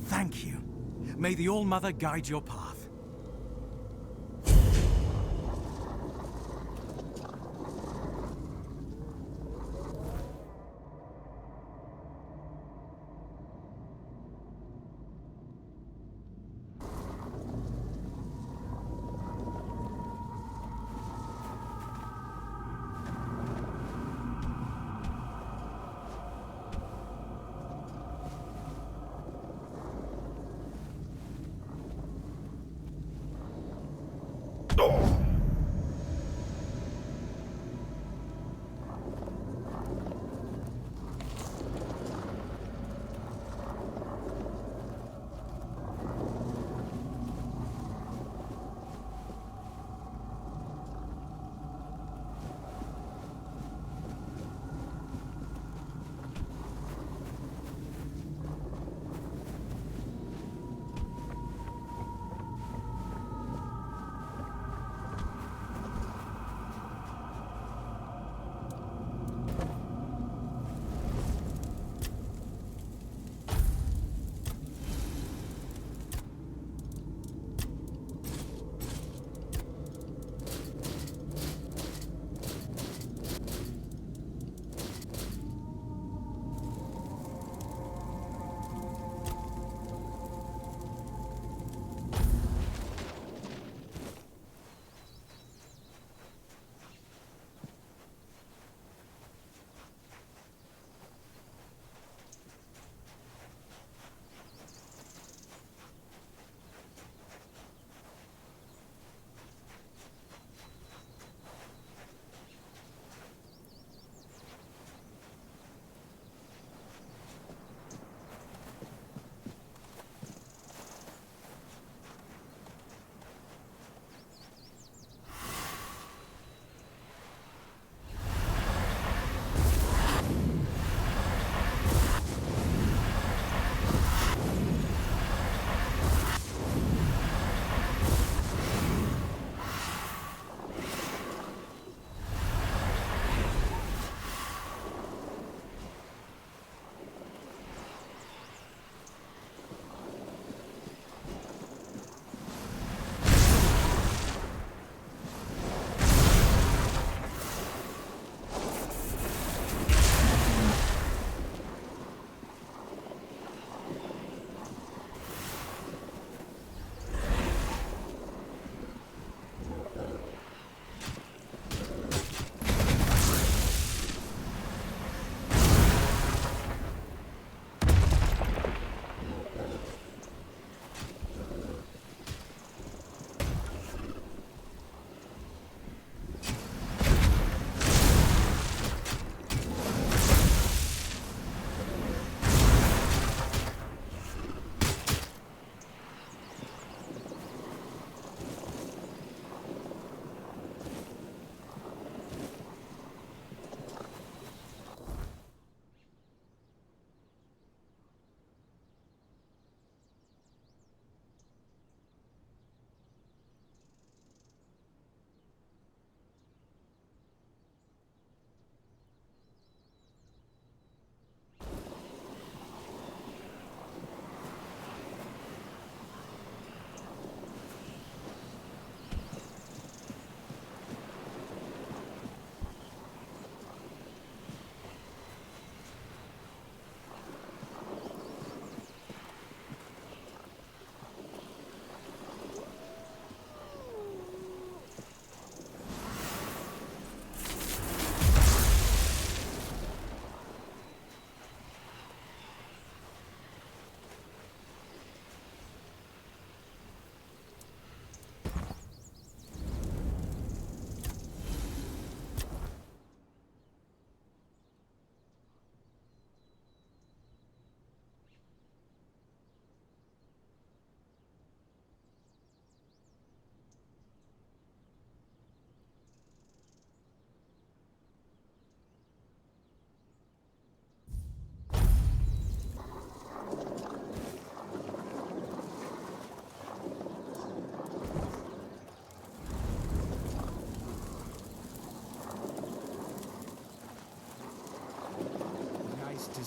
Thank you. May the All-Mother guide your path.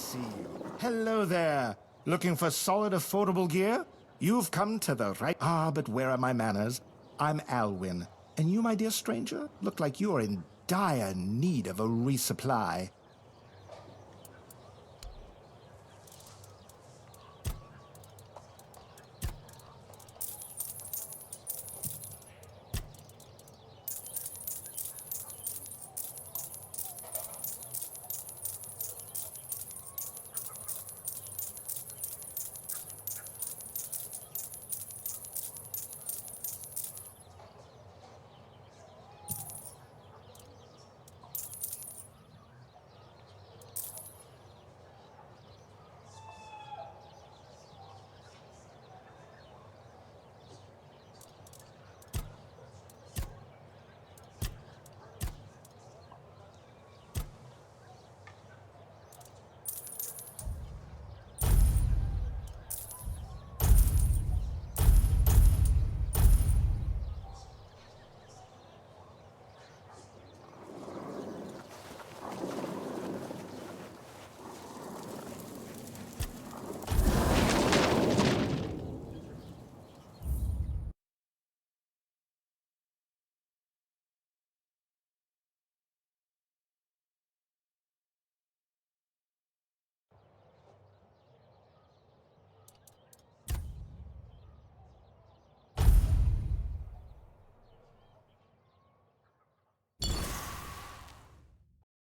see you. Hello there. Looking for solid, affordable gear? You've come to the right... Ah, but where are my manners? I'm Alwyn. And you, my dear stranger, look like you're in dire need of a resupply.